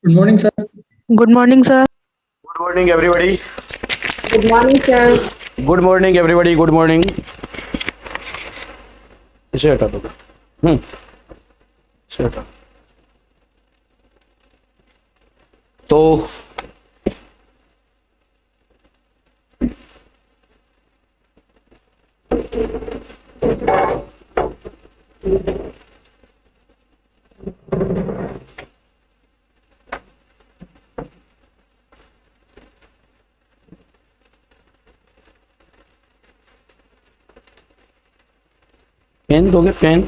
Good morning, sir. Good morning, sir. Good morning, everybody. Good morning, sir. Good morning, everybody. Good morning. इसे हटा दो। इसे हटा। तो पेन दोगे पेन?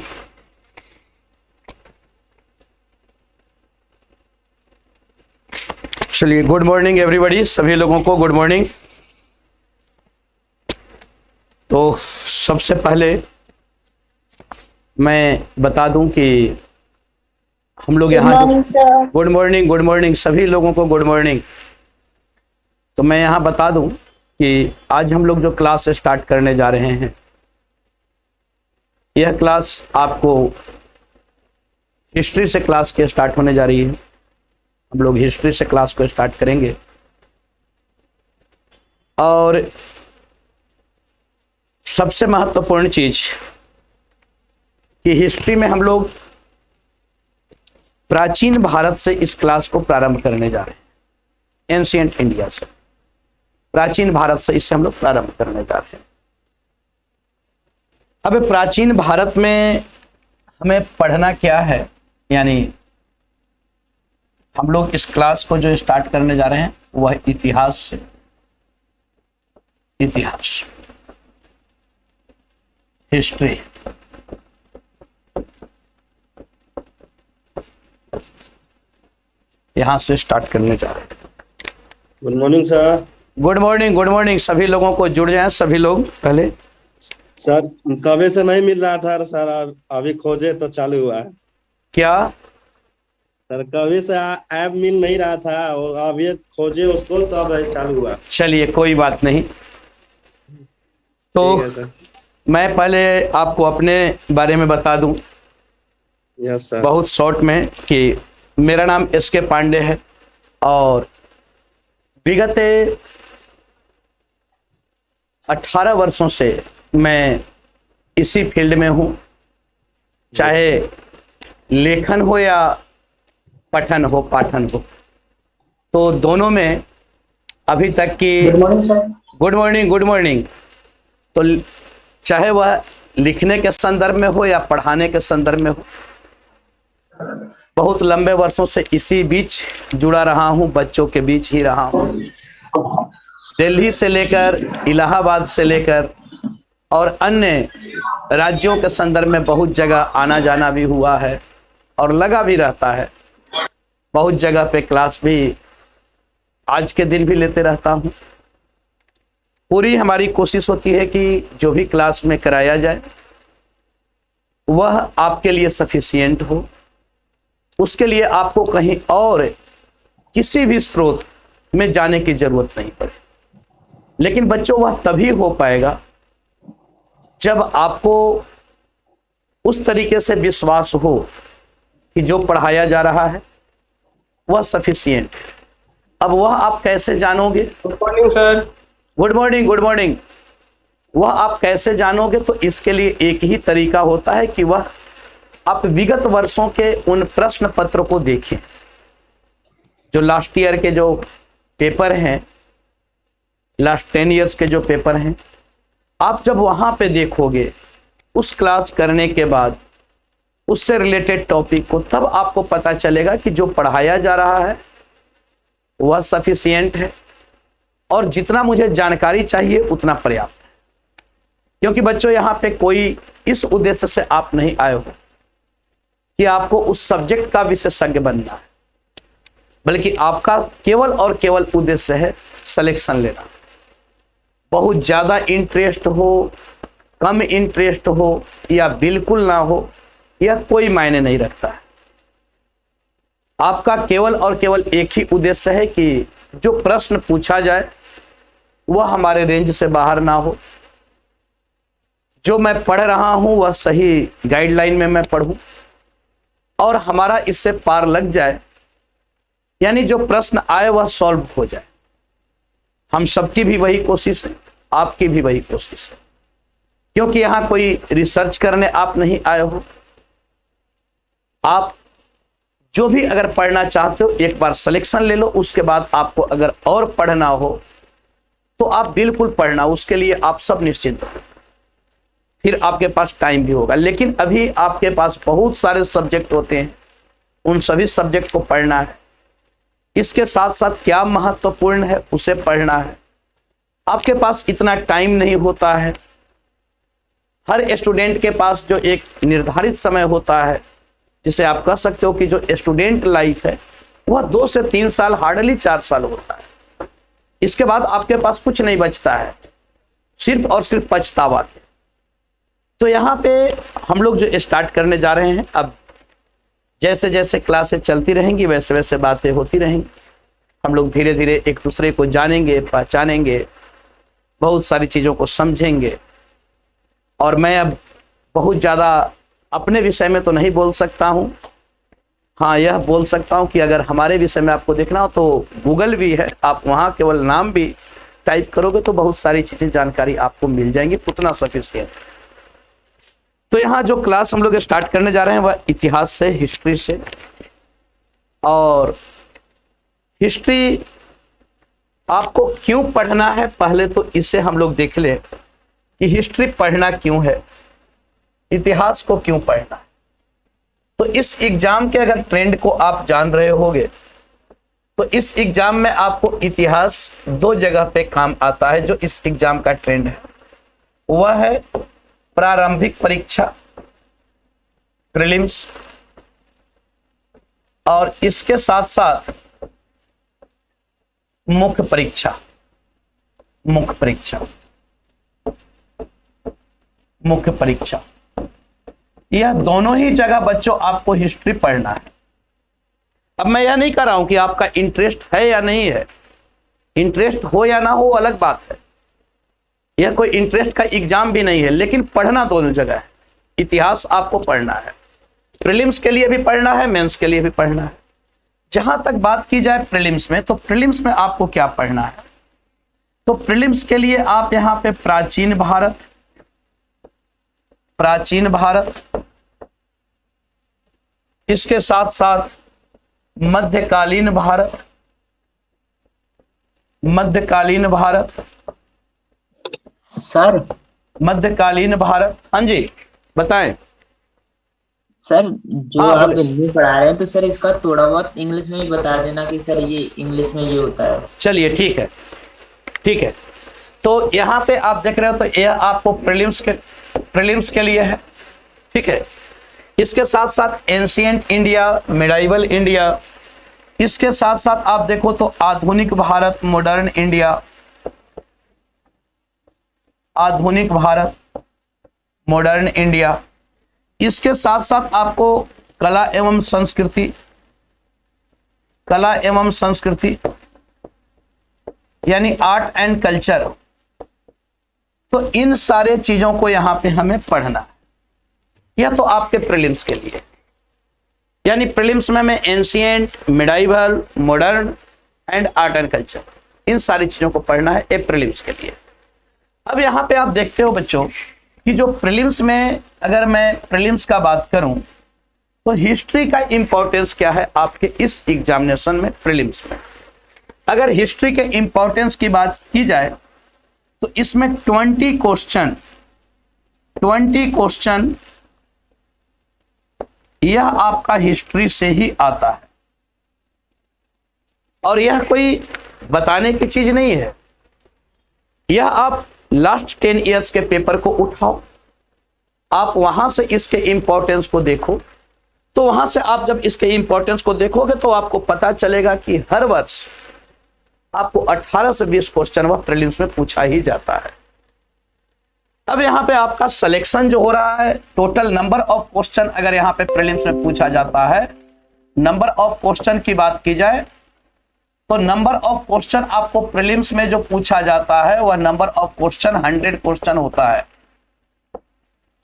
चलिए, गुड मॉर्निंग एवरीबॉडी, सभी लोगों को गुड मॉर्निंग। तो सबसे पहले मैं बता दूं कि हम लोग यहाँ गुड मॉर्निंग सभी लोगों को गुड मॉर्निंग। तो मैं यहाँ बता दूं कि आज हम लोग जो क्लास स्टार्ट करने जा रहे हैं, यह क्लास आपको हिस्ट्री से क्लास के स्टार्ट होने जा रही है। हम लोग हिस्ट्री से क्लास को स्टार्ट करेंगे और सबसे महत्वपूर्ण चीज कि हिस्ट्री में हम लोग प्राचीन भारत से इस क्लास को प्रारंभ करने जा रहे हैं। एंशिएंट इंडिया से, प्राचीन भारत से इससे हम लोग प्रारंभ करने जा रहे हैं। अब प्राचीन भारत में हमें पढ़ना क्या है, यानी हम लोग इस क्लास को जो स्टार्ट करने जा रहे हैं वह इतिहास से, इतिहास, हिस्ट्री। यहां से स्टार्ट करने जा रहे हैं। Good morning sir. Good morning सभी लोगों को जुड़ जाएं सभी लोग। पहले सर कभी से नहीं मिल रहा था सर, अभी खोजे तो चालू हुआ है। क्या सर कभी से ऐप मिल नहीं रहा था, और अभी खोजे उसको तो अब चालू हुआ। चलिए कोई बात नहीं। तो ठीक है सर। मैं पहले आपको अपने बारे में बता दूं यस सर। बहुत शॉर्ट में कि मेरा नाम एस.के. पांडे है और विगत 18 वर्षों से मैं इसी फील्ड में हूं, चाहे लेखन हो या पठन हो, पाठन हो, तो दोनों में अभी तक की गुड मॉर्निंग। तो चाहे वह लिखने के संदर्भ में हो या पढ़ाने के संदर्भ में हो, बहुत लंबे वर्षों से इसी बीच जुड़ा रहा हूं, बच्चों के बीच ही रहा हूं। दिल्ली से लेकर इलाहाबाद से लेकर और अन्य राज्यों के संदर्भ में बहुत जगह आना जाना भी हुआ है और लगा भी रहता है। बहुत जगह पे क्लास भी आज के दिन भी लेते रहता हूं। पूरी हमारी कोशिश होती है कि जो भी क्लास में कराया जाए वह आपके लिए सफिशिएंट हो, उसके लिए आपको कहीं और किसी भी स्रोत में जाने की जरूरत नहीं पड़े। लेकिन बच्चों वह तभी हो पाएगा जब आपको उस तरीके से विश्वास हो कि जो पढ़ाया जा रहा है वह सफिशिएंट है। अब वह आप कैसे जानोगे? Good morning, sir. Good morning. वह आप कैसे जानोगे? तो इसके लिए एक ही तरीका होता है कि वह आप विगत वर्षों के उन प्रश्न पत्र को देखें, जो लास्ट ईयर के जो पेपर हैं, लास्ट 10 इयर्स के जो पेपर हैं, आप जब वहां पे देखोगे उस क्लास करने के बाद उससे रिलेटेड टॉपिक को, तब आपको पता चलेगा कि जो पढ़ाया जा रहा है वह सफिशिएंट है और जितना मुझे जानकारी चाहिए उतना पर्याप्त है। क्योंकि बच्चों यहाँ पे कोई इस उद्देश्य से आप नहीं आए हो कि आपको उस सब्जेक्ट का विशेषज्ञ बनना है, बल्कि आपका केवल और केवल उद्देश्य है सिलेक्शन लेना। बहुत ज्यादा इंटरेस्ट हो, कम इंटरेस्ट हो या बिल्कुल ना हो, यह कोई मायने नहीं रखता है। आपका केवल और केवल एक ही उद्देश्य है कि जो प्रश्न पूछा जाए वह हमारे रेंज से बाहर ना हो, जो मैं पढ़ रहा हूं वह सही गाइडलाइन में मैं पढ़ूं और हमारा इससे पार लग जाए यानी जो प्रश्न आए वह सॉल्व हो जाए। हम सबकी भी वही कोशिश है, आपकी भी वही कोशिश है, क्योंकि यहां कोई रिसर्च करने आप नहीं आए हो। आप जो भी अगर पढ़ना चाहते हो एक बार सिलेक्शन ले लो, उसके बाद आपको अगर और पढ़ना हो तो आप बिल्कुल पढ़ना, उसके लिए आप सब निश्चिंत हो, फिर आपके पास टाइम भी होगा। लेकिन अभी आपके पास बहुत सारे सब्जेक्ट होते हैं, उन सभी सब्जेक्ट को पढ़ना है। इसके साथ साथ क्या महत्वपूर्ण है उसे पढ़ना है। आपके पास इतना टाइम नहीं होता है। हर स्टूडेंट के पास जो एक निर्धारित समय होता है, जिसे आप कह सकते हो कि जो स्टूडेंट लाइफ है वह 2 से 3 साल, हार्डली 4 साल होता है। इसके बाद आपके पास कुछ नहीं बचता है, सिर्फ और सिर्फ पछतावा के। तो यहाँ पे हम लोग जो स्टार्ट करने जा रहे हैं, अब जैसे जैसे क्लासें चलती रहेंगी वैसे वैसे बातें होती रहेंगी। हम लोग धीरे धीरे एक दूसरे को जानेंगे, पहचानेंगे, बहुत सारी चीज़ों को समझेंगे। और मैं अब बहुत ज़्यादा अपने विषय में तो नहीं बोल सकता हूँ। हाँ, यह बोल सकता हूँ कि अगर हमारे विषय में आपको देखना हो तो गूगल भी है, आप वहाँ केवल नाम भी टाइप करोगे तो बहुत सारी चीज़ें, जानकारी आपको मिल जाएंगी, उतना सफिशिएंट। तो यहाँ जो क्लास हम लोग स्टार्ट करने जा रहे हैं वह इतिहास से, हिस्ट्री से। और हिस्ट्री आपको क्यों पढ़ना है, पहले तो इसे हम लोग देख लें कि हिस्ट्री पढ़ना क्यों है, इतिहास को क्यों पढ़ना है। तो इस एग्जाम के अगर ट्रेंड को आप जान रहे होंगे तो इस एग्जाम में आपको इतिहास 2 जगह पे काम आता है। जो इस एग्जाम का ट्रेंड है वह है प्रारंभिक परीक्षा, प्रीलिम्स, और इसके साथ साथ मुख्य परीक्षा। मुख्य परीक्षा, मुख्य परीक्षा, यह दोनों ही जगह बच्चों आपको हिस्ट्री पढ़ना है। अब मैं यह नहीं कर रहा हूं कि आपका इंटरेस्ट है या नहीं है, इंटरेस्ट हो या ना हो अलग बात है, यह कोई इंटरेस्ट का एग्जाम भी नहीं है, लेकिन पढ़ना दोनों जगह है। इतिहास आपको पढ़ना है, प्रीलिम्स के लिए भी पढ़ना है, मेंस के लिए भी पढ़ना है। जहां तक बात की जाए प्रीलिम्स में, तो प्रीलिम्स में आपको क्या पढ़ना है, तो प्रीलिम्स के लिए आप यहां पे प्राचीन भारत, प्राचीन भारत, इसके साथ साथ मध्यकालीन भारत, मध्यकालीन भारत सर। मध्यकालीन भारत, हाँ जी बताएं। सर जो हाँ, आप बोले। हिंदी पढ़ा रहे हैं तो सर इसका थोड़ा बहुत इंग्लिश में भी बता देना कि सर ये इंग्लिश में ये होता है। चलिए ठीक है, ठीक है। तो यहाँ पे आप देख रहे हो, तो यह आपको प्रीलिम्स के लिए है, ठीक है। इसके साथ साथ एंशिएंट इंडिया, मिडाइवल इंडिया, इसके साथ साथ आप देखो तो आधुनिक भारत, मॉडर्न इंडिया, आधुनिक भारत, मॉडर्न इंडिया। इसके साथ साथ आपको कला एवं संस्कृति, कला एवं संस्कृति यानी आर्ट एंड कल्चर। तो इन सारे चीजों को यहां पे हमें पढ़ना है। यह तो आपके प्रीलिम्स के लिए, यानी प्रीलिम्स में हमें ancient, medieval, modern and art and culture, इन सारी चीजों को पढ़ना है ए प्रीलिम्स के लिए। अब यहां पे आप देखते हो बच्चों कि जो प्रीलिम्स में, अगर मैं प्रीलिम्स का बात करूं तो हिस्ट्री का इंपॉर्टेंस क्या है आपके इस एग्जामिनेशन में, प्रीलिम्स में। अगर हिस्ट्री के इंपॉर्टेंस की बात की जाए तो इसमें 20 क्वेश्चन यह आपका हिस्ट्री से ही आता है। और यह कोई बताने की चीज नहीं है, यह आप लास्ट 10 इयर्स के पेपर को उठाओ, आप वहां से इसके इंपॉर्टेंस को देखो। तो वहां से आप जब इसके इंपॉर्टेंस को देखोगे तो आपको पता चलेगा कि हर वर्ष आपको 18 से 20 क्वेश्चन वह प्रीलिम्स में पूछा ही जाता है। अब यहां पे आपका सिलेक्शन जो हो रहा है, टोटल नंबर ऑफ क्वेश्चन अगर यहां पे प्रीलिम्स में पूछा जाता है, नंबर ऑफ क्वेश्चन की बात की जाए तो नंबर ऑफ क्वेश्चन आपको प्रीलिम्स में जो पूछा जाता है वह नंबर ऑफ क्वेश्चन 100 क्वेश्चन होता है।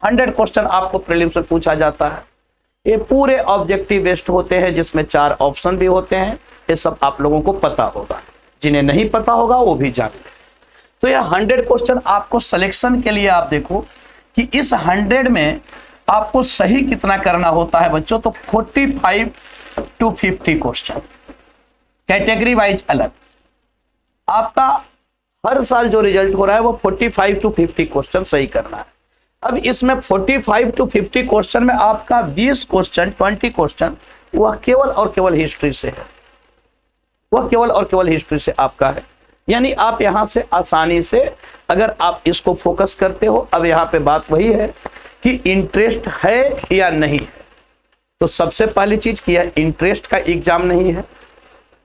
100 क्वेश्चन आपको प्रीलिम्स में पूछा जाता है। ये पूरे ऑब्जेक्टिव बेस्ड होते हैं, जिसमें 4 ऑप्शन भी होते हैं। ये सब आप लोगों को पता होगा, जिन्हें नहीं पता होगा वो भी जान लें। तो यह 100 क्वेश्चन आपको सिलेक्शन के लिए आप देखो कि इस 100 में आपको सही कितना करना होता है बच्चों। तो 45 to 50 क्वेश्चन कैटेगरी वाइज अलग। आपका हर साल जो रिजल्ट हो रहा है वो 45 to 50 क्वेश्चन सही करना है। अब इसमें 45 to 50 क्वेश्चन में आपका 20 क्वेश्चन वह केवल और केवल हिस्ट्री से है, वह केवल और केवल हिस्ट्री से आपका है। यानी आप यहां से आसानी से अगर आप इसको फोकस करते हो, अब यहां पे बात वही है कि इंटरेस्ट है या नहीं है। तो सबसे पहली चीज कि यह इंटरेस्ट का एग्जाम नहीं है।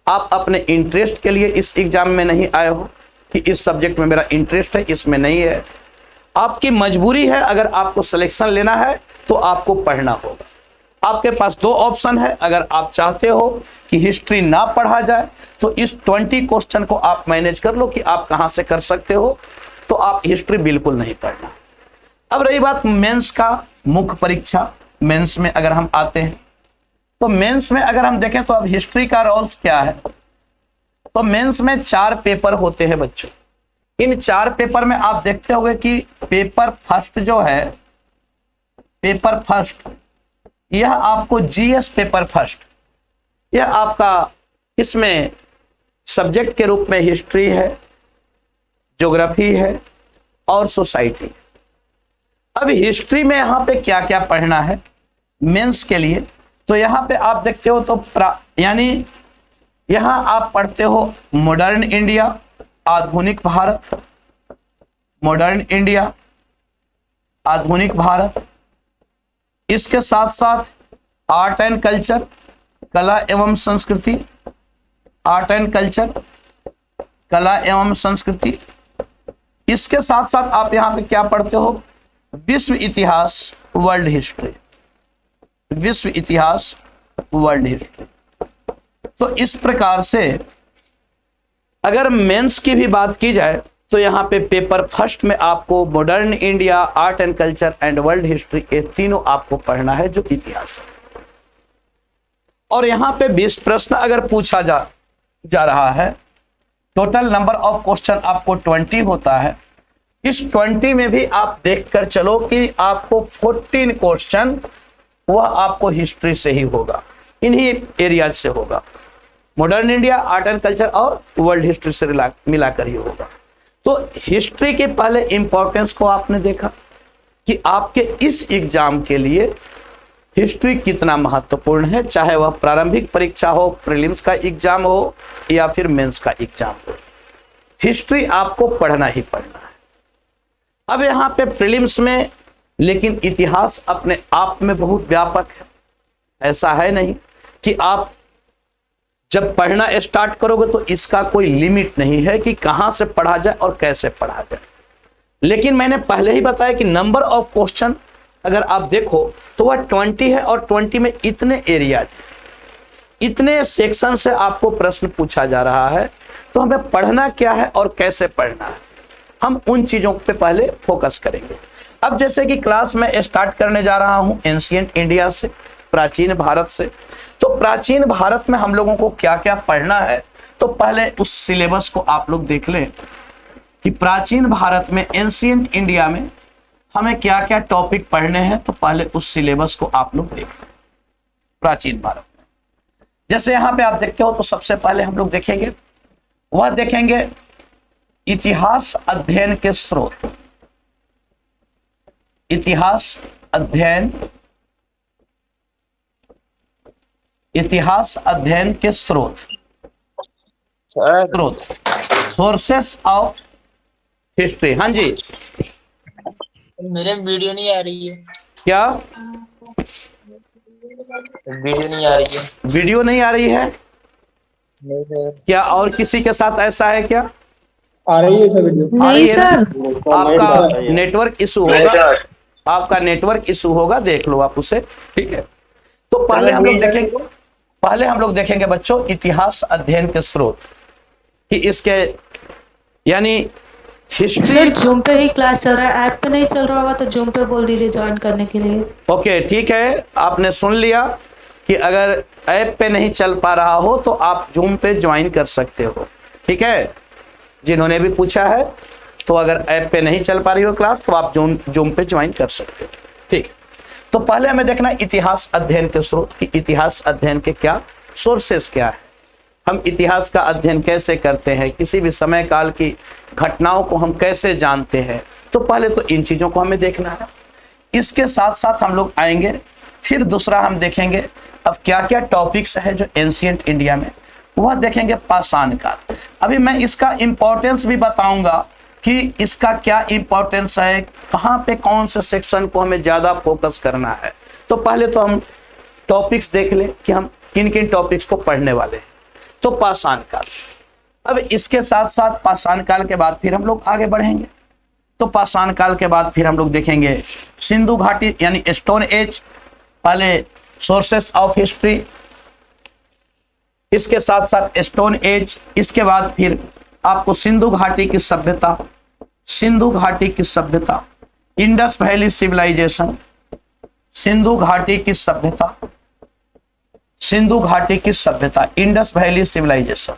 आप अपने इंटरेस्ट के लिए इस एग्जाम में नहीं आए हो कि इस सब्जेक्ट में मेरा इंटरेस्ट है, इसमें नहीं है। आपकी मजबूरी है, अगर आपको सिलेक्शन लेना है तो आपको पढ़ना होगा। आपके पास दो ऑप्शन है, अगर आप चाहते हो कि हिस्ट्री ना पढ़ा जाए तो इस 20 क्वेश्चन को आप मैनेज कर लो कि आप कहां से कर सकते हो, तो आप हिस्ट्री बिल्कुल नहीं पढ़ना। अब रही बात मेंस का मुख्य परीक्षा, मेंस में अगर हम आते हैं तो मेंस में अगर हम देखें तो अब हिस्ट्री का रोल्स क्या है। तो मेंस में 4 पेपर होते हैं बच्चों। इन 4 पेपर में आप देखते होंगे कि पेपर फर्स्ट जो है, पेपर फर्स्ट यह आपको जीएस पेपर फर्स्ट, यह आपका इसमें सब्जेक्ट के रूप में हिस्ट्री है, ज्योग्राफी है और सोसाइटी। अब हिस्ट्री में यहां पे क्या क्या पढ़ना है मेंस के लिए, तो यहां पे आप देखते हो तो यानी यहां आप पढ़ते हो मॉडर्न इंडिया, आधुनिक भारत, मॉडर्न इंडिया, आधुनिक भारत। इसके साथ साथ आर्ट एंड कल्चर, कला एवं संस्कृति, आर्ट एंड कल्चर, कला एवं संस्कृति। इसके साथ साथ आप यहां पे क्या पढ़ते हो, विश्व इतिहास, वर्ल्ड हिस्ट्री, विश्व इतिहास, वर्ल्ड हिस्ट्री। तो इस प्रकार से अगर मेंस की भी बात की जाए तो यहां पे पेपर फर्स्ट में आपको modern India, art and culture and world history, ये तीनों आपको पढ़ना है जो इतिहास है। और यहां पे 20 प्रश्न अगर पूछा जा रहा है, टोटल नंबर ऑफ क्वेश्चन आपको 20 होता है। इस 20 में भी आप देखकर चलो कि आपको 14 क्वेश्चन वह आपको हिस्ट्री से ही होगा, इन्हीं एरियाज से होगा। Modern India, art and culture और वर्ल्ड हिस्ट्री से मिलाकर ही होगा। तो हिस्ट्री के पहले इंपॉर्टेंस को आपने देखा कि आपके इस एग्जाम के लिए हिस्ट्री कितना महत्वपूर्ण है, चाहे वह प्रारंभिक परीक्षा हो, प्रीलिम्स का एग्जाम हो या फिर मेंस का एग्जाम हो, हिस्ट्री आपको पढ़ना ही पढ़ना है। अब यहाँ पे प्रीलिम्स में लेकिन इतिहास अपने आप में बहुत व्यापक है। ऐसा है नहीं कि आप जब पढ़ना स्टार्ट करोगे तो इसका कोई लिमिट नहीं है कि कहां से पढ़ा जाए और कैसे पढ़ा जाए। लेकिन मैंने पहले ही बताया कि नंबर ऑफ क्वेश्चन अगर आप देखो तो वह 20 है और 20 में इतने एरिया, इतने सेक्शन से आपको प्रश्न पूछा जा रहा है। तो हमें पढ़ना क्या है और कैसे पढ़ना है, हम उन चीजों पे पहले फोकस करेंगे। अब जैसे कि क्लास में स्टार्ट करने जा रहा हूं एंशिएंट इंडिया से, प्राचीन भारत से। तो प्राचीन भारत में हम लोगों को क्या क्या पढ़ना है, तो पहले उस सिलेबस को आप लोग देख लें कि प्राचीन भारत में, एंशिएंट इंडिया में हमें क्या क्या टॉपिक पढ़ने हैं। तो पहले उस सिलेबस को आप लोग देख लें प्राचीन भारत में। जैसे यहां पे आप देखते हो तो सबसे पहले हम लोग देखेंगे, वह देखेंगे इतिहास अध्ययन के स्रोत, इतिहास अध्ययन, इतिहास अध्ययन के स्रोत, सोर्सेस ऑफ हिस्ट्री। हाँ जी, मेरे वीडियो नहीं आ रही है। क्या वीडियो नहीं आ रही है? वीडियो नहीं आ रही है? नहीं सर। क्या और किसी के साथ ऐसा है क्या? आ रही है सर वीडियो। आ रही है ना? आपका नेटवर्क इशू होगा, आपका नेटवर्क इशू होगा, देख लो आप उसे, ठीक है। तो पहले हम लोग देखेंगे बच्चों इतिहास अध्ययन के स्रोत कि इसके यानी हिस्ट्री। सर जूम पे ही क्लास चल रहा है, ऐप पे नहीं चल रहा होगा तो जूम पे बोल दीजिए ज्वाइन करने के लिए। ओके ठीक है, आपने सुन लिया कि अगर ऐप पे नहीं चल पा रहा हो तो आप जूम पे ज्वाइन कर सकते हो। ठीक है, जिन्होंने भी पूछा है, तो अगर ऐप पे नहीं चल पा रही हो क्लास तो आप जूम पे ज्वाइन कर सकते हो। ठीक, तो पहले हमें देखना इतिहास अध्ययन के स्रोत कि इतिहास अध्ययन के क्या सोर्सेस क्या है, हम इतिहास का अध्ययन कैसे करते हैं, किसी भी समय काल की घटनाओं को हम कैसे जानते हैं। तो पहले तो इन चीजों को हमें देखना है। इसके साथ साथ हम लोग आएंगे, फिर दूसरा हम देखेंगे अब क्या क्या टॉपिक्स है जो एंशिएंट इंडिया में, वह देखेंगे पाषाण काल। अभी मैं इसका इंपॉर्टेंस भी बताऊंगा कि इसका क्या इंपॉर्टेंस है, कहाँ पे कौन से सेक्शन को हमें ज्यादा फोकस करना है। तो पहले तो हम टॉपिक्स देख ले कि हम किन किन टॉपिक्स को पढ़ने वाले हैं। तो पाषाण काल, अब इसके साथ साथ पाषाण काल के बाद फिर हम लोग आगे बढ़ेंगे। तो पाषाण काल के बाद फिर हम लोग देखेंगे सिंधु घाटी यानी स्टोन एज, पहले सोर्सेस ऑफ हिस्ट्री, इसके साथ साथ स्टोन एज, इसके बाद फिर आपको सिंधु घाटी की सभ्यता, सिंधु घाटी की सभ्यता, इंडस वैली सिविलाइजेशन, सिंधु घाटी की सभ्यता, सिंधु घाटी की सभ्यता, इंडस वैली सिविलाइजेशन।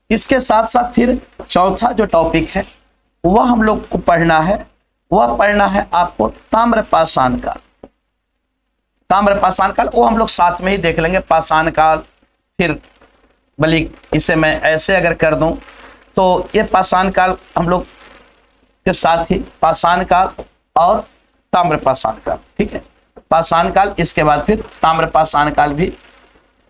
इसके साथ साथ फिर चौथा जो टॉपिक है वह हम लोग को पढ़ना है, वह पढ़ना है आपको ताम्र पाषाण काल। ताम्र पाषाण काल वो हम लोग साथ में ही देख लेंगे। पाषाण काल फिर बल्कि इसे मैं ऐसे अगर कर दूं तो ये पाषाण काल हम लोग के साथ ही पाषाण काल और ताम्र पाषाण काल, ठीक है, पाषाण काल, इसके बाद फिर ताम्र पाषाण काल भी,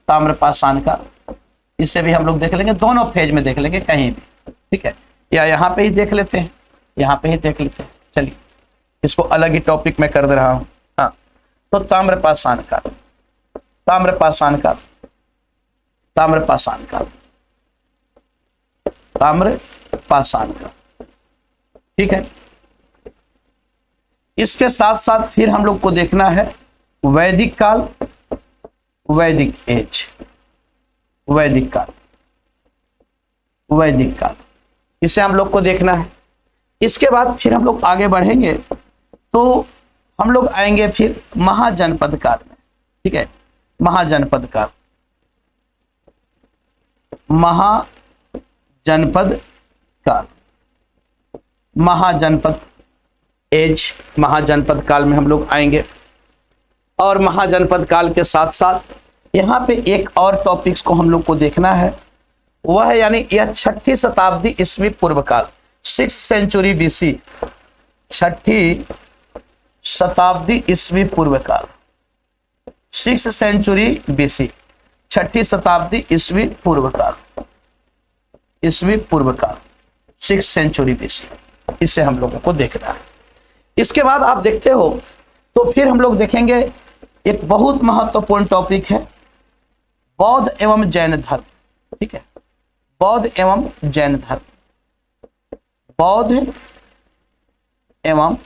ताम्र पाषाण काल इसे भी हम लोग देख लेंगे, दोनों फेज में देख लेंगे कहीं भी, ठीक है, या यहाँ पे ही देख लेते हैं, यहाँ पे ही देख लेते हैं। चलिए इसको अलग ही टॉपिक में कर दे रहा हूं। हाँ, तो ताम्र पाषाण काल, ताम्र पाषाण काल, ताम्र पाषाण काल, ताम्र पाषाण काल, ठीक है। इसके साथ साथ फिर हम लोग को देखना है वैदिक काल, वैदिक एज, वैदिक काल, वैदिक काल, इसे हम लोग को देखना है। इसके बाद फिर हम लोग आगे बढ़ेंगे तो हम लोग आएंगे फिर महाजनपद काल में, ठीक है, महाजनपद काल, महाजनपद काल, महाजनपद एज, महाजनपद काल में हम लोग आएंगे। और महाजनपद काल के साथ साथ यहाँ पे एक और टॉपिक्स को हम लोग को देखना है, वह है यानी यह 6ठी शताब्दी ईस्वी पूर्व काल, 6th सेंचुरी बीसी, 6ठी शताब्दी ईस्वी पूर्व काल, 6th सेंचुरी बीसी, 6ठी शताब्दी ईस्वी पूर्व काल, ईस्वी पूर्व काल, 6th सेंचुरी बीसी, इसे हम लोगों को देखना है। इसके बाद आप देखते हो तो फिर हम लोग देखेंगे एक बहुत महत्वपूर्ण टॉपिक है बौद्ध एवं जैन धर्म, ठीक है, बौद्ध एवं जैन धर्म, बौद्ध एवं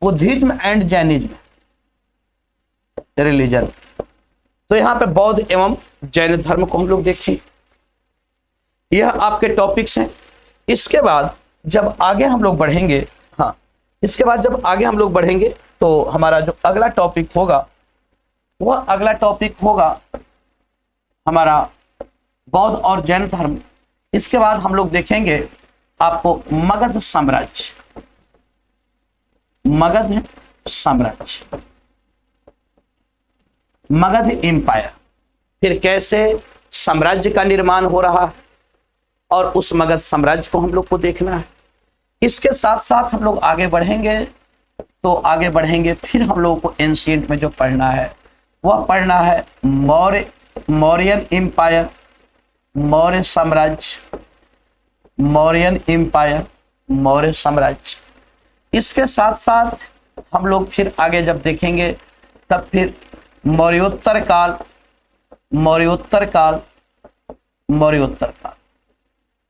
बुद्धिज्म एंड जैनिज्म रिलीजन। तो यहां पे बौद्ध एवं जैन धर्म को हम लोग देखेंगे, यह आपके टॉपिक्स हैं। इसके बाद जब आगे हम लोग बढ़ेंगे, हाँ, इसके बाद जब आगे हम लोग बढ़ेंगे तो हमारा जो अगला टॉपिक होगा वह अगला टॉपिक होगा हमारा बौद्ध और जैन धर्म। इसके बाद हम लोग देखेंगे आपको मगध साम्राज्य, मगध साम्राज्य, मगध एम्पायर, फिर कैसे साम्राज्य का निर्माण हो रहा है और उस मगध साम्राज्य को हम लोग को देखना है। इसके साथ साथ हम लोग आगे बढ़ेंगे तो आगे बढ़ेंगे फिर हम लोगों को एंशिएंट में जो पढ़ना है वह पढ़ना है मौर्यन एम्पायर, मौर्य साम्राज्य, मौर्यन एम्पायर, मौर्य साम्राज्य। इसके साथ साथ हम लोग फिर आगे जब देखेंगे तब फिर मौर्योत्तर काल, मौर्योत्तर काल, मौर्योत्तर काल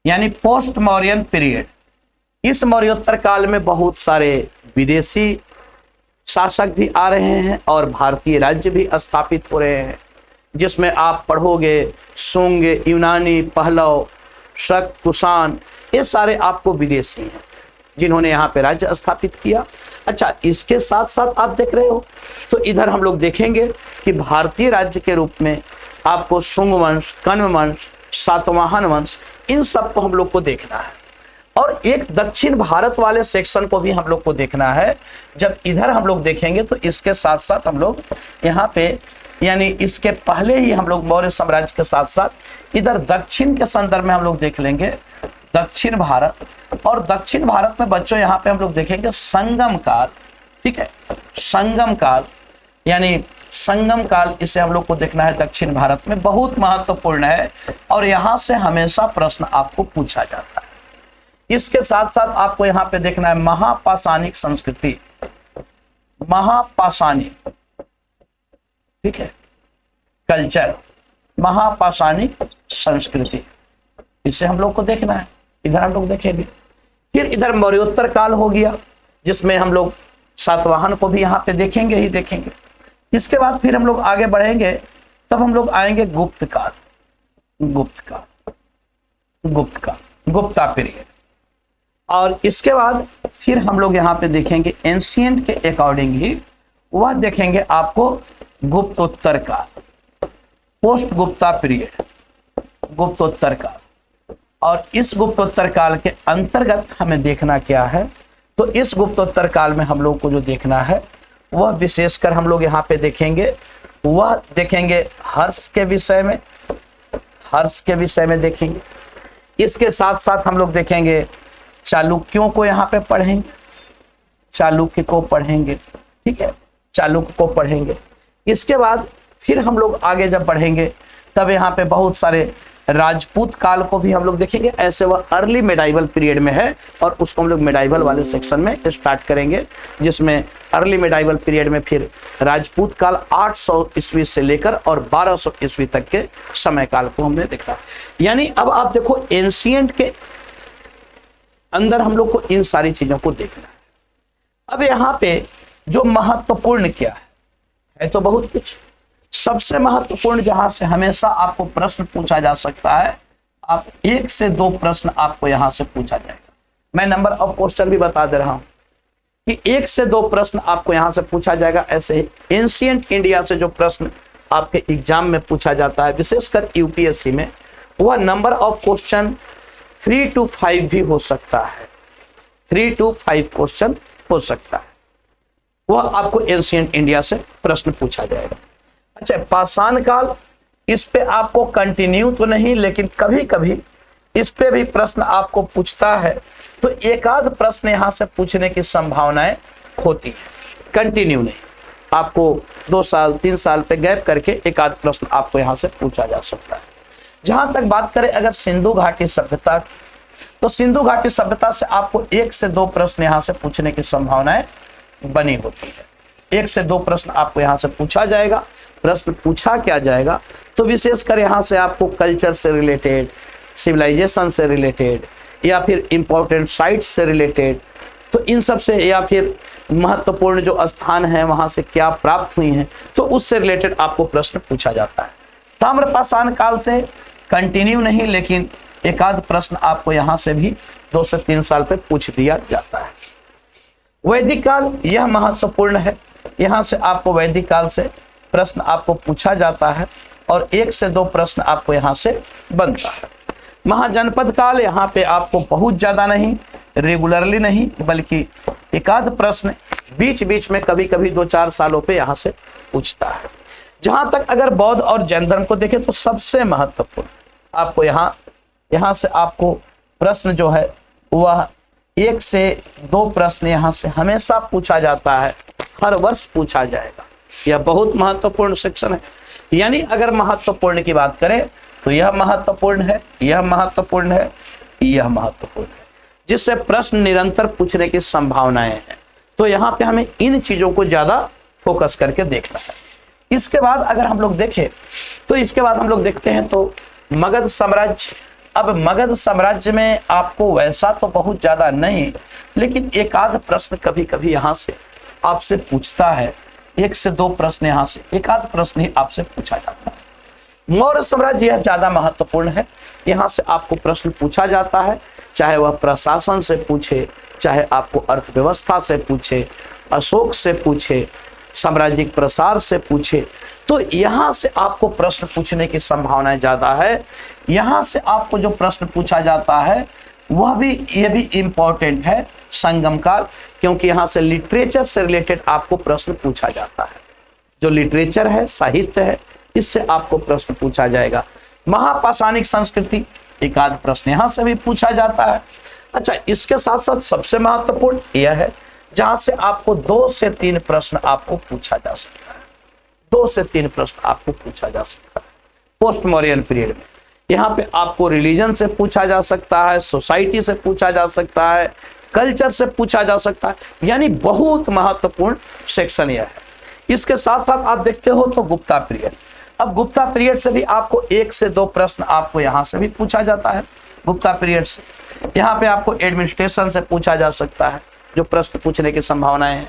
यानी पोस्ट मौर्यन पीरियड। इस मौर्योत्तर काल में बहुत सारे विदेशी शासक भी आ रहे हैं और भारतीय राज्य भी स्थापित हो रहे हैं, जिसमें आप पढ़ोगे सुंग, यूनानी, पहलव, शक, कुषाण, ये सारे आपको विदेशी हैं। जिन्होंने यहाँ पे राज्य स्थापित किया। अच्छा, इसके साथ साथ आप देख रहे हो तो इधर हम लोग देखेंगे कि भारतीय राज्य के रूप में आपको शुंग वंश, कण्व वंश, सातवाहन वंश, इन सब को हम लोग को देखना है। और एक दक्षिण भारत वाले सेक्शन को भी हम लोग को देखना है। जब इधर हम लोग देखेंगे तो इसके साथ साथ हम लोग यहाँ पे, यानी इसके पहले ही हम लोग मौर्य साम्राज्य के साथ साथ इधर दक्षिण के संदर्भ में हम लोग देख लेंगे दक्षिण भारत। और दक्षिण भारत में बच्चों यहाँ पे हम लोग देखेंगे संगम काल, ठीक है, संगम काल, यानी संगम काल, इसे हम लोग को देखना है दक्षिण भारत में, बहुत महत्वपूर्ण है और यहां से हमेशा प्रश्न आपको पूछा जाता है। इसके साथ साथ आपको यहां पे देखना है महापाषाणिक संस्कृति, महापाषाणिक, ठीक है, कल्चर, महापाषाणिक संस्कृति, इसे हम लोग को देखना है। इधर हम लोग देखेंगे। फिर इधर मौर्योत्तर काल हो गया, जिसमें हम लोग सातवाहन को भी यहाँ पे देखेंगे ही देखेंगे। इसके बाद फिर हम लोग आगे बढ़ेंगे, तब हम लोग आएंगे गुप्त काल, गुप्त काल, गुप्त काल, गुप्ता पीरियड। और इसके बाद फिर हम लोग यहाँ पे देखेंगे एंशिएंट के अकॉर्डिंग ही वह देखेंगे आपको गुप्तोत्तर काल, पोस्ट गुप्ता पीरियड, गुप्तोत्तर काल। और इस गुप्तोत्तर काल के अंतर्गत हमें देखना क्या है, तो इस गुप्तोत्तर काल में हम लोग को जो देखना है वह विशेषकर हम लोग यहाँ पे देखेंगे, वह देखेंगे हर्ष के विषय में, हर्ष के विषय में देखेंगे। इसके साथ साथ हम लोग देखेंगे चालुक्यों को यहाँ पे पढ़ेंगे, चालुक्य को पढ़ेंगे, ठीक है, चालुक्य को पढ़ेंगे। इसके बाद फिर हम लोग आगे जब बढ़ेंगे तब यहाँ पे बहुत सारे राजपूत काल को भी हम लोग देखेंगे। ऐसे वह अर्ली मेडाइवल पीरियड में है और उसको हम लोग मेडाइवल वाले सेक्शन में स्टार्ट करेंगे, जिसमें अर्ली मेडाइवल पीरियड में फिर राजपूत काल 800 ईस्वी से लेकर और 1200 ईस्वी तक के समय काल को हमने देखा। यानी अब आप देखो एंशिएंट के अंदर हम लोग को इन सारी चीजों को देखना है। अब यहाँ पे जो महत्वपूर्ण क्या है तो बहुत कुछ। सबसे महत्वपूर्ण जहां से हमेशा आपको प्रश्न पूछा जा सकता है, आप 1 से 2 प्रश्न आपको यहां से पूछा जाएगा। मैं नंबर ऑफ क्वेश्चन भी बता दे रहा हूं कि 1 से 2 प्रश्न आपको यहां से पूछा जाएगा। ऐसे ही एंशिएंट इंडिया से जो प्रश्न आपके एग्जाम में पूछा जाता है, विशेषकर यूपीएससी में, वह नंबर ऑफ क्वेश्चन 3 to 5 भी हो सकता है, 3 to 5 क्वेश्चन हो सकता है। वह आपको एंशिएंट इंडिया से प्रश्न पूछा जाएगा। अच्छा, पाषाण काल, इस पे आपको कंटिन्यू तो नहीं, लेकिन कभी कभी इस पे भी प्रश्न आपको पूछता है, तो एक आध प्रश्न यहां से पूछने की संभावनाएं होती है, कंटिन्यू नहीं। आपको 2 साल 3 साल पे गैप करके एक आध प्रश्न आपको यहां से पूछा जा सकता है। जहां तक बात करें अगर सिंधु घाटी सभ्यता की, तो सिंधु घाटी सभ्यता से आपको 1 से 2 प्रश्न यहां से पूछने की संभावनाएं बनी होती है। 1 से 2 प्रश्न आपको यहां से पूछा जाएगा। प्रश्न पूछा क्या जाएगा, तो विशेषकर यहां से आपको कल्चर से रिलेटेड, सिविलाइजेशन से रिलेटेड, या फिर इंपॉर्टेंट साइट्स से रिलेटेड, तो इन सब से, या फिर महत्वपूर्ण जो स्थान है वहां से क्या प्राप्त हुई हैं, तो उससे रिलेटेड आपको प्रश्न पूछा जाता है। ताम्रपाषाण काल से कंटिन्यू नहीं, लेकिन एक आध प्रश्न आपको यहां से भी 2 से 3 साल पे पूछ दिया जाता है। वैदिक काल, यह महत्वपूर्ण है। यहां से आपको वैदिक काल से प्रश्न आपको पूछा जाता है और 1 से 2 प्रश्न आपको यहां से बनता है। महाजनपद काल, यहाँ पे आपको बहुत ज्यादा नहीं, रेगुलरली नहीं, बल्कि एक आध प्रश्न बीच बीच में कभी कभी 2-4 सालों पे यहाँ से पूछता है। जहां तक अगर बौद्ध और जैन धर्म को देखें तो सबसे महत्वपूर्ण आपको यहाँ से आपको प्रश्न जो है वह 1 से 2 प्रश्न यहाँ से हमेशा पूछा जाता है, हर वर्ष पूछा जाएगा। यह बहुत महत्वपूर्ण सेक्शन है। यानी अगर महत्वपूर्ण की बात करें तो यह महत्वपूर्ण है, यह महत्वपूर्ण है, यह महत्वपूर्ण है, जिससे प्रश्न निरंतर पूछने की संभावनाएं हैं। तो यहाँ पे हमें इन चीजों को ज्यादा फोकस करके देखना है। इसके बाद अगर हम लोग देखें तो इसके बाद हम लोग देखते हैं तो मगध साम्राज्य। अब मगध साम्राज्य में आपको वैसा तो बहुत ज्यादा नहीं, लेकिन एक आध प्रश्न कभी कभी यहाँ से आपसे पूछता है। 1 से 2 प्रश्न यहाँ से एक आध प्रश्न ही आपसे पूछा जाता है। मौर्य साम्राज्य यह ज्यादा महत्वपूर्ण है। यहाँ से आपको प्रश्न पूछा जाता है। चाहे वह प्रशासन से पूछे, चाहे आपको अर्थव्यवस्था से पूछे, अशोक से पूछे, साम्राज्यिक प्रसार से पूछे, तो यहाँ से आपको प्रश्न पूछने की संभावनाएं ज़्यादा है। यहाँ से आपको जो प्रश्न पूछा जाता है वह भी, ये भी इम्पोर्टेंट है, संगम काल, क्योंकि यहाँ से लिटरेचर से रिलेटेड आपको प्रश्न पूछा जाता है। जो लिटरेचर है, साहित्य है, इससे आपको प्रश्न पूछा जाएगा। महापाषाणिक संस्कृति, एक आध प्रश्न यहाँ से भी पूछा जाता है। अच्छा, इसके साथ साथ सबसे महत्वपूर्ण यह है जहां से आपको 2 से 3 प्रश्न आपको पूछा जा सकता है। 2 से 3 प्रश्न आपको पूछा जा सकता है पोस्ट मॉरियन पीरियड में। यहाँ पे आपको रिलीजन से पूछा जा सकता है, सोसाइटी से पूछा जा सकता है, कल्चर से पूछा जा सकता है, यानी बहुत महत्वपूर्ण सेक्शन यह है। इसके साथ साथ आप देखते हो तो गुप्ता पीरियड। अब गुप्ता पीरियड से भी आपको 1 से 2 प्रश्न आपको यहाँ से भी पूछा जाता है। गुप्ता पीरियड से यहाँ पे आपको एडमिनिस्ट्रेशन से पूछा जा सकता है, जो प्रश्न पूछने की संभावनाएं हैं।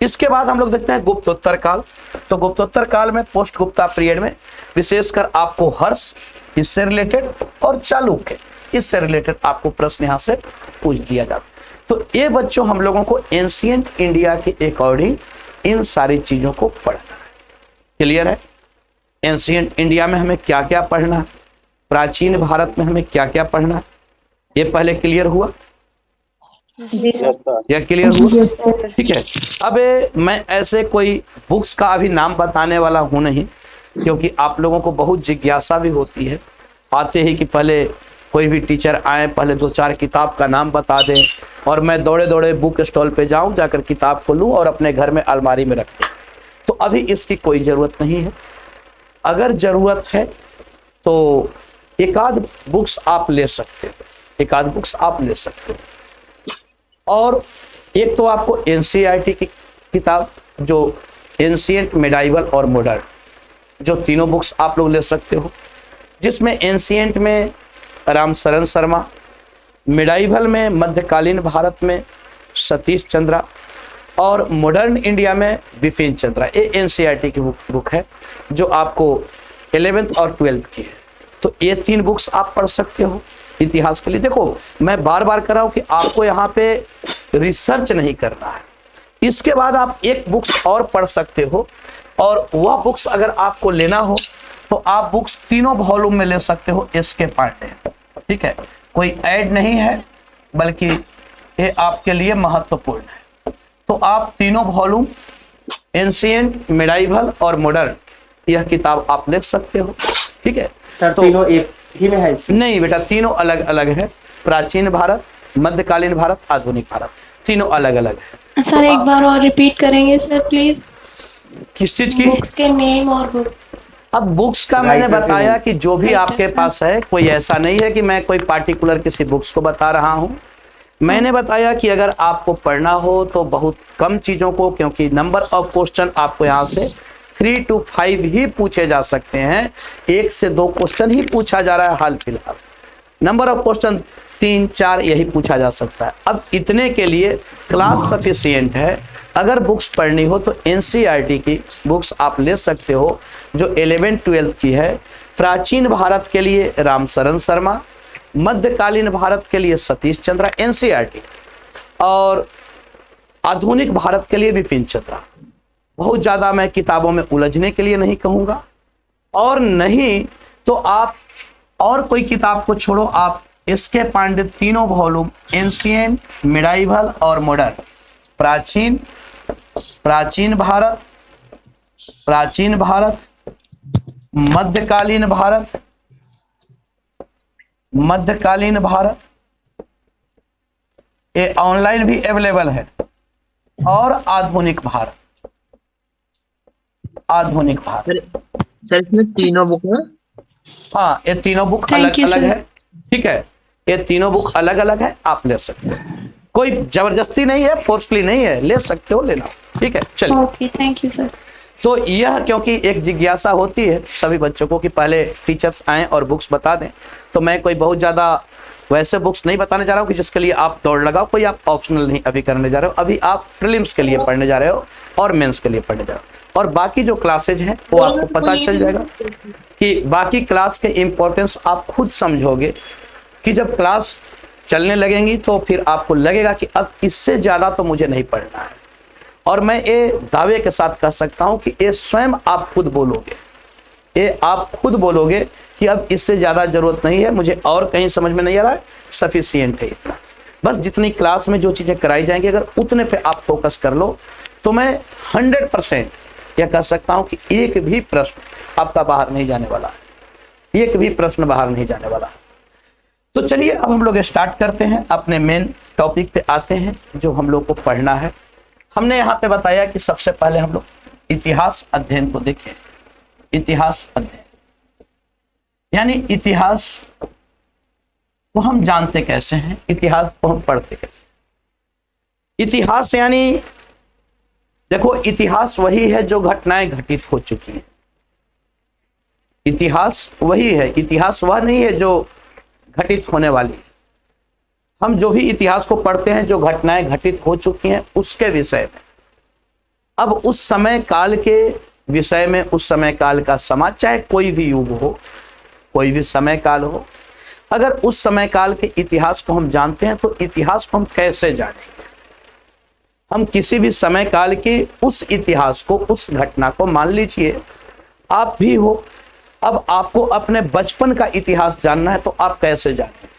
इसके बाद हम लोग देखते हैं गुप्तोत्तर काल। तो गुप्तोत्तर काल में, पोस्ट गुप्ता पीरियड में, विशेषकर आपको हर्ष इससे रिलेटेड और चालुक्य इससे रिलेटेड आपको प्रश्न यहाँ से पूछ दिया जाता है। तो ये बच्चों हम लोगों को एंशिएंट इंडिया के अकॉर्डिंग इन सारी चीजों को पढ़ना है। क्लियर है? एंशिएंट इंडिया में हमें क्या क्या पढ़ना है, प्राचीन भारत में हमें क्या क्या पढ़ना है, ये पहले क्लियर हुआ? या क्लियर हुआ? ठीक है। अब मैं ऐसे कोई बुक्स का अभी नाम बताने वाला हूं नहीं, क्योंकि आप लोगों को बहुत जिज्ञासा भी होती है आते ही कि पहले कोई भी टीचर आए, पहले 2-4 किताब का नाम बता दें और मैं दौड़े दौड़े बुक स्टॉल पे जाऊं, जाकर किताब को लूं और अपने घर में अलमारी में रख दूं। तो अभी इसकी कोई ज़रूरत नहीं है। अगर ज़रूरत है तो एक आध बुक्स आप ले सकते हो, एक आध बुक्स आप ले सकते हो। और एक तो आपको एनसीईआरटी की किताब, जो एंशिएंट, मिडाइवल और मॉडर्न, जो तीनों बुक्स आप लोग ले सकते हो, जिसमें एंशिएंट में रामशरण शर्मा, मिडाइवल में मध्यकालीन भारत में सतीश चंद्रा और मॉडर्न इंडिया में बिपिन चंद्रा। ये एनसीईआरटी की बुक है जो आपको 11th और 12th की है। तो ये 3 बुक्स आप पढ़ सकते हो इतिहास के लिए। देखो, मैं बार बार कर रहा हूं कि आपको यहाँ पे रिसर्च नहीं करना है। इसके बाद आप एक बुक्स और पढ़ सकते हो, और वह बुक्स अगर आपको लेना हो तो आप बुक्स तीनों वॉल्यूम में ले सकते हो, एसके पांडे। ठीक है, कोई ऐड नहीं है, बल्कि ये आपके लिए महत्वपूर्ण है। तो आप तीनों वॉल्यूम, एंशिएंट, मिडाइवल और मॉडर्न, यह किताब आप ले सकते हो। ठीक है सर, तो तीनों एक ही में है? नहीं बेटा, तीनों अलग अलग है। प्राचीन भारत, मध्यकालीन भारत, आधुनिक भारत, तीनों अलग अलग है। सर, एक बार और रिपीट करेंगे सर प्लीज? किस चीज की? बुक्स के नेम और बुक्स। अब बुक्स का मैंने बताया कि जो भी आपके पास है, कोई ऐसा नहीं है कि मैं कोई पार्टिकुलर किसी बुक्स को बता रहा हूं। मैंने बताया कि अगर आपको पढ़ना हो तो बहुत कम चीजों को, क्योंकि नंबर ऑफ क्वेश्चन आपको यहाँ से 3 to 5 ही पूछे जा सकते हैं। 1 से 2 क्वेश्चन ही पूछा जा रहा है हाल फिलहाल। नंबर ऑफ क्वेश्चन 3-4 यही पूछा जा सकता है। अब इतने के लिए क्लास सफिशिएंट है। अगर बुक्स पढ़नी हो तो एनसीईआरटी की बुक्स आप ले सकते हो, जो 11th-12th की है। प्राचीन भारत के लिए रामशरण शर्मा, मध्यकालीन भारत के लिए सतीश चंद्रा, एनसीईआरटी, और आधुनिक भारत के लिए बिपिन चंद्रा। बहुत ज़्यादा मैं किताबों में उलझने के लिए नहीं कहूँगा, और नहीं तो आप और कोई किताब को छोड़ो, आप एसके पांडे तीनों वॉल्यूम, एंशिएंट, मिडाइवल और मॉडर्न, प्राचीन भारत, मध्यकालीन भारत, ये ऑनलाइन भी अवेलेबल है, और आधुनिक भारत। सर इसमें तीनों बुक है? हाँ, ये तीनों बुक अलग अलग है। ठीक है, ये तीनों बुक अलग अलग है, आप ले सकते हो। कोई जबरदस्ती नहीं है, फोर्सफुली नहीं है, ले सकते हो, लेना। ठीक है, चलिए। Okay, thank you sir. तो यह, क्योंकि एक जिज्ञासा होती है सभी बच्चों को कि पहले टीचर्स आएं और बुक्स बता दें, तो मैं कोई बहुत ज़्यादा वैसे बुक्स नहीं बताने जा रहा हूँ कि जिसके लिए आप दौड़ लगाओ। कोई आप ऑप्शनल नहीं अभी करने जा रहे हो, अभी आप प्रीलिम्स के लिए पढ़ने जा रहे हो और मेंस के लिए पढ़ने जा रहे हो। और बाकी जो क्लासेज हैं वो आपको पता चल जाएगा कि बाकी क्लास के इम्पोर्टेंस आप खुद समझोगे कि जब क्लास चलने लगेंगी तो फिर आपको लगेगा कि अब इससे ज़्यादा तो मुझे नहीं पढ़ना है। और मैं ये दावे के साथ कह सकता हूँ कि ये स्वयं आप खुद बोलोगे, ये आप खुद बोलोगे कि अब इससे ज़्यादा ज़रूरत नहीं है, मुझे और कहीं समझ में नहीं आ रहा है, सफिशिएंट है इतना। बस जितनी क्लास में जो चीज़ें कराई जाएंगी अगर उतने पे आप फोकस कर लो तो मैं 100% यह कह सकता हूँ कि एक भी प्रश्न आपका बाहर नहीं जाने वाला है, एक भी प्रश्न बाहर नहीं जाने वाला है। तो चलिए अब हम लोग स्टार्ट करते हैं, अपने मेन टॉपिक पे आते हैं जो हम लोग को पढ़ना है। हमने यहाँ पे बताया कि सबसे पहले हम लोग इतिहास अध्ययन को देखें। इतिहास अध्ययन यानी इतिहास को हम जानते कैसे हैं, इतिहास को हम पढ़ते कैसे। इतिहास यानी देखो, इतिहास वही है जो घटनाएं घटित हो चुकी हैं। इतिहास वही है, इतिहास वह नहीं है जो घटित होने वाली है। हम जो भी इतिहास को पढ़ते हैं जो घटनाएं घटित हो चुकी हैं उसके विषय में, अब उस समय काल के विषय में, उस समय काल का समाज, चाहे कोई भी युग हो, कोई भी समय काल हो, अगर उस समय काल के इतिहास को हम जानते हैं तो इतिहास को हम कैसे जानेंगे। हम किसी भी समय काल के उस इतिहास को, उस घटना को, मान लीजिए आप भी हो, अब आपको अपने बचपन का इतिहास जानना है तो आप कैसे जानेंगे।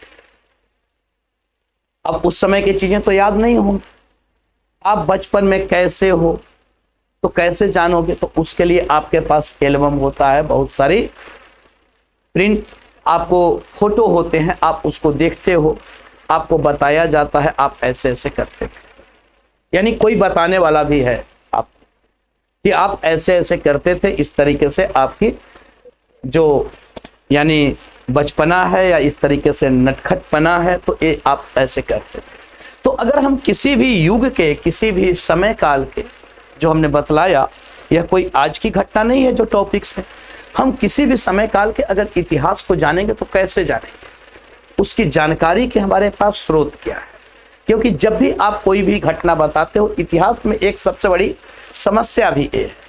अब उस समय की चीजें तो याद नहीं होंगी, आप बचपन में कैसे हो तो कैसे जानोगे। तो उसके लिए आपके पास एल्बम होता है, बहुत सारी प्रिंट, आपको फोटो होते हैं, आप उसको देखते हो, आपको बताया जाता है आप ऐसे ऐसे करते थे, यानी कोई बताने वाला भी है आप कि आप ऐसे ऐसे करते थे, इस तरीके से आपकी जो यानी बचपना है या इस तरीके से नटखटपना है तो ये आप ऐसे करते थे। तो अगर हम किसी भी युग के, किसी भी समय काल के जो हमने बतलाया, यह कोई आज की घटना नहीं है जो टॉपिक्स है, हम किसी भी समय काल के अगर इतिहास को जानेंगे तो कैसे जानेंगे, उसकी जानकारी के हमारे पास स्रोत क्या है। क्योंकि जब भी आप कोई भी घटना बताते हो, इतिहास में एक सबसे बड़ी समस्या भी ये है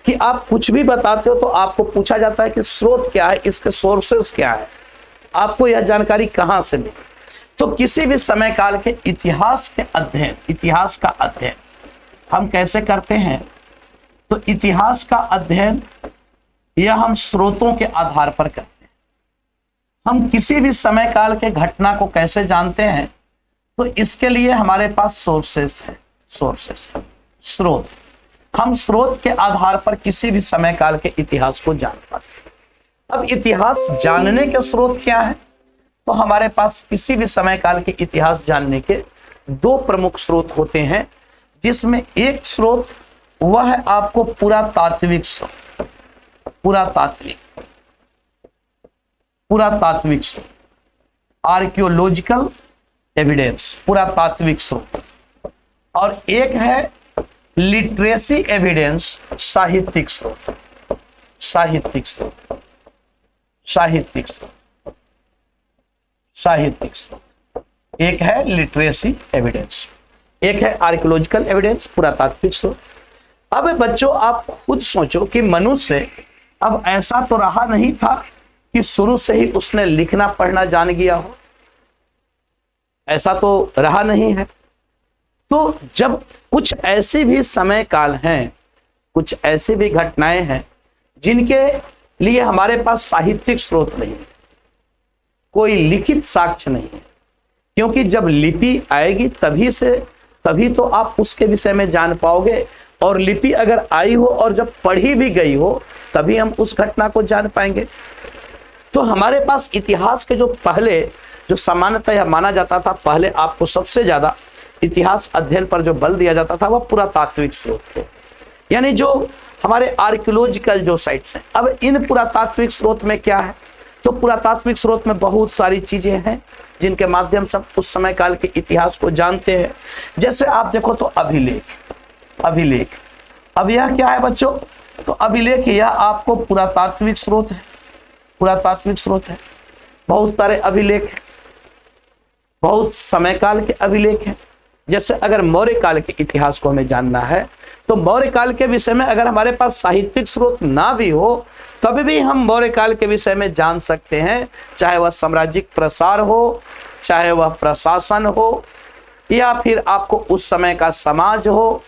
कि आप कुछ भी बताते हो तो आपको पूछा जाता है कि स्रोत क्या है, इसके सोर्सेस क्या है, आपको यह जानकारी कहाँ से मिली। तो किसी भी समय काल के इतिहास के अध्ययन, इतिहास का अध्ययन हम कैसे करते हैं, तो इतिहास का अध्ययन यह हम स्रोतों के आधार पर करते हैं। हम किसी भी समय काल के घटना को कैसे जानते हैं, तो इसके लिए हमारे पास सोर्सेस है, सोर्सेस, स्रोत। हम स्रोत के आधार पर किसी भी समय काल के इतिहास को जान पाते हैं। अब इतिहास जानने के स्रोत क्या है, तो हमारे पास किसी भी समय काल के इतिहास जानने के दो प्रमुख स्रोत होते हैं, जिसमें एक स्रोत वह है आपको पुरातात्विक स्रोत, पुरातात्विक स्रोत, आर्कियोलॉजिकल एविडेंस, पुरातात्विक स्रोत, और एक है लिटरेसी एविडेंस, साहित्यिक स्रोत, साहित्यिक स्रोत, साहित्यिक स्रोत, साहित्यिक स्रोत। एक है लिटरेसी एविडेंस, एक है आर्कियोलॉजिकल एविडेंस, पुरातात्विक स्रोत। अब बच्चों आप खुद सोचो कि मनुष्य अब ऐसा तो रहा नहीं था कि शुरू से ही उसने लिखना पढ़ना जान गया हो, ऐसा तो रहा नहीं है। तो जब कुछ ऐसे भी समय काल हैं, कुछ ऐसी भी घटनाएं हैं जिनके लिए हमारे पास साहित्यिक स्रोत नहीं है, कोई लिखित साक्ष्य नहीं है, क्योंकि जब लिपि आएगी तभी तो आप उसके विषय में जान पाओगे, और लिपि अगर आई हो और जब पढ़ी भी गई हो तभी हम उस घटना को जान पाएंगे। तो हमारे पास इतिहास के जो पहले, जो सामान्यतः यह माना जाता था, पहले आपको सबसे ज्यादा इतिहास अध्ययन पर जो बल दिया जाता था वह पुरातात्विक स्रोत थे, यानी जो हमारे आर्कियोलॉजिकल जो साइट्स हैं। अब इन पुरातात्विक स्रोत में क्या है, तो पुरातात्विक स्रोत में बहुत सारी चीजें हैं जिनके माध्यम से उस समय काल के इतिहास को जानते हैं। जैसे आप देखो तो अभिलेख, अभिलेख, अब यह क्या है बच्चों, तो अभिलेख यह आपको पुरातात्विक स्रोत है, पुरातात्विक स्रोत है। बहुत सारे अभिलेख हैं, बहुत समय काल के अभिलेख हैं। जैसे अगर मौर्य काल के इतिहास को हमें जानना है तो मौर्य काल के विषय में अगर हमारे पास साहित्यिक स्रोत ना भी हो तब भी हम मौर्य काल के विषय में जान सकते हैं, चाहे वह साम्राज्यिक प्रसार हो, चाहे वह प्रशासन हो या फिर आपको उस समय का समाज हो,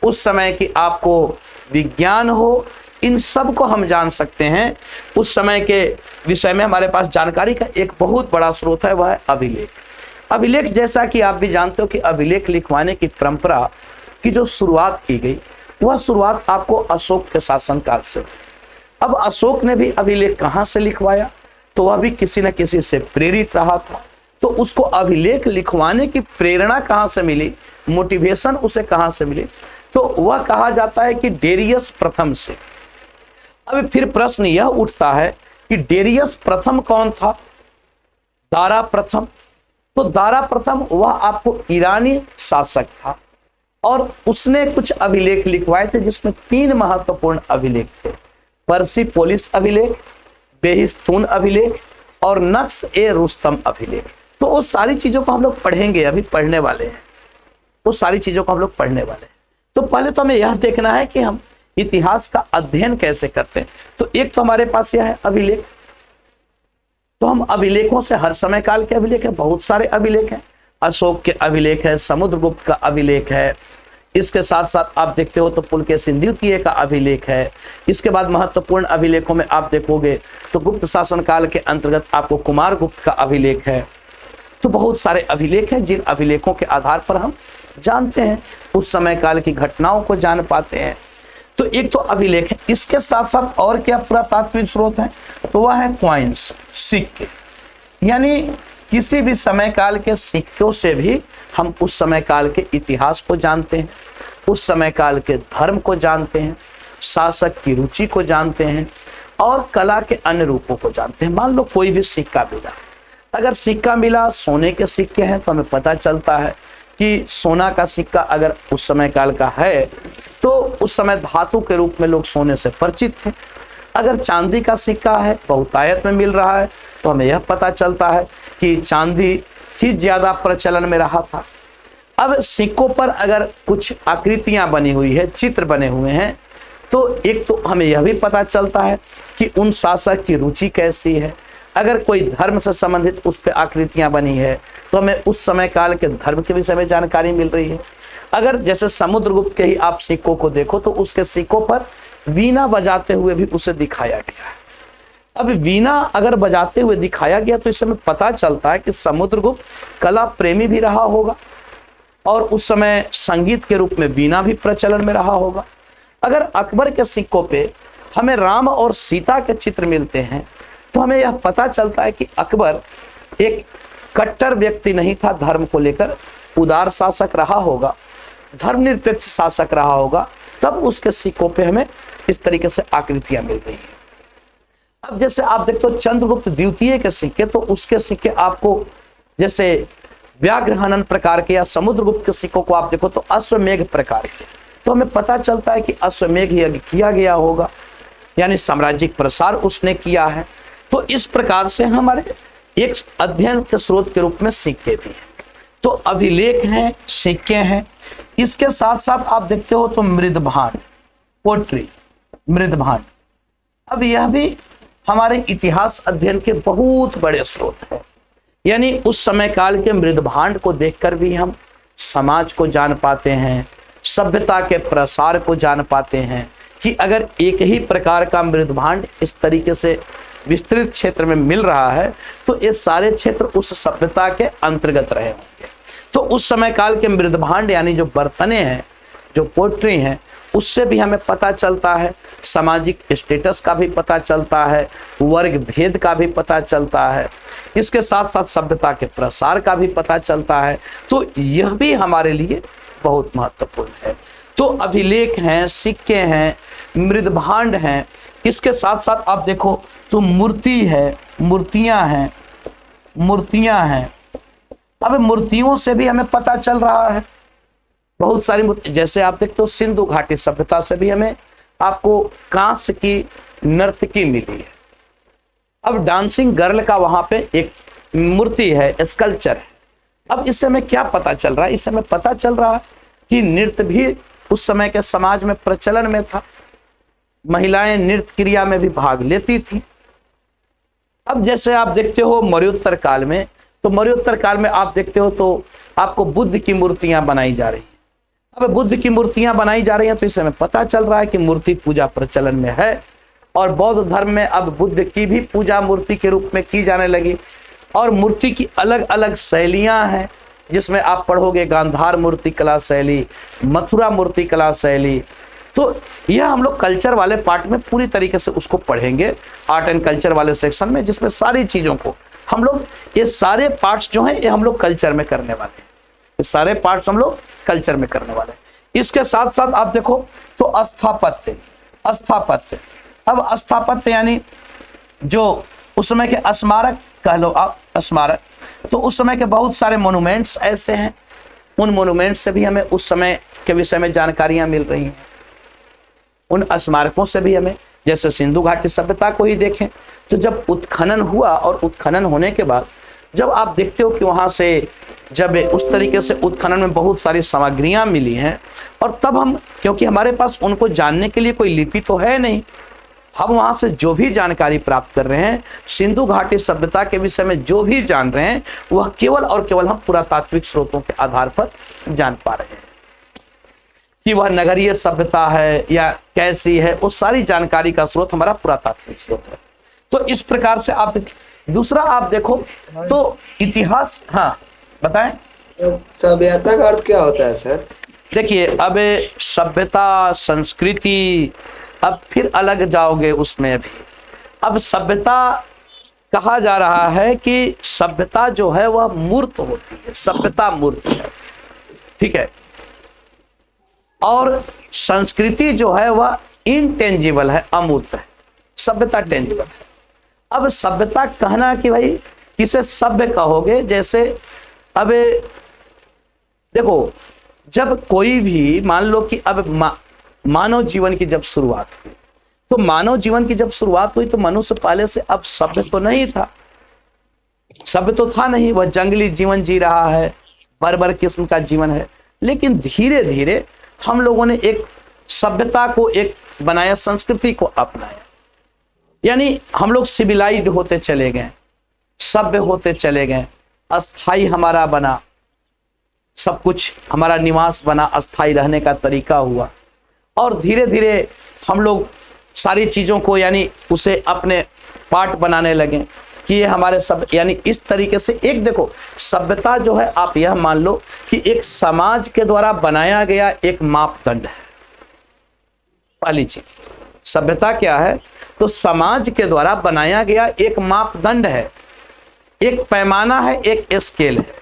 उस समय की आपको विज्ञान हो, इन सब को हम जान सकते हैं। उस समय के विषय में हमारे पास जानकारी का एक बहुत बड़ा स्रोत है, वह है अभिलेख। अभिलेख, जैसा कि आप भी जानते हो कि अभिलेख लिखवाने की परंपरा की जो शुरुआत की गई, वह शुरुआत आपको अशोक के शासनकाल से हुई। अब अशोक ने भी अभिलेख कहाँ से लिखवाया, तो वह भी किसी न किसी से प्रेरित रहा था। तो उसको अभिलेख लिखवाने की प्रेरणा कहाँ से मिली, मोटिवेशन उसे कहाँ से मिली, तो वह कहा जाता है कि डेरियस प्रथम से। अब फिर प्रश्न यह उठता है कि डेरियस प्रथम कौन था? दारा प्रथम। तो दारा प्रथम वह आपको ईरानी शासक था और उसने कुछ अभिलेख लिखवाए थे, जिसमें 3 महत्वपूर्ण अभिलेख थे: पर्सिपोलिस अभिलेख, बेहिस्तून अभिलेख और नक्श ए रुस्तम अभिलेख। तो उस सारी चीजों को हम लोग पढ़ेंगे, अभी पढ़ने वाले हैं, उस सारी चीजों को हम लोग पढ़ने वाले हैं। तो पहले तो हमें यह देखना है कि हम इतिहास का अध्ययन कैसे करते हैं। तो एक तो हमारे पास यह है अभिलेख। तो हम अभिलेखों से, हर समय काल के अभिलेख है, बहुत सारे अभिलेख हैं। अशोक के अभिलेख है, समुद्रगुप्त का अभिलेख है, इसके साथ साथ आप देखते हो तो पुलकेशिन द्वितीय का अभिलेख है। इसके बाद महत्वपूर्ण अभिलेखों में आप देखोगे तो गुप्त शासन काल के अंतर्गत आपको कुमार गुप्त का अभिलेख है। तो बहुत सारे अभिलेख हैं, जिन अभिलेखों के आधार पर हम जानते हैं, उस समय काल की घटनाओं को जान पाते हैं। तो एक तो अभिलेख है। इसके साथ साथ और क्या पुरातात्विक स्रोत है, तो वह है कॉइन्स, सिक्के। यानी किसी भी समय काल के सिक्कों से भी हम उस समय काल के इतिहास को जानते हैं, उस समय काल के धर्म को जानते हैं, शासक की रुचि को जानते हैं और कला के अन्य रूपों को जानते हैं। मान लो कोई भी सिक्का मिला, अगर सिक्का मिला, सोने के सिक्के हैं, तो हमें पता चलता है कि सोना का सिक्का अगर उस समय काल का है तो उस समय धातु के रूप में लोग सोने से परिचित थे। अगर चांदी का सिक्का है, बहुतायत में मिल रहा है, तो हमें यह पता चलता है कि चांदी ही ज्यादा प्रचलन में रहा था। अब सिक्कों पर अगर कुछ आकृतियां बनी हुई है, चित्र बने हुए हैं, तो एक तो हमें यह भी पता चलता है कि उन शासक की रुचि कैसी है। अगर कोई धर्म से संबंधित उस पर आकृतियां बनी है, तो हमें उस समय काल के धर्म के विषय में जानकारी मिल रही है। अगर जैसे समुद्रगुप्त के ही आप सिक्कों को देखो, तो उसके सिक्कों पर वीणा बजाते हुए भी उसे दिखाया गया है। अब वीणा अगर बजाते हुए दिखाया गया, तो इससे हमें पता चलता है कि समुद्रगुप्त कला प्रेमी भी रहा होगा और उस समय संगीत के रूप में वीणा भी प्रचलन में रहा होगा। अगर अकबर के सिक्कों पे हमें राम और सीता के चित्र मिलते हैं, तो हमें यह पता चलता है कि अकबर एक कट्टर व्यक्ति नहीं था, धर्म को लेकर उदार शासक रहा होगा, धर्मनिरपेक्ष शासक रहा होगा, तब उसके सिक्कों पे हमें इस तरीके से आकृतियां मिल रही हैं। अब जैसे आप देखते हो चंद्रगुप्त द्वितीय के सिक्के, तो उसके सिक्के आपको जैसे व्याघ्र हनन प्रकार के, या समुद्रगुप्त के सिक्कों को आप देखो तो अश्वमेघ प्रकार के, तो हमें पता चलता है कि अश्वमेघ यज्ञ किया गया होगा, यानी साम्राज्यिक प्रसार उसने किया है। तो इस प्रकार से हमारे एक अध्ययन के स्रोत के रूप में सिक्के भी हैं। तो अभिलेख हैं, सिक्के हैं। इसके साथ साथ आप देखते हो तो मृदभांड, पोट्री, मृदभांड। अब यह भी हमारे इतिहास अध्ययन के बहुत बड़े स्रोत हैं। यानी उस समय काल के मृदभांड को देखकर भी हम समाज को जान पाते हैं, सभ्यता के प्रसार को जान पाते हैं कि अगर एक ही प्रकार का मृदभांड इस तरीके से विस्तृत क्षेत्र में मिल रहा है, तो ये सारे क्षेत्र उस सभ्यता के अंतर्गत रहे होंगे। तो उस समय काल के मृदभांड यानी जो बर्तने हैं, जो पोट्री हैं, उससे भी हमें पता चलता है, सामाजिक स्टेटस का भी पता चलता है, वर्ग भेद का भी पता चलता है, इसके साथ साथ सभ्यता के प्रसार का भी पता चलता है। तो यह भी हमारे लिए बहुत महत्वपूर्ण है। तो अभिलेख हैं, सिक्के हैं, मृदभांड हैं। इसके साथ साथ आप देखो तो मूर्ति है, मूर्तियां हैं, मूर्तियां हैं। अब मूर्तियों से भी हमें पता चल रहा है बहुत सारी मूर्ति। जैसे आप देखते हो सिंधु घाटी सभ्यता से भी हमें आपको कांस्य की नर्तकी मिली है। अब डांसिंग गर्ल का वहां पे एक मूर्ति है, स्कल्पचर है। अब इससे हमें क्या पता चल रहा है? इससे हमें पता चल रहा है कि नृत्य भी उस समय के समाज में प्रचलन में था, महिलाएं नृत्य क्रिया में भी भाग लेती थी। अब जैसे आप देखते हो मौर्योत्तर काल में तो मौर्योत्तर काल में आप देखते हो तो आपको बुद्ध की मूर्तियां बनाई जा रही हैं। अब बुद्ध की मूर्तियां बनाई जा रही हैं तो इस समय पता चल रहा है कि मूर्ति पूजा प्रचलन में है और बौद्ध धर्म में अब बुद्ध की भी पूजा मूर्ति के रूप में की जाने लगी। और मूर्ति की अलग अलग शैलियां हैं, जिसमें आप पढ़ोगे गांधार मूर्ति कला शैली, मथुरा मूर्ति कला शैली। तो यह हम लोग कल्चर वाले पार्ट में पूरी तरीके से उसको पढ़ेंगे, आर्ट एंड कल्चर वाले सेक्शन में, जिसमें सारी चीजों को हम लोग, ये सारे पार्ट्स जो हैं ये हम लोग कल्चर में करने वाले हैं, ये सारे पार्ट्स हम लोग कल्चर में करने वाले हैं। इसके साथ साथ आप देखो तो स्थापत्य, स्थापत्य, अब स्थापत्य यानी जो उस समय के स्मारक कह लो आप, स्मारक, तो उस समय के बहुत सारे मोन्यूमेंट्स ऐसे हैं, उन मोन्यूमेंट्स से भी हमें उस समय के विषय में जानकारियां मिल रही हैं, उन स्मारकों से भी हमें, जैसे सिंधु घाटी सभ्यता को ही देखें तो जब उत्खनन हुआ और उत्खनन होने के बाद जब आप देखते हो कि वहां से जब उस तरीके से उत्खनन में बहुत सारी सामग्रियां मिली हैं, और तब हम, क्योंकि हमारे पास उनको जानने के लिए कोई लिपि तो है नहीं, हम वहां से जो भी जानकारी प्राप्त कर रहे हैं, सिंधु घाटी सभ्यता के विषय में जो भी जान रहे हैं, वह केवल और केवल हम पुरातात्विक स्रोतों के आधार पर जान पा रहे हैं कि वह नगरीय सभ्यता है या कैसी है। उस सारी जानकारी का स्रोत हमारा पुरातात्विक स्रोत है। तो इस प्रकार से आप, दूसरा आप देखो तो इतिहास, हाँ बताएं। सभ्यता का अर्थ क्या होता है सर? देखिए अब सभ्यता, संस्कृति, अब फिर अलग जाओगे उसमें भी। अब सभ्यता कहा जा रहा है कि सभ्यता जो है वह मूर्त होती है, सभ्यता मूर्त है, ठीक है, और संस्कृति जो है वह इनटेंजिबल है, अमूर्त है, सभ्यता टेंजिबल है। अब सभ्यता कहना कि भाई किसे सभ्य कहोगे, जैसे अब देखो जब कोई भी, मान लो कि अब मानव जीवन की जब शुरुआत हुई, तो मानव जीवन की जब शुरुआत हुई तो मनुष्य पहले से अब सभ्य तो नहीं था, सभ्य तो था नहीं, वह जंगली जीवन जी रहा है, बर्बर किस्म का जीवन है। लेकिन धीरे धीरे हम लोगों ने एक सभ्यता को एक बनाया, संस्कृति को अपनाया, यानी हम लोग सिविलाइज्ड होते चले गए, सभ्य होते चले गए, अस्थाई हमारा बना, सब कुछ हमारा निवास बना, अस्थाई रहने का तरीका हुआ, और धीरे धीरे हम लोग सारी चीज़ों को यानी उसे अपने पार्ट बनाने लगे कि ये हमारे सब, यानी इस तरीके से एक देखो सभ्यता जो है, आप यह मान लो कि एक समाज के द्वारा बनाया गया एक मापदंड है। पहली चीज सभ्यता क्या है, तो समाज के द्वारा बनाया गया एक मापदंड है, एक पैमाना है, एक स्केल है,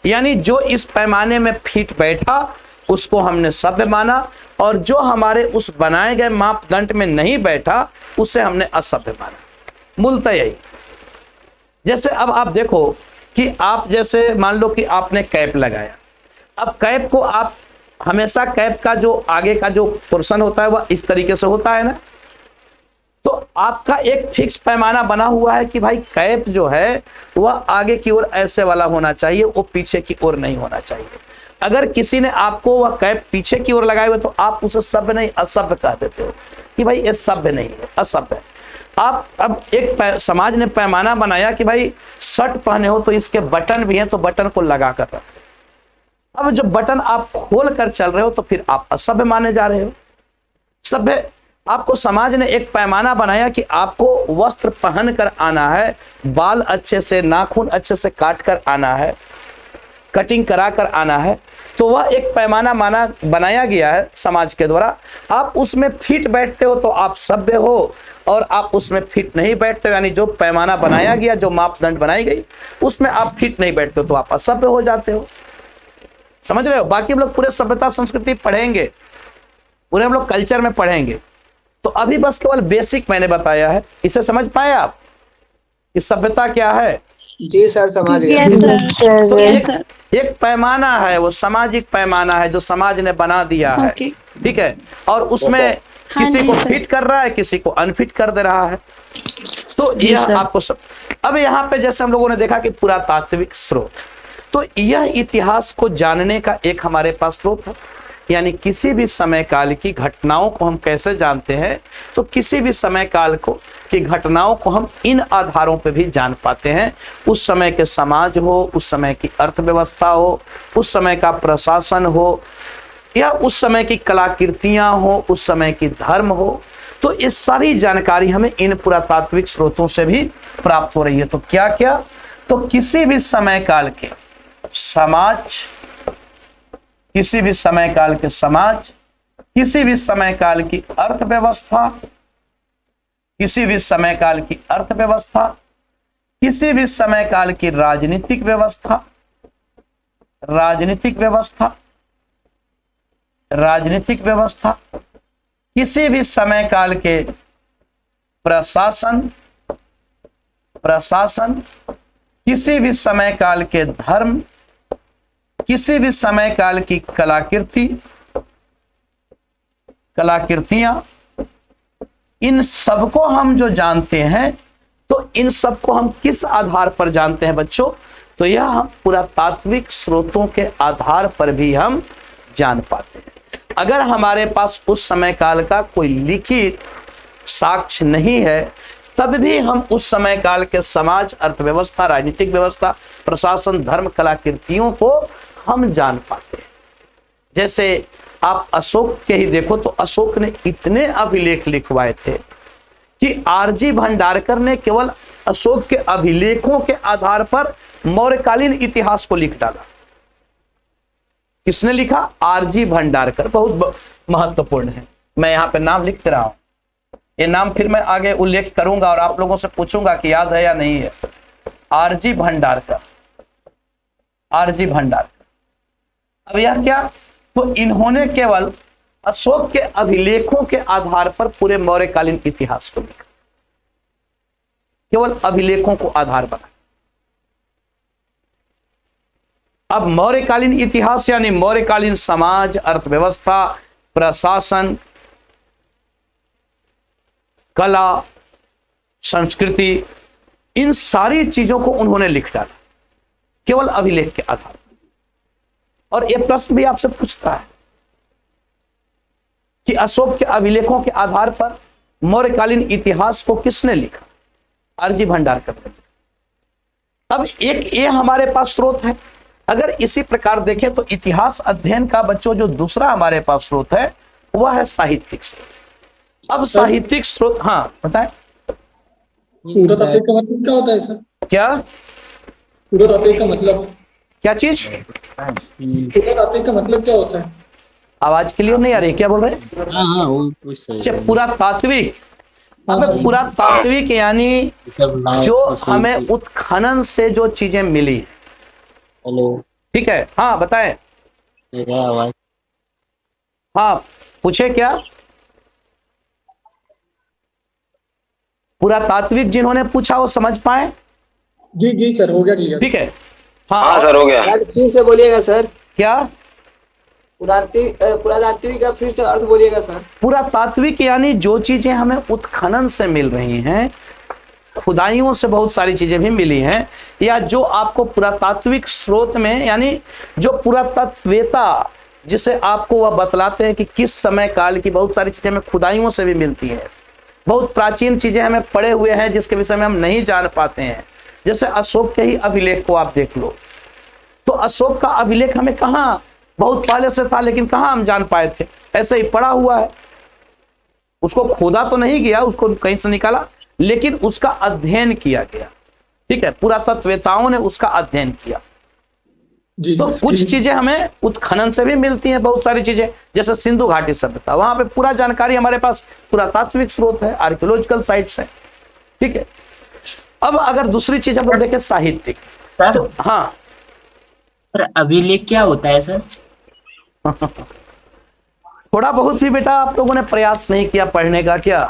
यानी जो इस पैमाने में फिट बैठा उसको हमने सभ्य माना, और जो हमारे उस बनाए गए मापदंड में नहीं बैठा उसे हमने असभ्य माना। मूलतः यही। जैसे अब आप देखो कि आप जैसे मान लो कि आपने कैप लगाया, अब कैप को आप हमेशा, कैप का जो आगे का जो पोर्शन होता है वह इस तरीके से होता है ना, तो आपका एक फिक्स पैमाना बना हुआ है कि भाई कैप जो है वह आगे की ओर ऐसे वाला होना चाहिए, वो पीछे की ओर नहीं होना चाहिए। अगर किसी ने आपको वह कैप पीछे की ओर लगाए हुए तो आप उसे सभ्य नहीं असभ्य कह देते हो कि भाई ये सभ्य नहीं है, असभ्य है। आप अब एक समाज ने पैमाना बनाया कि भाई शर्ट पहने हो तो इसके बटन भी हैं, तो बटन को लगा कर रखो। अब जब बटन आप खोल कर चल रहे हो तो फिर आप असभ्य माने जा रहे हो। सभ्य, आपको समाज ने एक पैमाना बनाया कि आपको वस्त्र पहन कर आना है, बाल अच्छे से, नाखून अच्छे से काट कर आना है, कटिंग करा कर आना है, तो वह एक पैमाना माना बनाया गया है समाज के द्वारा। आप उसमें फिट बैठते हो तो आप सभ्य हो, और आप उसमें फिट नहीं बैठते हो, यानी जो पैमाना बनाया गया, जो मापदंड बनाई गई, उसमें आप फिट नहीं बैठते हो तो आप असभ्य हो जाते हो। समझ रहे हो? बाकी हम लोग पूरे सभ्यता संस्कृति पढ़ेंगे, पूरे हम लोग कल्चर में पढ़ेंगे। तो अभी बस केवल बेसिक मैंने बताया है, इसे समझ पाए आप कि सभ्यता क्या है? जी सर, समझ गया। यस सर, तो यस सर। एक पैमाना है, वो सामाजिक पैमाना है जो समाज ने बना दिया है, ओके। ठीक है, और उसमें हाँ किसी जी को सर। फिट कर रहा है, किसी को अनफिट कर दे रहा है। तो जी यह सर। आपको सब, अब यहाँ पे जैसे हम लोगों ने देखा कि पुरातात्विक स्रोत, तो यह इतिहास को जानने का एक हमारे पास स्रोत है। यानी किसी भी समय काल की घटनाओं को हम कैसे जानते हैं, तो किसी भी समय काल को की घटनाओं को हम इन आधारों पर भी जान पाते हैं। उस समय के समाज हो, उस समय की अर्थव्यवस्था हो, उस समय का प्रशासन हो, या उस समय की कलाकृतियां हो, उस समय की धर्म हो, तो इस सारी जानकारी हमें इन पुरातात्विक स्रोतों से भी प्राप्त हो रही है। तो क्या क्या, तो किसी भी समय काल के समाज, किसी भी समय काल के समाज, किसी भी समय काल की अर्थव्यवस्था, किसी भी समय काल की अर्थव्यवस्था, किसी भी समय काल की राजनीतिक व्यवस्था, राजनीतिक व्यवस्था, राजनीतिक व्यवस्था, किसी भी समय काल के प्रशासन, प्रशासन, किसी भी समय काल के धर्म, किसी भी समय काल की कलाकृति, कलाकृतियां, इन सबको हम जो जानते हैं, तो इन सबको हम किस आधार पर जानते हैं बच्चों, तो यह हम पुरातात्विक स्रोतों के आधार पर भी हम जान पाते हैं। अगर हमारे पास उस समय काल का कोई लिखित साक्ष्य नहीं है, तब भी हम उस समय काल के समाज, अर्थव्यवस्था, राजनीतिक व्यवस्था, प्रशासन, धर्म, कलाकृतियों को हम जान पाते हैं। जैसे आप अशोक के ही देखो, तो अशोक ने इतने अभिलेख लिखवाए थे कि आरजी भंडारकर ने केवल अशोक के अभिलेखों के आधार पर मौर्यकालीन इतिहास को लिख डाला। किसने लिखा? आरजी भंडारकर। बहुत महत्वपूर्ण है, मैं यहाँ पे नाम लिख रहा हूं, ये नाम फिर मैं आगे उल्लेख करूंगा और आप लोगों से पूछूंगा कि याद है या नहीं है। R G Bhandarkar, R G Bhandarkar. अब यह क्या, तो इन्होंने केवल अशोक के अभिलेखों के आधार पर पूरे मौर्यकालीन इतिहास को लिखा, केवल अभिलेखों को आधार बना। अब मौर्यकालीन इतिहास यानी मौर्यकालीन समाज, अर्थव्यवस्था, प्रशासन, कला, संस्कृति, इन सारी चीजों को उन्होंने लिख डाला केवल अभिलेख के आधार पर। और यह प्रश्न भी आपसे पूछता है कि अशोक के अभिलेखों के आधार पर मौर्यकालीन इतिहास को किसने लिखा? आरजी भंडारकर ने। अब एक ये हमारे पास स्रोत है। अगर इसी प्रकार देखें तो इतिहास अध्ययन का बच्चों जो दूसरा हमारे पास स्रोत है वह है साहित्यिक स्रोत। अब साहित्यिक स्रोत, हाँ बताएं। पुरातात्विक का मतलब क्या होता है सर? क्या पुरातात्विक का मतलब? क्या चीज? पुरातात्विक का मतलब क्या होता है? आवाज क्लियर नहीं आ रही, क्या बोल रहे हैं? अच्छा, पुरातात्विक। अब पुरातात्विक यानी जो हमें उत्खनन से जो चीजें मिली। हेलो, ठीक है, हाँ बताएं। आवाज, हाँ पूछे क्या? पुरातात्विक जिन्होंने पूछा वो समझ पाए? जी जी सर, हो गया क्लियर। ठीक है, हाँ सर हो गया। फिर से बोलिएगा सर। क्या? पुरातात्विक का फिर से अर्थ बोलिएगा सर। पुरातात्विक यानी जो चीजें हमें उत्खनन से मिल रही हैं, खुदाइयों से बहुत सारी चीजें भी मिली हैं, या जो आपको पुरातात्विक स्रोत में, यानी जो पुरातत्ववेता जिसे आपको वह बतलाते हैं कि किस समय काल की बहुत सारी चीजें हमें खुदाइयों से भी मिलती हैं। बहुत प्राचीन चीजें हमें पड़े हुए हैं जिसके विषय में हम नहीं जान पाते हैं। जैसे अशोक के ही अभिलेख को आप देख लो, तो अशोक का अभिलेख हमें कहाँ, बहुत पहले से था लेकिन कहाँ हम जान पाए थे, ऐसे ही पड़ा हुआ है। उसको खोदा तो नहीं गया, उसको कहीं से निकाला, लेकिन उसका अध्ययन किया गया। ठीक है, पुरातत्ववेताओं ने उसका अध्ययन किया। तो कुछ चीजें हमें उत्खनन से भी मिलती हैं, बहुत सारी चीजें, जैसे सिंधु घाटी सभ्यता, वहां पे पूरा जानकारी हमारे पास पुरातात्विक स्रोत है, आर्कियोलॉजिकल साइट्स है। ठीक है, अब अगर दूसरी चीज हम लोग देखें साहित्यिक, तो हाँ सर अभिलेख क्या होता है सर? थोड़ा बहुत भी बेटा आप लोगों ने प्रयास नहीं किया पढ़ने का क्या?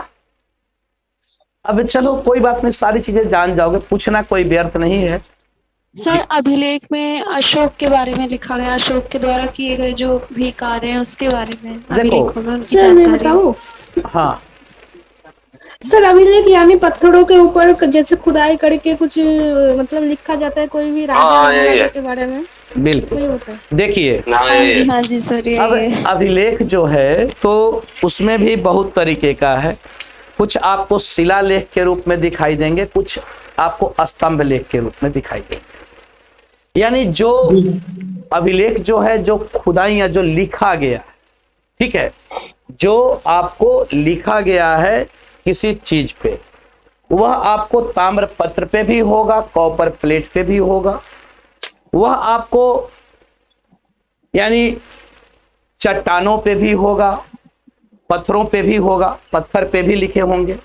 अब चलो कोई बात नहीं, सारी चीजें जान जाओगे, पूछना कोई व्यर्थ नहीं है। सर अभिलेख में अशोक के बारे में लिखा गया, अशोक के द्वारा किए गए जो भी कार्य हैं उसके बारे में अभिलेखों में उनकी सर मैं जानकारी। बताऊं? हाँ सर अभिलेख यानी पत्थरों के ऊपर जैसे खुदाई करके कुछ मतलब लिखा जाता है कोई भी राजा महाराजा के बारे में, बिल्कुल। वही होता है। देखिए हाँ जी सर, ये अब अभिलेख जो है तो उसमें भी बहुत तरीके का है। कुछ आपको शिलालेख के रूप में दिखाई देंगे, कुछ आपको स्तंभ लेख के रूप में दिखाई देंगे। यानी जो अभिलेख जो है, जो खुदाई या जो लिखा गया, ठीक है, जो आपको लिखा गया है किसी चीज पे, वह आपको ताम्र पत्र पे भी होगा, कॉपर प्लेट पे भी होगा, वह आपको यानी चट्टानों पे भी होगा, पत्थरों पे भी होगा, पत्थर पे भी लिखे होंगे,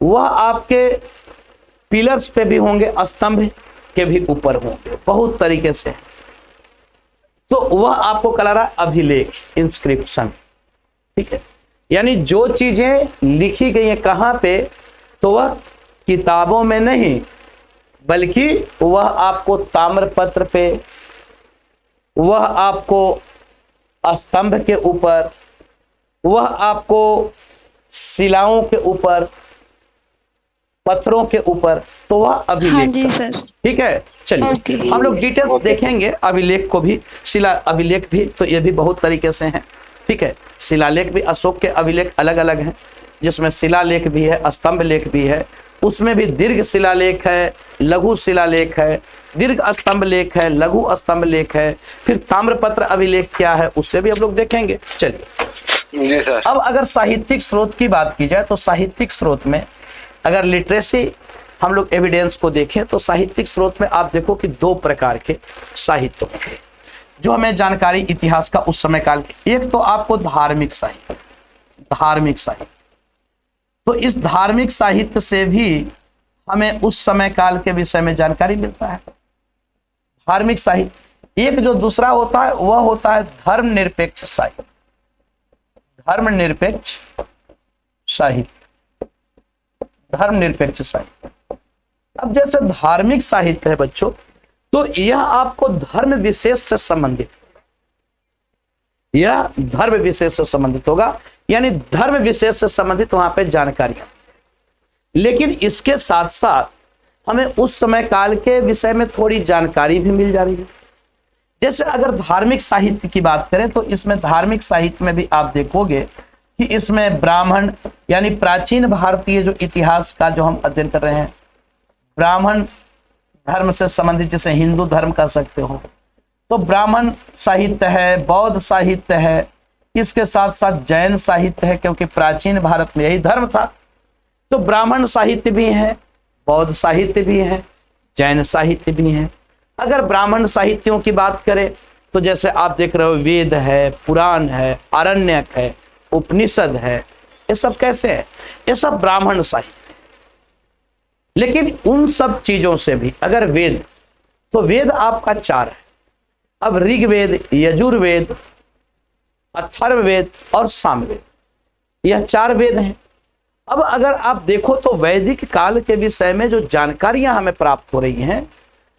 वह आपके पिलर्स पे भी होंगे, स्तंभ के भी ऊपर होंगे, बहुत तरीके से। तो वह आपको कहला रहा है अभिलेख, इंस्क्रिप्शन, ठीक है। यानी जो चीजें लिखी गई हैं कहां पे, तो वह किताबों में नहीं, बल्कि वह आपको ताम्रपत्र पे, वह आपको स्तंभ के ऊपर, वह आपको शिलाओं के ऊपर, पत्थरों के ऊपर, तो वह अभिलेख। हाँ जी सर, ठीक है, चलिए हम लोग डिटेल्स देखेंगे अभिलेख को भी, शिला अभिलेख भी, तो ये भी बहुत तरीके से हैं, ठीक है। शिलालेख भी, अशोक के अभिलेख अलग अलग हैं, जिसमें शिलालेख भी है, स्तंभ लेख भी है, उसमें भी दीर्घ शिलालेख है, लघु शिलालेख है, दीर्घ स्तंभ लेख है, लघु स्तंभ लेख है, फिर ताम्रपत्र अभिलेख क्या है उससे भी हम लोग देखेंगे। चलिए अब अगर साहित्यिक स्रोत की बात की जाए, तो साहित्यिक स्रोत में अगर लिटरेसी हम लोग एविडेंस को देखें, तो साहित्यिक स्रोत में आप देखो कि दो प्रकार के साहित्य होंगे जो हमें जानकारी इतिहास का उस समय काल के। एक तो आपको धार्मिक साहित्य, धार्मिक साहित्य, तो इस धार्मिक साहित्य से भी हमें उस समय काल के विषय में जानकारी मिलता है, धार्मिक साहित्य। एक जो दूसरा होता है वह होता है धर्मनिरपेक्ष साहित्य, धर्मनिरपेक्ष साहित्य, धर्मनिरपेक्ष साहित्य। अब जैसे धार्मिक साहित्य है बच्चों, तो यह आपको धर्म विशेष से संबंधित, यह धर्म विशेष से संबंधित होगा, यानी धर्म विशेष से संबंधित वहां पे जानकारियां। लेकिन इसके साथ साथ हमें उस समय काल के विषय में थोड़ी जानकारी भी मिल जा रही है। जैसे अगर धार्मिक साहित्य की बात करें, तो इसमें धार्मिक साहित्य में भी आप देखोगे कि इसमें ब्राह्मण, यानी प्राचीन भारतीय जो इतिहास का जो हम अध्ययन कर रहे हैं, ब्राह्मण धर्म से संबंधित, जैसे हिंदू धर्म कर सकते हो, तो ब्राह्मण साहित्य है, बौद्ध साहित्य है, इसके साथ साथ जैन साहित्य है, क्योंकि प्राचीन भारत में यही धर्म था। तो ब्राह्मण साहित्य भी है, बौद्ध साहित्य भी है, जैन साहित्य भी है। अगर ब्राह्मण साहित्यों की बात करें, तो जैसे आप देख रहे हो वेद है, पुराण है, आरण्यक है, उपनिषद है, ये सब कैसे है? ये सब ब्राह्मण साहित्य। लेकिन उन सब चीजों से भी अगर वेद, तो वेद आपका 4 है। अब ऋग्वेद, यजुर्वेद, अथर्ववेद और सामवेद, यह 4 वेद हैं। अब अगर आप देखो तो वैदिक काल के विषय में जो जानकारियां हमें प्राप्त हो रही हैं,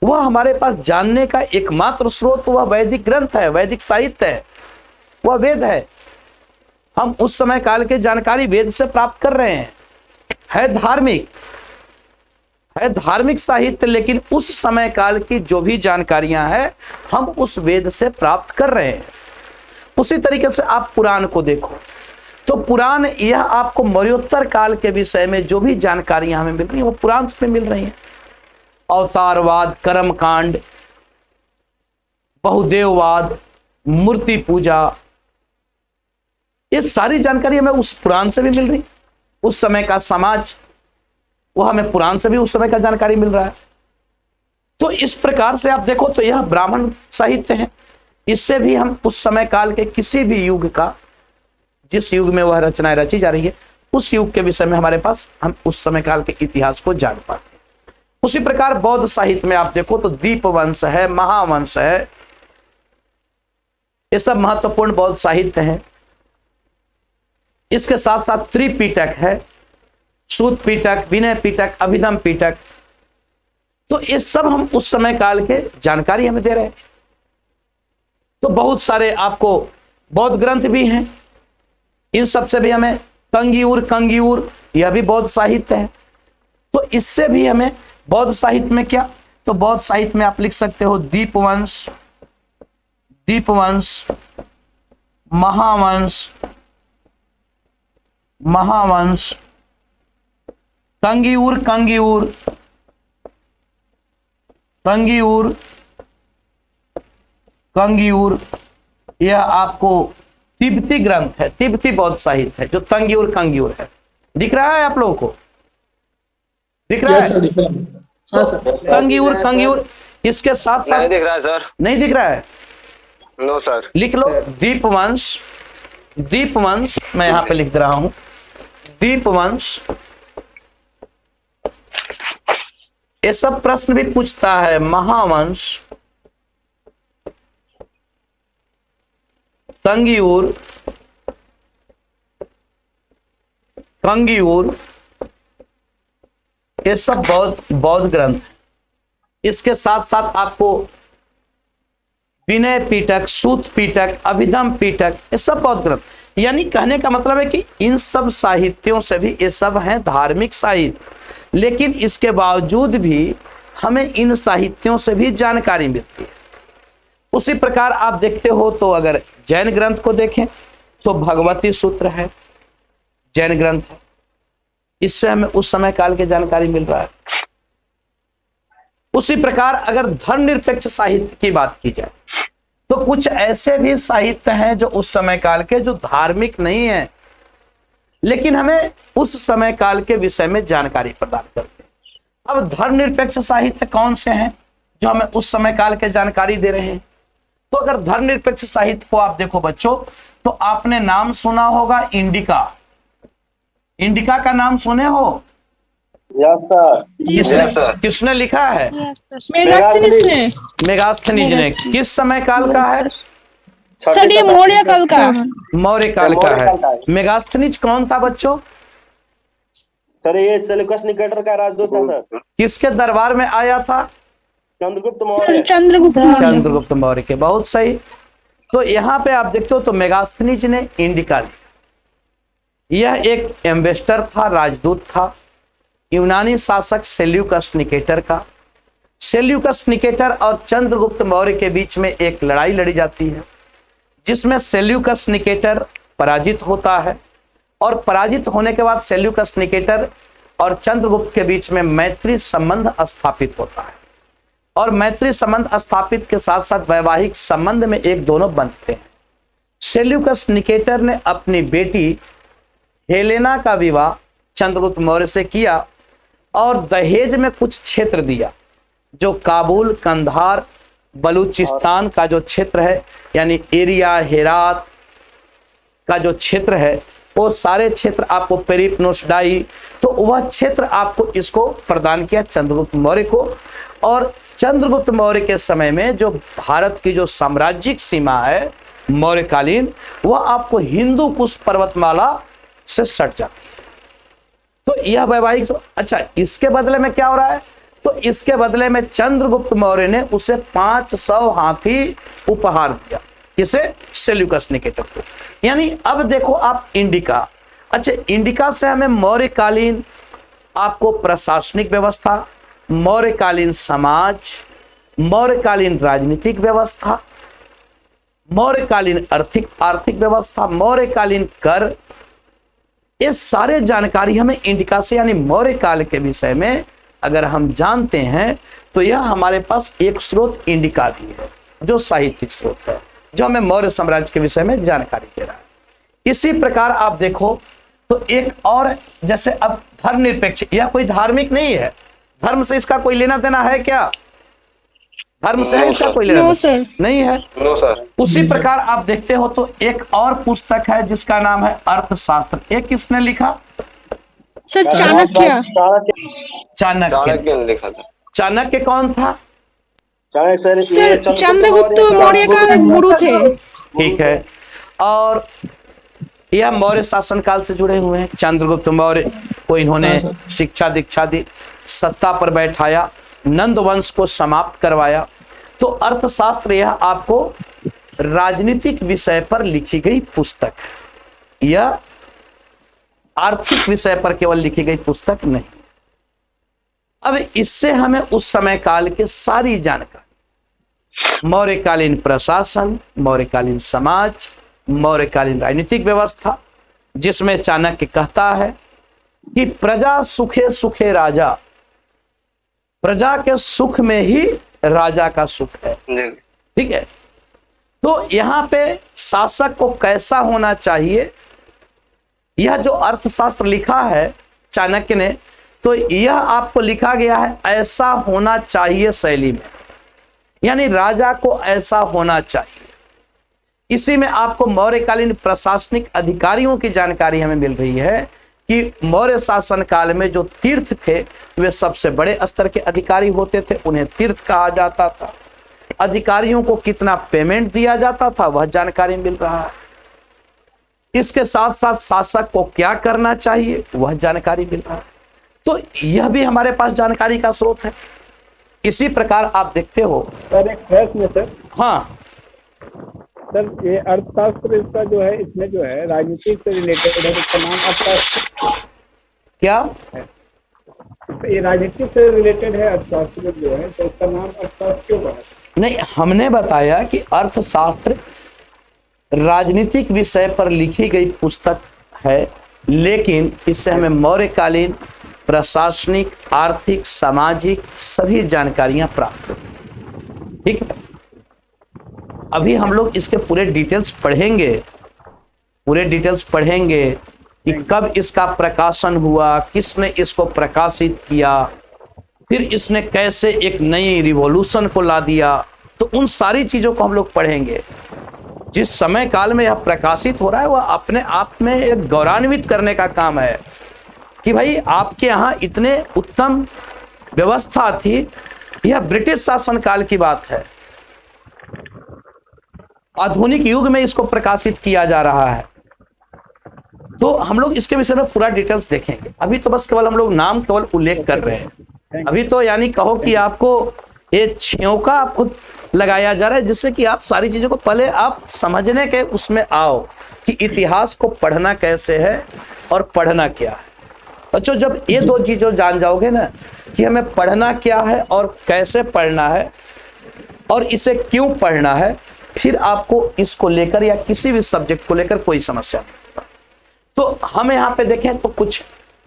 वह हमारे पास जानने का एकमात्र स्रोत वह वैदिक ग्रंथ है, वैदिक साहित्य है, वह वेद है। हम उस समय काल के जानकारी वेद से प्राप्त कर रहे हैं। है धार्मिक साहित्य, लेकिन उस समय काल की जो भी जानकारियां हैं हम उस वेद से प्राप्त कर रहे हैं। उसी तरीके से आप पुराण को देखो, तो पुराण यह आपको मौर्योत्तर काल के विषय में जो भी जानकारियां हमें मिल रही हैं वो पुराण से मिल रही हैं। अवतारवाद, कर्मकांड, बहुदेववाद, मूर्ति पूजा, ये सारी जानकारी हमें उस पुराण से भी मिल रही। उस समय का समाज, वो हमें पुराण से भी उस समय का जानकारी मिल रहा है। तो इस प्रकार से आप देखो तो यह ब्राह्मण साहित्य है। इससे भी हम उस समय काल के किसी भी युग का, जिस युग में वह रचनाएं रची जा रही है, उस युग के विषय में हमारे पास, हम उस समय काल के इतिहास को जान पाते हैं। उसी प्रकार बौद्ध साहित्य में आप देखो तो दीपवंश है, महावंश है, ये सब महत्वपूर्ण बौद्ध साहित्य है। इसके साथ साथ त्रिपिटक है, सूत पिटक, विनय पिटक, अभिधम पिटक। तो ये सब हम उस समय काल के जानकारी हमें दे रहे हैं। तो बहुत सारे आपको बौद्ध ग्रंथ भी हैं, इन सब से भी हमें कंगियूर, कंगियूर यह भी बौद्ध साहित्य है। तो इससे भी हमें बौद्ध साहित्य में क्या, तो बौद्ध साहित्य में आप लिख सकते हो दीपवंश, दीपवंश, महावंश, महावंश, कंगियूर, कंगियूर, कंगियूर, कंगियूर, यह आपको तिब्बती ग्रंथ है, तिब्बती बौद्ध साहित्य है जो तंगियूर कंगियूर है। दिख रहा है आप लोगों को? दिख रहा यस सर, है? दिख रहा है। हाँ सर। कंगियूर, कंगियूर, इसके साथ साथ नहीं दिख रहा है सर। नहीं दिख रहा है? No sir. लिख लो दीपवंश, दीपवंश मैं यहां पे लिख दे रहा हूं, दीपवंश। ये सब प्रश्न भी पूछता है। महावंश, तंगियूर, कंगियूर, ये सब बौद्ध ग्रंथ। इसके साथ साथ आपको विनय पीटक, सूत पीटक, अभिधम पीटक, ये सब बौद्ध ग्रंथ। यानी कहने का मतलब है कि इन सब साहित्यों से भी, ये सब हैं धार्मिक साहित्य, लेकिन इसके बावजूद भी हमें इन साहित्यों से भी जानकारी मिलती है। उसी प्रकार आप देखते हो तो अगर जैन ग्रंथ को देखें तो भगवती सूत्र है, जैन ग्रंथ है, इससे हमें उस समय काल की जानकारी मिल रहा है। उसी प्रकार अगर धर्मनिरपेक्ष साहित्य की बात की जाए तो कुछ ऐसे भी साहित्य हैं जो उस समय काल के, जो धार्मिक नहीं है, लेकिन हमें उस समय काल के विषय में जानकारी प्रदान करते हैं। अब धर्मनिरपेक्ष साहित्य कौन से हैं जो हमें उस समय काल के जानकारी दे रहे हैं? तो अगर धर्मनिरपेक्ष साहित्य को आप देखो बच्चों, तो आपने नाम सुना होगा इंडिका। इंडिका का नाम सुने हो? Yes sir. किसने लिखा है? मेगास्थनीज ने। मेगास्थनीज ने। किस समय काल का है? सर ये मौर्य काल का। मौर्य काल का है। मेगास्थनीज कौन था बच्चों? सर ये सेल्यूकस निकेटर का राजदूत था सर। किसके दरबार में आया था? चंद्रगुप्त मौर्य। चंद्रगुप्त मौर्य के। बहुत सही। तो यहाँ पे आप देखते हो तो मेगास्थनीज ने इंडिका लिखा। यह एक एम्बेसडर था, राजदूत था, यूनानी शासक सेल्यूकस निकेटर का। सेल्यूकस निकेटर और चंद्रगुप्त मौर्य के बीच में एक लड़ाई लड़ी जाती है, जिसमें सेल्यूकस निकेटर पराजित होता है, और पराजित होने के बाद सेल्यूकस निकेटर और चंद्रगुप्त के बीच में मैत्री संबंध स्थापित होता है, और मैत्री संबंध स्थापित के साथ साथ वैवाहिक संबंध में एक दोनों बंधते हैं। सेल्यूकस निकेटर ने अपनी बेटी हेलेना का विवाह चंद्रगुप्त मौर्य से किया और दहेज में कुछ क्षेत्र दिया, जो काबुल, कंधार, बलूचिस्तान का जो क्षेत्र है, यानी एरिया, हेरात का जो क्षेत्र है, वो सारे क्षेत्र आपको, पेरिपनोसडाई, तो वह क्षेत्र आपको इसको प्रदान किया चंद्रगुप्त मौर्य को। और चंद्रगुप्त मौर्य के समय में जो भारत की जो साम्राज्यिक सीमा है मौर्यकालीन, वह आपको हिंदू कुश पर्वतमाला से सट जाती है। तो यह वैवाहिक। अच्छा, इसके बदले में क्या हो रहा है? तो इसके बदले में चंद्रगुप्त मौर्य ने उसे 500 हाथी उपहार दिया। किसे? सेल्यूकस निकेटर को। यानी अब देखो आप इंडिका। अच्छा, इंडिका से हमें मौर्यकालीन आपको प्रशासनिक व्यवस्था, मौर्यकालीन समाज, मौर्यकालीन राजनीतिक व्यवस्था, मौर्यकालीन आर्थिक व्यवस्था, मौर्यकालीन कर, ये सारे जानकारी हमें इंडिका से, यानी मौर्य काल के विषय में अगर हम जानते हैं तो यह हमारे पास एक स्रोत इंडिका भी है, जो साहित्यिक स्रोत है, जो हमें मौर्य साम्राज्य के विषय में जानकारी दे रहा है। इसी प्रकार आप देखो तो एक और, जैसे अब धर्मनिरपेक्ष, यह कोई धार्मिक नहीं है, धर्म से इसका कोई लेना देना है क्या? धर्म से है इसका कोई लेना देना नहीं है। No sir. उसी प्रकार आप देखते हो तो एक और पुस्तक है जिसका नाम है अर्थशास्त्र। एक किसने लिखा? सर चाणक्य। चाणक्य ने लिखा था। चाणक्य कौन था? सर चंद्रगुप्त मौर्य का गुरु थे। ठीक है। और यह मौर्य शासन काल से जुड़े हुए हैं। चंद्रगुप्त मौर्य को इन्होंने शिक्षा दीक्षा दी, सत्ता पर बैठाया, नंद वंश को समाप्त करवाया। तो अर्थशास्त्र यह आपको राजनीतिक विषय पर लिखी गई पुस्तक है। यह आर्थिक विषय पर केवल लिखी गई पुस्तक नहीं। अब इससे हमें उस समय काल के सारी जानकारी, मौर्यकालीन प्रशासन, मौर्यकालीन समाज, मौर्यकालीन राजनीतिक व्यवस्था, जिसमें चाणक्य कहता है कि प्रजा सुखे सुखे राजा, प्रजा के सुख में ही राजा का सुख है। ठीक है, तो यहां पे शासक को कैसा होना चाहिए, यह जो अर्थशास्त्र लिखा है चाणक्य ने, तो यह आपको लिखा गया है ऐसा होना चाहिए शैली में, यानी राजा को ऐसा होना चाहिए। इसी में आपको मौर्यकालीन प्रशासनिक अधिकारियों की जानकारी हमें मिल रही है कि मौर्य शासन काल में जो तीर्थ थे वे सबसे बड़े स्तर के अधिकारी होते थे, उन्हें तीर्थ कहा जाता था। अधिकारियों को कितना पेमेंट दिया जाता था वह जानकारी मिल रहा है। इसके साथ साथ शासक को क्या करना चाहिए वह जानकारी मिल रहा है। तो यह भी हमारे पास जानकारी का स्रोत है। इसी प्रकार आप देखते हो सर, एक प्रश्न सर। हाँ सर, ये अर्थशास्त्र इसका जो है, इसमें जो है राजनीतिक से रिलेटेड है, इसका नाम अर्थशास्त्र क्या है? ये राजनीतिक से रिलेटेड है अर्थशास्त्र जो है, तो इसका नाम अर्थशास्त्र क्यों पड़ा? नहीं, हमने बताया कि अर्थशास्त्र राजनीतिक विषय पर लिखी गई पुस्तक है, लेकिन इससे हमें मौर्यकालीन प्रशासनिक, आर्थिक, सामाजिक सभी जानकारियां प्राप्त होती। ठीक है, अभी हम लोग इसके पूरे डिटेल्स पढ़ेंगे कि कब इसका प्रकाशन हुआ, किसने इसको प्रकाशित किया, फिर इसने कैसे एक नई रिवॉल्यूशन को ला दिया। तो उन सारी चीजों को हम लोग पढ़ेंगे। जिस समय काल में यह प्रकाशित हो रहा है वह अपने आप में एक गौरवान्वित करने का काम है कि भाई आपके यहाँ इतने उत्तम व्यवस्था थी। यह ब्रिटिश शासन काल की बात है, आधुनिक युग में इसको प्रकाशित किया जा रहा है। तो हम लोग इसके विषय में पूरा डिटेल्स देखेंगे। अभी तो बस केवल हम लोग नाम केवल उल्लेख कर रहे हैं। अभी तो यानी कहो कि आपको ये छेौका आपको लगाया जा रहा है, जिससे कि आप सारी चीजों को पहले आप समझने के उसमें आओ कि इतिहास को पढ़ना कैसे है और पढ़ना क्या है। बच्चों, जब ये दो चीजों जान जाओगे ना कि हमें पढ़ना क्या है और कैसे पढ़ना है और इसे क्यों पढ़ना है, फिर आपको इसको लेकर या किसी भी सब्जेक्ट को लेकर कोई समस्या नहीं। तो हम यहाँ पे देखें तो कुछ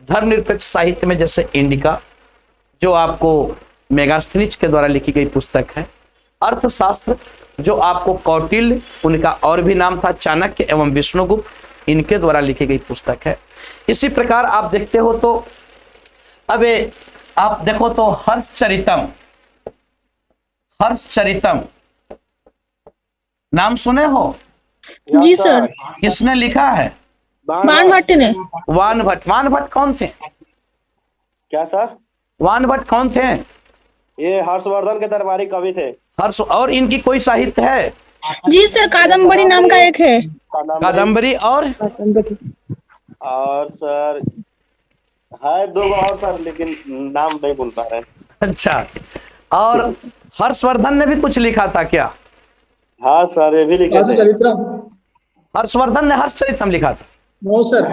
धर्मनिरपेक्ष साहित्य में जैसे इंडिका, जो आपको मेगास्थनीज के द्वारा लिखी गई पुस्तक है। अर्थशास्त्र, जो आपको कौटिल्य, उनका और भी नाम था चाणक्य एवं विष्णुगुप्त, इनके द्वारा लिखी गई पुस्तक है। इसी प्रकार आप देखते हो तो अब आप देखो तो हर्षचरितम नाम सुने हो? जी सर। किसने लिखा है? बाणभट्ट ने। वानभट्ट कौन थे? क्या सर? वानभट्ट कौन थे? ये हर्षवर्धन के दरबारी कवि थे। हर्ष, और इनकी कोई साहित्य है? जी सर, कादम्बरी नाम का एक है। कादम्बरी और सर है दो और सर, लेकिन नाम नहीं भूल पा रहे। अच्छा, और हर्षवर्धन ने भी कुछ लिखा था क्या? हाँ सर, ये भी लिखे थे। हर्षवर्धन ने हर्षचरितम लिखा था? No sir.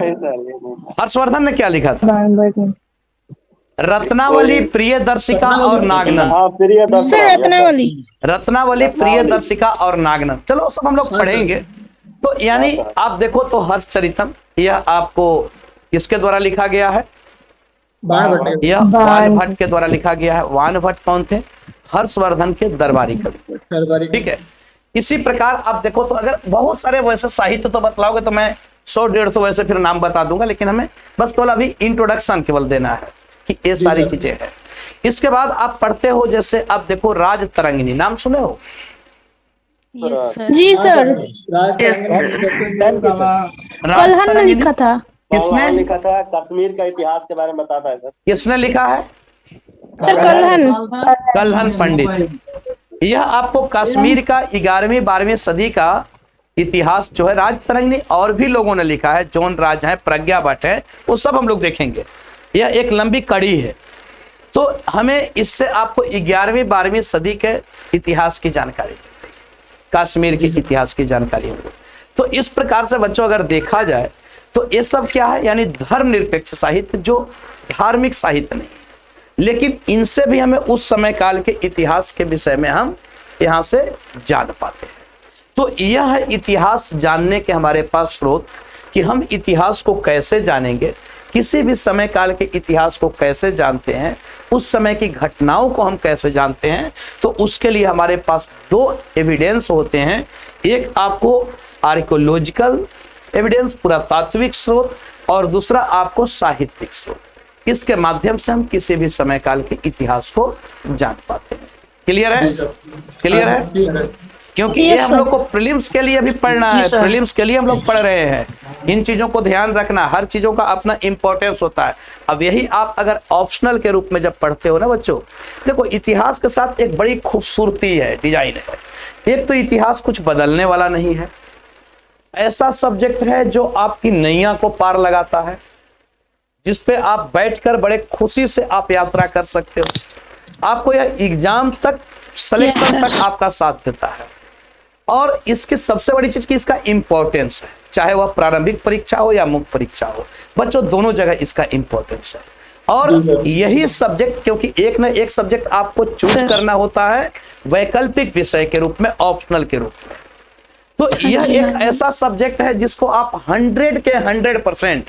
हर्षवर्धन ने क्या लिखा था? रत्नावली, प्रियदर्शिका और नागनंद। रत्नावली, प्रियदर्शिका और नागनंद। चलो सब हम लोग पढ़ेंगे। तो यानी आप देखो तो हर्षचरितम यह आपको किसके द्वारा लिखा गया है? यह वानभट्ट के द्वारा लिखा गया है। वानभट्ट कौन थे? हर्षवर्धन के दरबारी कवि। ठीक है, इसी प्रकार आप देखो तो अगर बहुत सारे वैसे साहित्य तो बतलाओगे तो मैं 100-150 वैसे फिर नाम बता दूंगा, लेकिन हमें बस केवल अभी इंट्रोडक्शन केवल देना है कि ये सारी चीजें हैं। इसके बाद आप पढ़ते हो, जैसे आप देखो राजतरंगिणी, नाम सुने हो? जी सर। कल्हण ने लिखा था। किसने लिखा था? कश्मीर का इतिहास के बारे में बताता है सर। किसने लिखा है? सर कल्हण। कल्हण पंडित। यह आपको कश्मीर का 11वीं-12वीं सदी का इतिहास जो है राजतरंगिणी, और भी लोगों ने लिखा है, जौन राज है, प्रज्ञा भट्ट है, वो सब हम लोग देखेंगे। यह एक लंबी कड़ी है। तो हमें इससे आपको 11वीं-12वीं सदी के इतिहास की जानकारी, कश्मीर के इतिहास की जानकारी मिली। तो इस प्रकार से बच्चों अगर देखा जाए तो ये सब क्या है, यानी धर्मनिरपेक्ष साहित्य, जो धार्मिक साहित्य नहीं, लेकिन इनसे भी हमें उस समय काल के इतिहास के विषय में हम यहां से जान पाते हैं। तो यह है इतिहास जानने के हमारे पास स्रोत, कि हम इतिहास को कैसे जानेंगे, किसी भी समय काल के इतिहास को कैसे जानते हैं, उस समय की घटनाओं को हम कैसे जानते हैं। तो उसके लिए हमारे पास दो एविडेंस होते हैं, एक आपको आर्कियोलॉजिकल एविडेंस, पुरातात्विक स्रोत, और दूसरा आपको साहित्यिक स्रोत। इसके माध्यम से हम किसी भी समय काल के इतिहास को जान पाते हैं। क्लियर है? क्लियर है? क्योंकि ये हम लोग को प्रीलिम्स के लिए भी पढ़ना है, प्रीलिम्स के लिए हम लोग पढ़ रहे हैं। इन चीजों को ध्यान रखना, हर चीजों का अपना इंपॉर्टेंस होता है। अब यही आप अगर ऑप्शनल के रूप में जब पढ़ते हो ना बच्चों, देखो इतिहास के साथ एक बड़ी खूबसूरती है, डिजाइन है। एक तो इतिहास कुछ बदलने वाला नहीं है, ऐसा सब्जेक्ट है जो आपकी नैया को पार लगाता है, जिसपे आप बैठकर बड़े खुशी से आप यात्रा कर सकते हो। आपको यह एग्जाम तक, सिलेक्शन तक आपका साथ देता है। और इसकी सबसे बड़ी चीज कि इसका इंपॉर्टेंस है, चाहे वह प्रारंभिक परीक्षा हो या मुख्य परीक्षा हो, बच्चों दोनों जगह इसका इंपॉर्टेंस है। और यही सब्जेक्ट, क्योंकि एक न एक सब्जेक्ट आपको चूज करना होता है वैकल्पिक विषय के रूप में, ऑप्शनल के रूप में। तो यह एक ऐसा सब्जेक्ट है जिसको आप 100 के 100%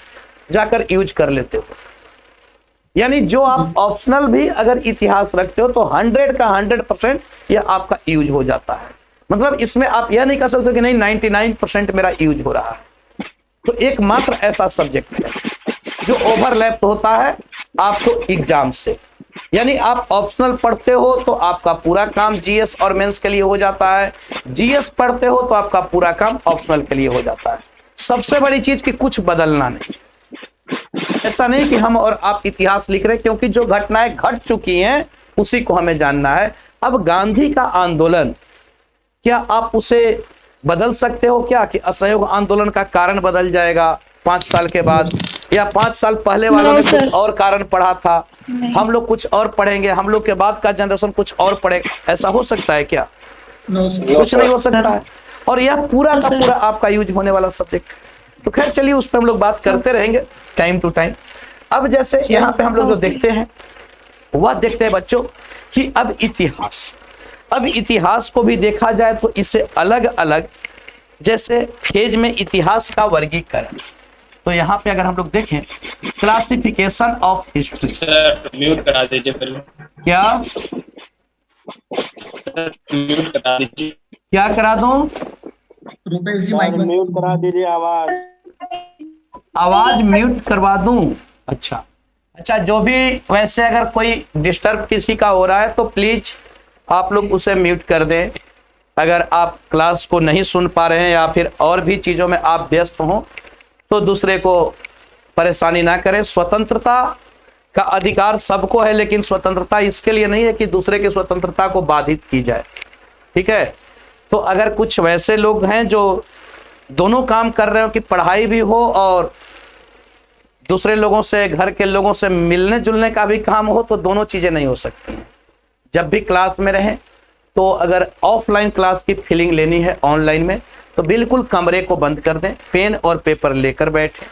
जाकर यूज कर लेते हो। यानी जो आप ऑप्शनल भी अगर इतिहास रखते हो तो 100 का 100% यह आपका यूज हो जाता है। मतलब इसमें आप यह नहीं कर सकते कि नहीं 99% मेरा यूज हो रहा है। तो एकमात्र ऐसा सब्जेक्ट है जो ओवरलैप होता है आपको एग्जाम से। यानी आप ऑप्शनल पढ़ते हो तो आपका पूरा काम जीएस और मेंस के लिए हो जाता है, जीएस पढ़ते हो तो आपका पूरा काम ऑप्शनल के लिए हो जाता है। सबसे बड़ी चीज कि कुछ बदलना नहीं, ऐसा नहीं कि हम और आप इतिहास लिख रहे, क्योंकि जो घटनाएं घट चुकी हैं उसी को हमें जानना है। अब गांधी का आंदोलन, क्या आप उसे बदल सकते हो क्या, कि असहयोग आंदोलन का कारण बदल जाएगा 5 साल के बाद, या 5 साल पहले वालों ने कुछ और कारण पढ़ा था, हम लोग कुछ और पढ़ेंगे, हम लोग के बाद का जनरेशन कुछ और पढ़ेगा, ऐसा हो सकता है क्या? कुछ नहीं हो सकता है। और यह पूरा का पूरा आपका यूज होने वाला सब्जेक्ट। तो खैर चलिए उस पर हम लोग बात करते रहेंगे टाइम टू टाइम। अब जैसे यहाँ पे हम लोग जो देखते हैं वह देखते हैं बच्चों कि अब इतिहास को भी देखा जाए तो इसे अलग अलग जैसे फेज में इतिहास का वर्गीकरण। तो यहाँ पे अगर हम लोग देखें क्लासिफिकेशन ऑफ हिस्ट्री, म्यूट करा दीजिए फिर। क्या म्यूट करा दीजिए। क्या करा दूं? रुपेश जी माइक म्यूट करा दीजिए, आवाज म्यूट करवा दूं? अच्छा, जो भी वैसे अगर कोई डिस्टर्ब किसी का हो रहा है तो प्लीज आप लोग उसे म्यूट कर दें। अगर आप क्लास को नहीं सुन पा रहे हैं या फिर और भी चीजों में आप व्यस्त हो तो दूसरे को परेशानी ना करें। स्वतंत्रता का अधिकार सबको है, लेकिन स्वतंत्रता इसके लिए नहीं है कि दूसरे की स्वतंत्रता को बाधित की जाए। ठीक है? तो अगर कुछ वैसे लोग हैं जो दोनों काम कर रहे हो कि पढ़ाई भी हो और दूसरे लोगों से, घर के लोगों से मिलने जुलने का भी काम हो, तो दोनों चीजें नहीं हो सकती। जब भी क्लास में रहें तो अगर ऑफलाइन क्लास की फीलिंग लेनी है ऑनलाइन में तो बिल्कुल कमरे को बंद कर दें, पेन और पेपर लेकर बैठें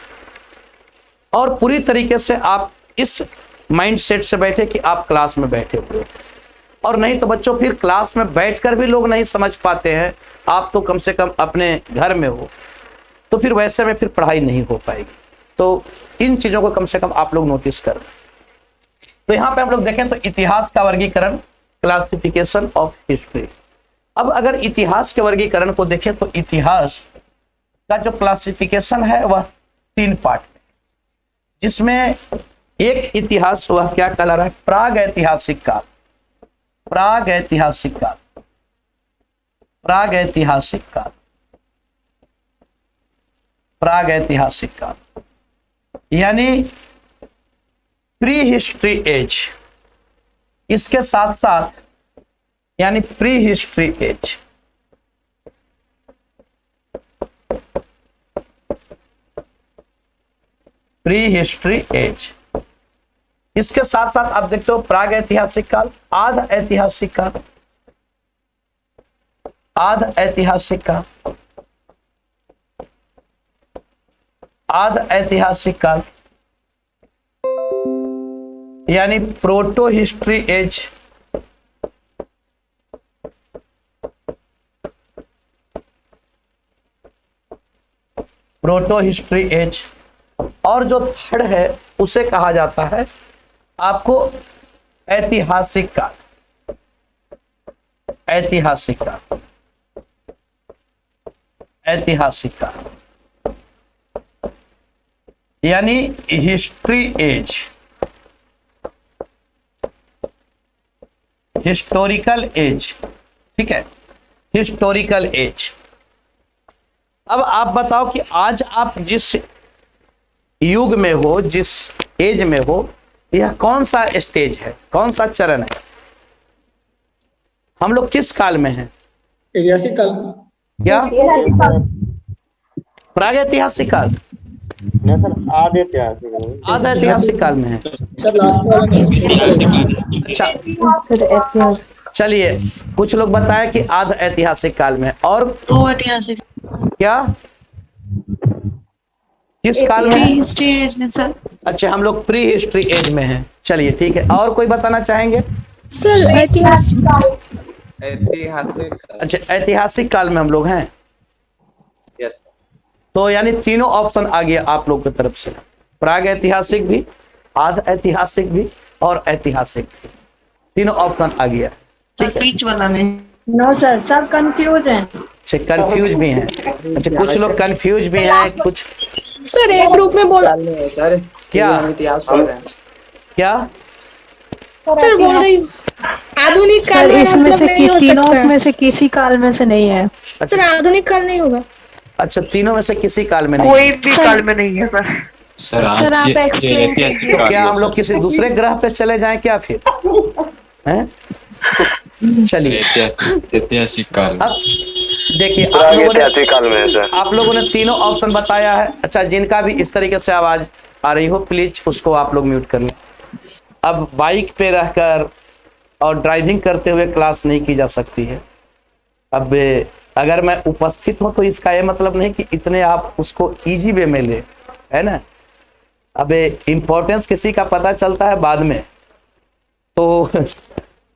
और पूरी तरीके से आप इस माइंडसेट से बैठे कि आप क्लास में बैठे हुए। और नहीं तो बच्चों फिर क्लास में बैठकर भी लोग नहीं समझ पाते हैं, आप तो कम से कम अपने घर में हो, तो फिर वैसे में फिर पढ़ाई नहीं हो पाएगी। तो इन चीजों को कम से कम आप लोग नोटिस करें। तो यहाँ पे हम लोग देखें तो इतिहास का वर्गीकरण, क्लासिफिकेशन ऑफ हिस्ट्री। अब अगर इतिहास के वर्गीकरण को देखें तो इतिहास का जो क्लासिफिकेशन है वह 3 पार्ट में, जिसमें एक इतिहास वह क्या कहला रहा है, प्राग ऐतिहासिक काल। प्राग ऐतिहासिक काल, प्राग ऐतिहासिक काल, प्राग ऐतिहासिक काल यानी प्री हिस्ट्री एज। इसके साथ साथ यानी prehistory age, prehistory age. इसके साथ साथ आप देखते हो प्राग ऐतिहासिक काल, आध ऐतिहासिक काल, आध ऐतिहासिक काल, आद ऐतिहासिक काल यानी protohistory age, protohistory age, और जो थर्ड है उसे कहा जाता है आपको ऐतिहासिक काल, ऐतिहासिक काल, ऐतिहासिक काल यानी हिस्ट्री एज, हिस्टोरिकल एज। ठीक है, हिस्टोरिकल एज। अब आप बताओ कि आज आप जिस युग में हो, जिस एज में हो, यह कौन सा स्टेज है, कौन सा चरण है? हम लोग किस काल में हैं? ऐतिहासिक काल। क्या प्रागैतिहासिक काल? आद ऐतिहासिक काल में है। सर लास्ट वाला में। अच्छा चलिए, कुछ लोग बताएं कि आध ऐतिहासिक काल में, और ऐतिहासिक क्या किस काल में? हिस्ट्री एज में सर। अच्छा, हम लोग प्री हिस्ट्री एज में हैं। चलिए ठीक है, और कोई बताना चाहेंगे? सर ऐतिहासिक अच्छा, ऐतिहासिक काल में हम लोग हैं। यस। तो यानी तीनों ऑप्शन आ गया आप लोग की तरफ से, प्राग ऐतिहासिक भी, आध ऐतिहासिक भी और ऐतिहासिक भी, तीनों ऑप्शन आ गया। ठीक है, बीच वाला में नो सर, सब कंफ्यूज हैं। अच्छा कंफ्यूज भी हैं। अच्छा, कुछ लोग कंफ्यूज भी हैं, कुछ सर एक ग्रुप में बोला सर क्या? हम इतिहास पढ़ रहे हैं। क्या सर बोल रही आधुनिक काल सर में इसमें मतलब से नहीं हो तीनों सकता। में से किसी काल में से नहीं है। सर आधुनिक काल नहीं होगा। अच्छा, तीनों में से किसी काल में नहीं? कोई भी काल में नहीं है सर। सर आप एक्सप्लेन कीजिए। तो क्या हम लोग किसी दूसरे ग्रह पे चले जाएं क्या फिर? हैं? चलिए, ऐतिहासिक काल। अब देखिए, ऐतिहासिक काल में है सर। आप लोगों ने तीनों ऑप्शन बताया है। अच्छा, जिनका भी इस तरीके से आवाज आ रही हो प्लीज उसको आप लोग म्यूट कर लें। अब बाइक पे रहकर और ड्राइविंग करते हुए क्लास नहीं की जा सकती है। अब अगर मैं उपस्थित हूं तो इसका ये मतलब नहीं कि इतने आप उसको इजी वे में ले, है ना। अब इम्पोर्टेंस किसी का पता चलता है बाद में, तो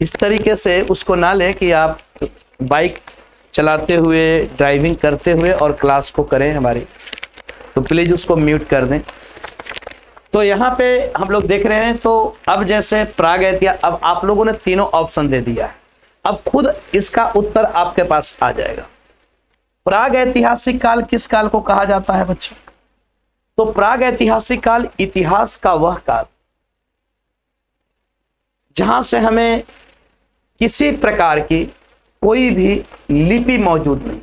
इस तरीके से उसको ना ले कि आप बाइक चलाते हुए, ड्राइविंग करते हुए और क्लास को करें हमारी, तो प्लीज उसको म्यूट कर दें। तो यहाँ पे हम लोग देख रहे हैं, तो अब जैसे प्राग ऐतिहासिक, अब आप लोगों ने तीनों ऑप्शन दे दिया है, अब खुद इसका उत्तर आपके पास आ जाएगा। प्राग ऐतिहासिक काल किस काल को कहा जाता है बच्चों? तो प्राग ऐतिहासिक काल इतिहास का वह काल जहां से हमें किसी प्रकार की कोई भी लिपि मौजूद नहीं,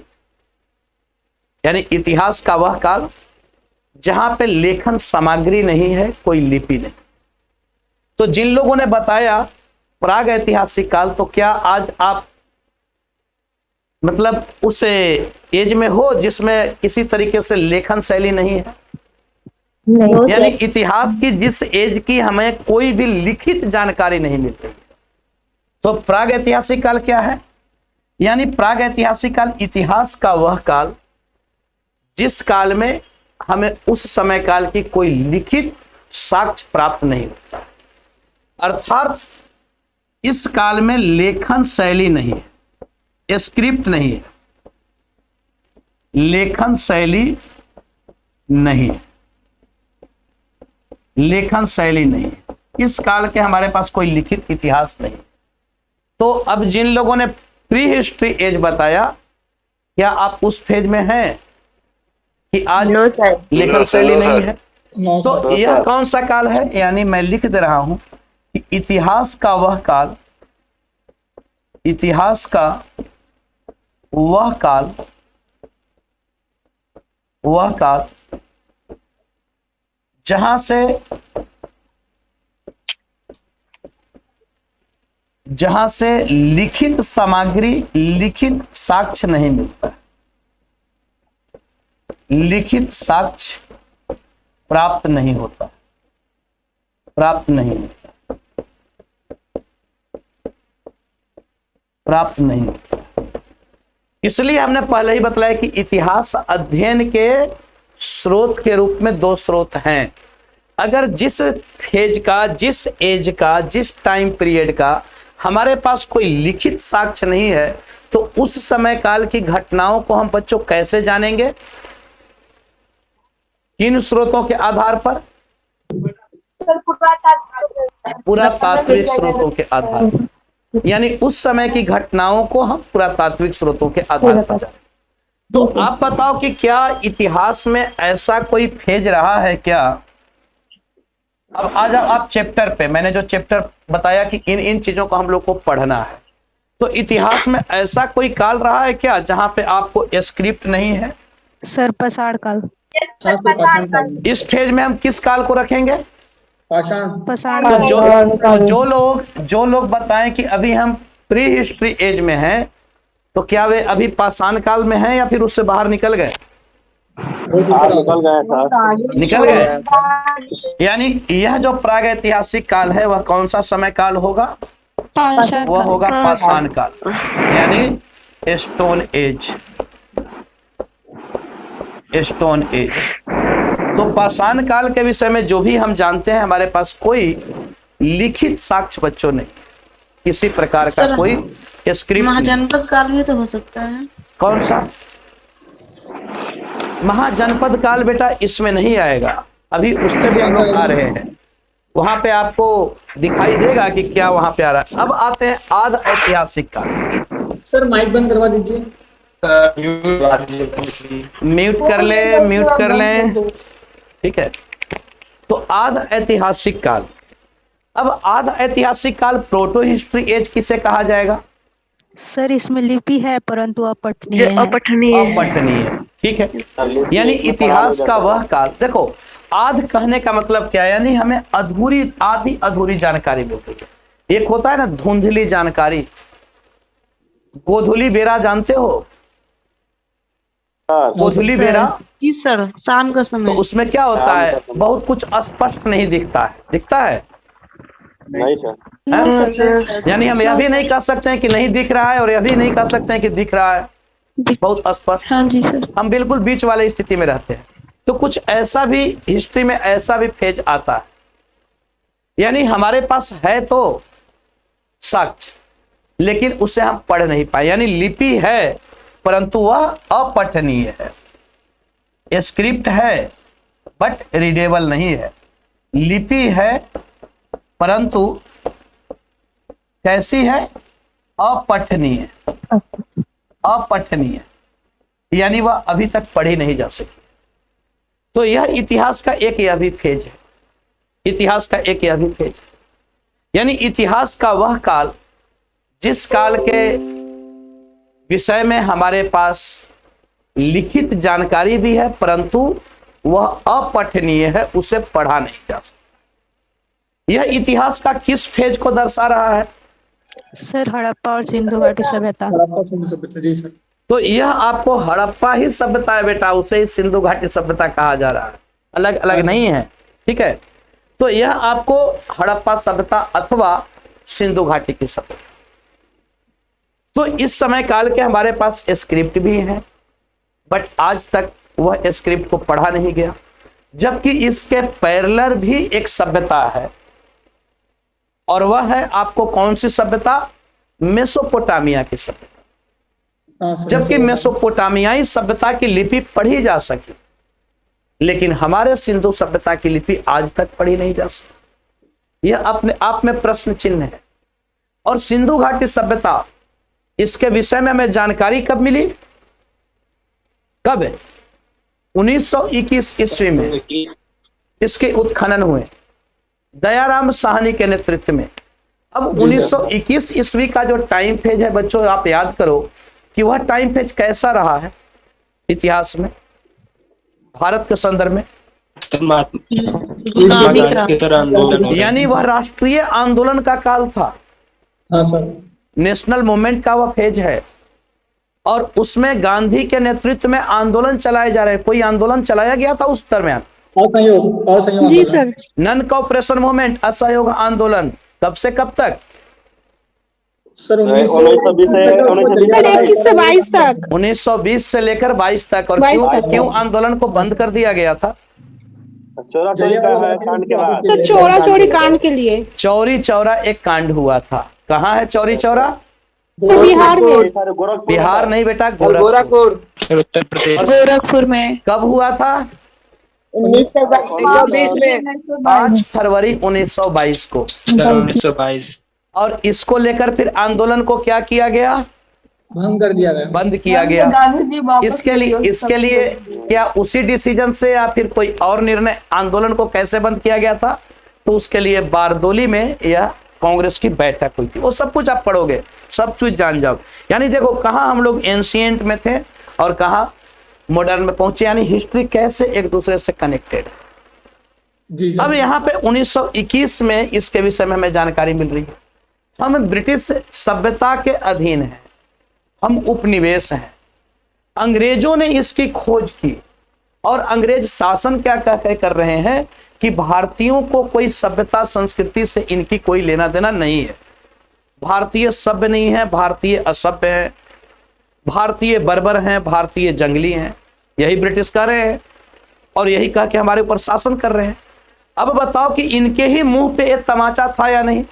यानी इतिहास का वह काल जहां पे लेखन सामग्री नहीं है, कोई लिपि नहीं। तो जिन लोगों ने बताया प्राग ऐतिहासिक काल, तो क्या आज आप मतलब उस एज में हो जिसमें किसी तरीके से लेखन शैली नहीं है? यानी इतिहास की जिस एज की हमें कोई भी लिखित जानकारी नहीं मिल रही। तो प्राग ऐतिहासिक काल क्या है? यानी प्राग ऐतिहासिक काल इतिहास का वह काल जिस काल में हमें उस समय काल की कोई लिखित साक्ष्य प्राप्त नहीं होता, अर्थात इस काल में लेखन शैली नहीं है, स्क्रिप्ट नहीं है, लेखन शैली नहीं है, लेखन शैली नहीं है। इस काल के हमारे पास कोई लिखित इतिहास नहीं। तो अब जिन लोगों ने प्री हिस्ट्री एज बताया, क्या आप उस फेज में हैं कि आज लेखन शैली नहीं है? तो यह कौन सा काल है? यानी मैं लिख दे रहा हूं कि इतिहास का वह काल, इतिहास का वह काल, वह काल जहां से लिखित सामग्री, लिखित साक्ष्य नहीं मिलता, लिखित साक्ष्य प्राप्त नहीं होता, प्राप्त नहीं होता, प्राप्त नहीं होता। इसलिए हमने पहले ही बतलाया कि इतिहास अध्ययन के स्रोत के रूप में दो स्रोत हैं। अगर जिस फेज का, जिस एज का, जिस टाइम पीरियड का हमारे पास कोई लिखित साक्ष्य नहीं है तो उस समय काल की घटनाओं को हम बच्चों कैसे जानेंगे? किन स्रोतों के आधार पर? पुरातात्विक स्रोतों के आधार पर। यानी उस समय की घटनाओं को हम पुरातात्विक स्रोतों के आधार पर जानेंगे। तो आप बताओ कि क्या इतिहास में ऐसा कोई फेज रहा है क्या? अब आ जाओ आप चैप्टर पे। मैंने जो चैप्टर बताया कि इन इन चीजों को हम लोग को पढ़ना है, तो इतिहास में ऐसा कोई काल रहा है क्या जहां पे आपको स्क्रिप्ट नहीं है? सर पाषाण काल। इस फेज में हम किस काल को रखेंगे? पाषाण तो जो लोग बताएं कि अभी हम प्री हिस्ट्री एज में हैं, तो क्या वे अभी पाषाण काल में हैं या फिर उससे बाहर निकल गए? निकल गए। यानी यह जो प्रागैतिहासिक काल है वह कौन सा समय काल होगा? वह होगा पाषाण काल, यानी स्टोन एज। Stone age. तो पाषाण काल के विषय में जो भी हम जानते हैं, हमारे पास कोई लिखित साक्ष्य बच्चों नहीं, किसी प्रकार का कोई स्क्रिप्ट। महाजनपद काल भी तो हो सकता है। कौन सा? महाजनपद काल बेटा इसमें नहीं आएगा, अभी उस पर भी हम लोग आ रहे हैं। वहां पे आपको दिखाई देगा कि क्या वहां पे आ रहा है। अब आते हैं आद ऐतिहासिक काल। सर माइक बंद करवा दीजिए। म्यूट कर लें। ठीक है। तो आद ऐतिहासिक काल। अब आद ऐतिहासिक काल प्रोटो हिस्ट्री एज किसे कहा जाएगा? सर इसमें लिपि है परंतु अपठनीय है। ठीक है। यानी इतिहास का वह काल। देखो आध कहने का मतलब क्या है? यानी हमें आधी अधूरी जानकारी मिलती है। एक होता है ना धुंधली जानकारी। गोधुली बेरा जानते हो? गोधुली बेरा सर शाम का समय। तो उसमें क्या होता है? बहुत कुछ स्पष्ट नहीं दिखता है। दिखता है? नहीं सर। यानी हम यह भी नहीं कह सकते हैं कि नहीं दिख रहा है और यह भी नहीं कह सकते हैं कि दिख रहा है। बहुत स्पष्ट। हाँ जी सर। हम बिल्कुल बीच वाले स्थिति में रहते हैं। तो कुछ ऐसा भी हिस्ट्री में ऐसा भी फेज आता है, यानी हमारे पास है तो साक्ष्य, लेकिन उसे हम पढ़ नहीं पाए। यानी लिपि है परंतु वह अपठनीय है। स्क्रिप्ट है बट रीडेबल नहीं है। लिपि है परंतु कैसी है? अपठनीय। अपठनीय यानी वह अभी तक पढ़ी नहीं जा सकी। तो यह इतिहास का एक यह भी फेज है। इतिहास का एक यह भी फेज है। यानी इतिहास का वह काल जिस काल के विषय में हमारे पास लिखित जानकारी भी है परंतु वह अपठनीय है, उसे पढ़ा नहीं जा सकता। यह इतिहास का किस फेज को दर्शा रहा है? सर हड़प्पा और सिंधु घाटी सभ्यता। जी सर। तो यह आपको हड़प्पा ही सभ्यता है बेटा, उसे ही सिंधु घाटी सभ्यता कहा जा रहा है, अलग अलग नहीं है। ठीक है। तो यह आपको हड़प्पा सभ्यता अथवा सिंधु घाटी की सभ्यता। तो इस समय काल के हमारे पास स्क्रिप्ट भी है बट आज तक वह स्क्रिप्ट को पढ़ा नहीं गया, जबकि इसके पैरेलल भी एक सभ्यता है और वह है आपको कौन सी सभ्यता? मेसोपोटामिया की सभ्यता। जबकि मेसोपोटामियाई सभ्यता की लिपि पढ़ी जा सकी, लेकिन हमारे सिंधु सभ्यता की लिपि आज तक पढ़ी नहीं जा सकी। यह अपने आप में प्रश्न चिन्ह है। और सिंधु घाटी सभ्यता, इसके विषय में हमें जानकारी कब मिली? कब? 1921 ईस्वी में इसके उत्खनन हुए दयाराम साहनी के नेतृत्व में। अब 1921 ईस्वी का जो टाइम फेज है बच्चों, आप याद करो कि वह टाइम फेज कैसा रहा है इतिहास में, भारत के संदर्भ में। यानी वह राष्ट्रीय आंदोलन का काल था। हाँ सर। नेशनल मूवमेंट का वह फेज है और उसमें गांधी के नेतृत्व में आंदोलन चलाए जा रहे। कोई आंदोलन चलाया गया था उस दरमियान? असहयोग जी सर। नॉन कोऑपरेशन मूवमेंट, असहयोग आंदोलन। कब से कब तक? सर 1921 से 22 तक 1920 से लेकर 22 तक। और 22 क्यों तक। क्यों आंदोलन को बंद कर दिया गया था? चोरा चोरी का है कांड के बाद। तो चोरा चोरी कांड के लिए चौरी चौरा एक कांड हुआ था। कहाँ है चौरी चौरा? तो बिहार में। बिहार नहीं बेटा, गोरखपुर उत्तर प्रदेश। गोरखपुर में। कब हुआ था? 1920 में 5 फरवरी 1922 को। 1922। और इसको लेकर फिर आंदोलन को क्या किया गया? भंग कर दिया गया, बंद किया गया। इसके लिए क्या उसी डिसीजन से या फिर कोई और निर्णय? आंदोलन को कैसे बंद किया गया था? तो उसके लिए बारदोली में यह कांग्रेस की बैठक हुई थी। वो सब कुछ आप पढ़ोगे, सब कुछ जान जाओ। यानी देखो कहाँ हम लोग एंशिएंट में थे और कहाँ मॉडर्न में पहुंचे, यानी हिस्ट्री कैसे एक दूसरे से कनेक्टेड है। जी सर। अब यहाँ पे 1921 में इसके विषय में हमें जानकारी मिल रही है। हम ब्रिटिश सभ्यता के अधीन हैं, हम उपनिवेश हैं। अंग्रेजों ने इसकी खोज की और अंग्रेज शासन क्या कर रहे हैं कि भारतीयों को कोई सभ्यता संस्कृति से इनकी कोई लेना देना नहीं है। भारतीय सभ्य नहीं है, भारतीय असभ्य है, भारतीय बर्बर हैं, भारतीय जंगली हैं, यही ब्रिटिश कर रहे हैं और यही कह के हमारे ऊपर शासन कर रहे हैं। अब बताओ कि इनके ही मुंह पे एक तमाचा था या नहीं?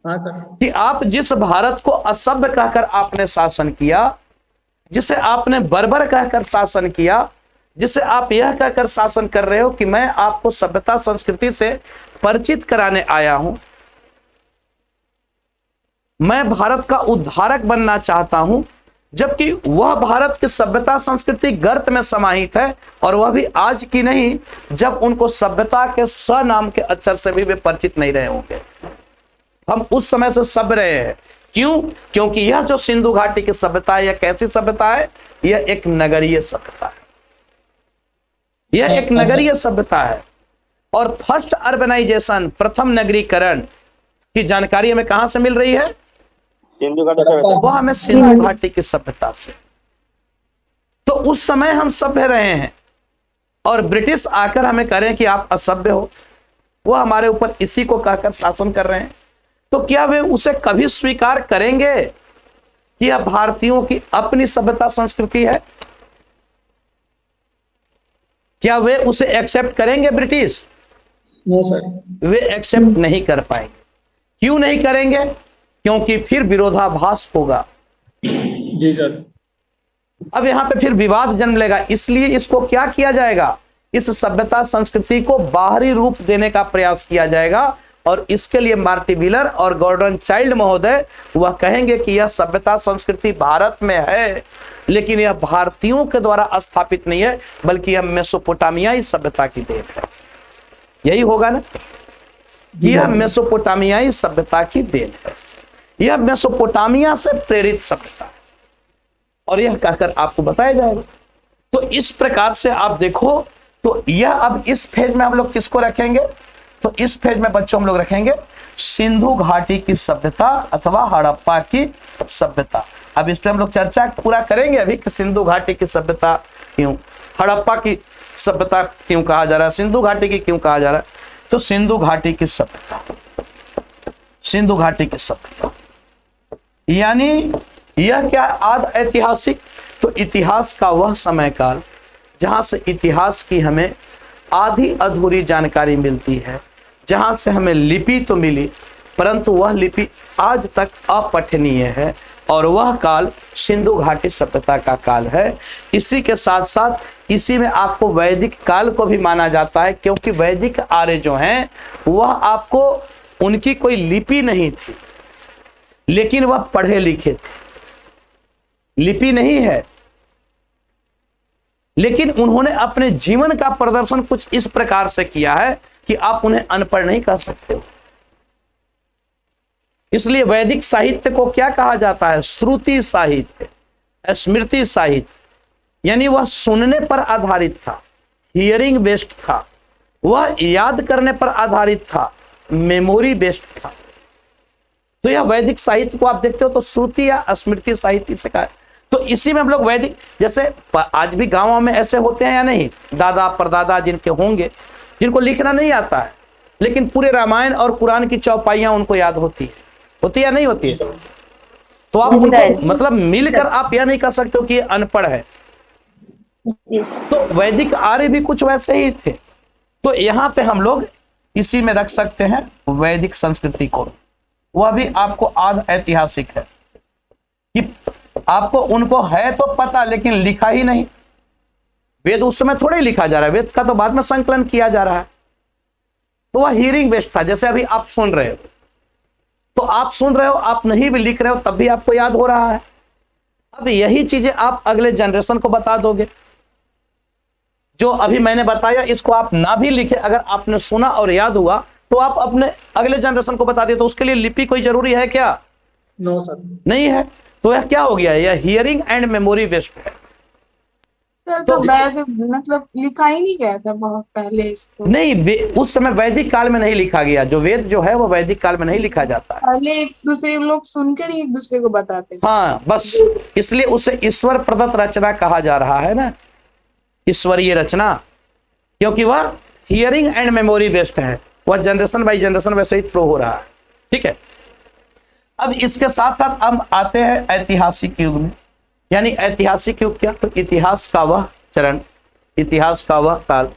हाँ सर। कि आप जिस भारत को असभ्य कहकर आपने शासन किया, जिसे आपने बर्बर कहकर शासन किया, जिसे आप यह कहकर शासन कर रहे हो कि मैं आपको सभ्यता संस्कृति से परिचित कराने आया हूं, मैं भारत का उद्धारक बनना चाहता हूं, जबकि वह भारत की सभ्यता संस्कृति गर्त में समाहित है और वह भी आज की नहीं, जब उनको सभ्यता के स नाम के अक्षर से भी वे परिचित नहीं रहे होंगे। हम उस समय से सभ्य रहे हैं। क्यों? क्योंकि यह जो सिंधु घाटी की सभ्यता है, यह कैसी सभ्यता है? यह एक नगरीय सभ्यता है, यह एक नगरीय सभ्यता है। और फर्स्ट अर्बनाइजेशन, प्रथम नगरीकरण की जानकारी हमें कहां से मिल रही है? सिंधु घाटी सभ्यता। वह हमें सिंधु घाटी की सभ्यता से। तो उस समय हम सभ्य रहे हैं और ब्रिटिश आकर हमें करें कि आप असभ्य हो, वह हमारे ऊपर इसी को कहकर शासन कर रहे हैं। तो क्या वे उसे कभी स्वीकार करेंगे कि यह भारतीयों की अपनी सभ्यता संस्कृति है? क्या वे उसे एक्सेप्ट करेंगे ब्रिटिश? No sir. वे एक्सेप्ट नहीं कर पाएंगे। क्यों नहीं करेंगे? क्योंकि फिर विरोधाभास होगा। जी सर। अब यहां पे फिर विवाद जन्म लेगा। इसलिए इसको क्या किया जाएगा? इस सभ्यता संस्कृति को बाहरी रूप देने का प्रयास किया जाएगा और इसके लिए मार्टी मिलर और गॉर्डन चाइल्ड महोदय वह कहेंगे कि यह सभ्यता संस्कृति भारत में है, लेकिन यह भारतीयों के द्वारा स्थापित नहीं है, बल्कि यह मेसोपोटामियाई सभ्यता की देन है। यही होगा ना कि यह मेसोपोटामियाई सभ्यता की देन है, यह मेसोपोटामिया से प्रेरित सभ्यता है और यह कहकर आपको बताया जाएगा। तो इस प्रकार से आप देखो, तो यह अब इस फेज में हम लोग किसको रखेंगे? तो इस फेज में बच्चों हम लोग रखेंगे सिंधु घाटी की सभ्यता अथवा हड़प्पा की सभ्यता। अब इस पे हम लोग चर्चा पूरा करेंगे अभी कि सिंधु घाटी की सभ्यता क्यों, हड़प्पा की सभ्यता क्यों कहा जा रहा है, सिंधु घाटी की क्यों कहा जा रहा है। तो सिंधु घाटी की सभ्यता, सिंधु घाटी की सभ्यता यानी यह क्या आद ऐतिहासिक? तो इतिहास का वह समय काल जहां से इतिहास की हमें आधी अधूरी जानकारी मिलती है, जहां से हमें लिपि तो मिली परंतु वह लिपि आज तक अपठनीय है, और वह काल सिंधु घाटी सभ्यता का काल है। इसी के साथ साथ इसी में आपको वैदिक काल को भी माना जाता है, क्योंकि वैदिक आर्य जो हैं वह आपको उनकी कोई लिपि नहीं थी, लेकिन वह पढ़े लिखे थे। लिपि नहीं है, लेकिन उन्होंने अपने जीवन का प्रदर्शन कुछ इस प्रकार से किया है कि आप उन्हें अनपढ़ नहीं कह सकते हो। इसलिए वैदिक साहित्य को क्या कहा जाता है? श्रुति साहित्य, स्मृति साहित्य। यानी वह सुनने पर आधारित था, हियरिंग बेस्ड था, वह याद करने पर आधारित था, मेमोरी बेस्ड था। तो यह वैदिक साहित्य को आप देखते हो तो श्रुति या स्मृति साहित्य से कहा। तो इसी में हम लोग वैदिक, जैसे आज भी गांवों में ऐसे होते हैं या नहीं, दादा परदादा जिनके होंगे, जिनको लिखना नहीं आता है लेकिन पूरे रामायण और कुरान की चौपाइयां उनको याद होती है, होती है या नहीं होती है? तो आप मतलब मिलकर आप यह नहीं कह सकते हो कि ये अनपढ़ है। तो वैदिक आर्य भी कुछ वैसे ही थे। तो यहाँ पे हम लोग इसी में रख सकते हैं वैदिक संस्कृति को, वह भी आपको आध ऐतिहासिक है कि आपको उनको है तो पता लेकिन लिखा ही नहीं। वेद उस समय थोड़े लिखा जा रहा है, वेद का तो बाद में संकलन किया जा रहा है। तो वह हियरिंग बेस्ड था। जैसे अभी आप सुन रहे हो, तो आप सुन रहे हो, आप नहीं भी लिख रहे हो तब भी आपको याद हो रहा है। अब यही चीजें आप अगले जनरेशन को बता दोगे। जो अभी मैंने बताया इसको आप ना भी लिखे, अगर आपने सुना और याद हुआ तो आप अपने अगले जनरेशन को बता दिए। तो उसके लिए लिपि कोई जरूरी है क्या? नो सर, नहीं है। तो यह क्या हो गया? यह हियरिंग एंड मेमोरी बेस्ड है। सर तो वैद मतलब लिखा ही नहीं गया था बहुत पहले इसको। नहीं, उस समय वैदिक काल में नहीं लिखा गया। जो वेद जो है वो वैदिक काल में नहीं लिखा जाता है। पहले एक दूसरे लोग सुनकर ही एक दूसरे को बताते थे। हाँ, बस इसलिए उसे ईश्वर प्रदत्त रचना कहा जा रहा है ना, ईश्वरीय रचना, क्योंकि वह हियरिंग एंड मेमोरी बेस्ड है। वह जनरेशन बाई जनरेशन वैसे ही थ्रो हो रहा है। ठीक है। अब इसके साथ साथ हम आते हैं ऐतिहासिक युग में। यानी ऐतिहासिक युग क्या? तो इतिहास का वह चरण, इतिहास का वह काल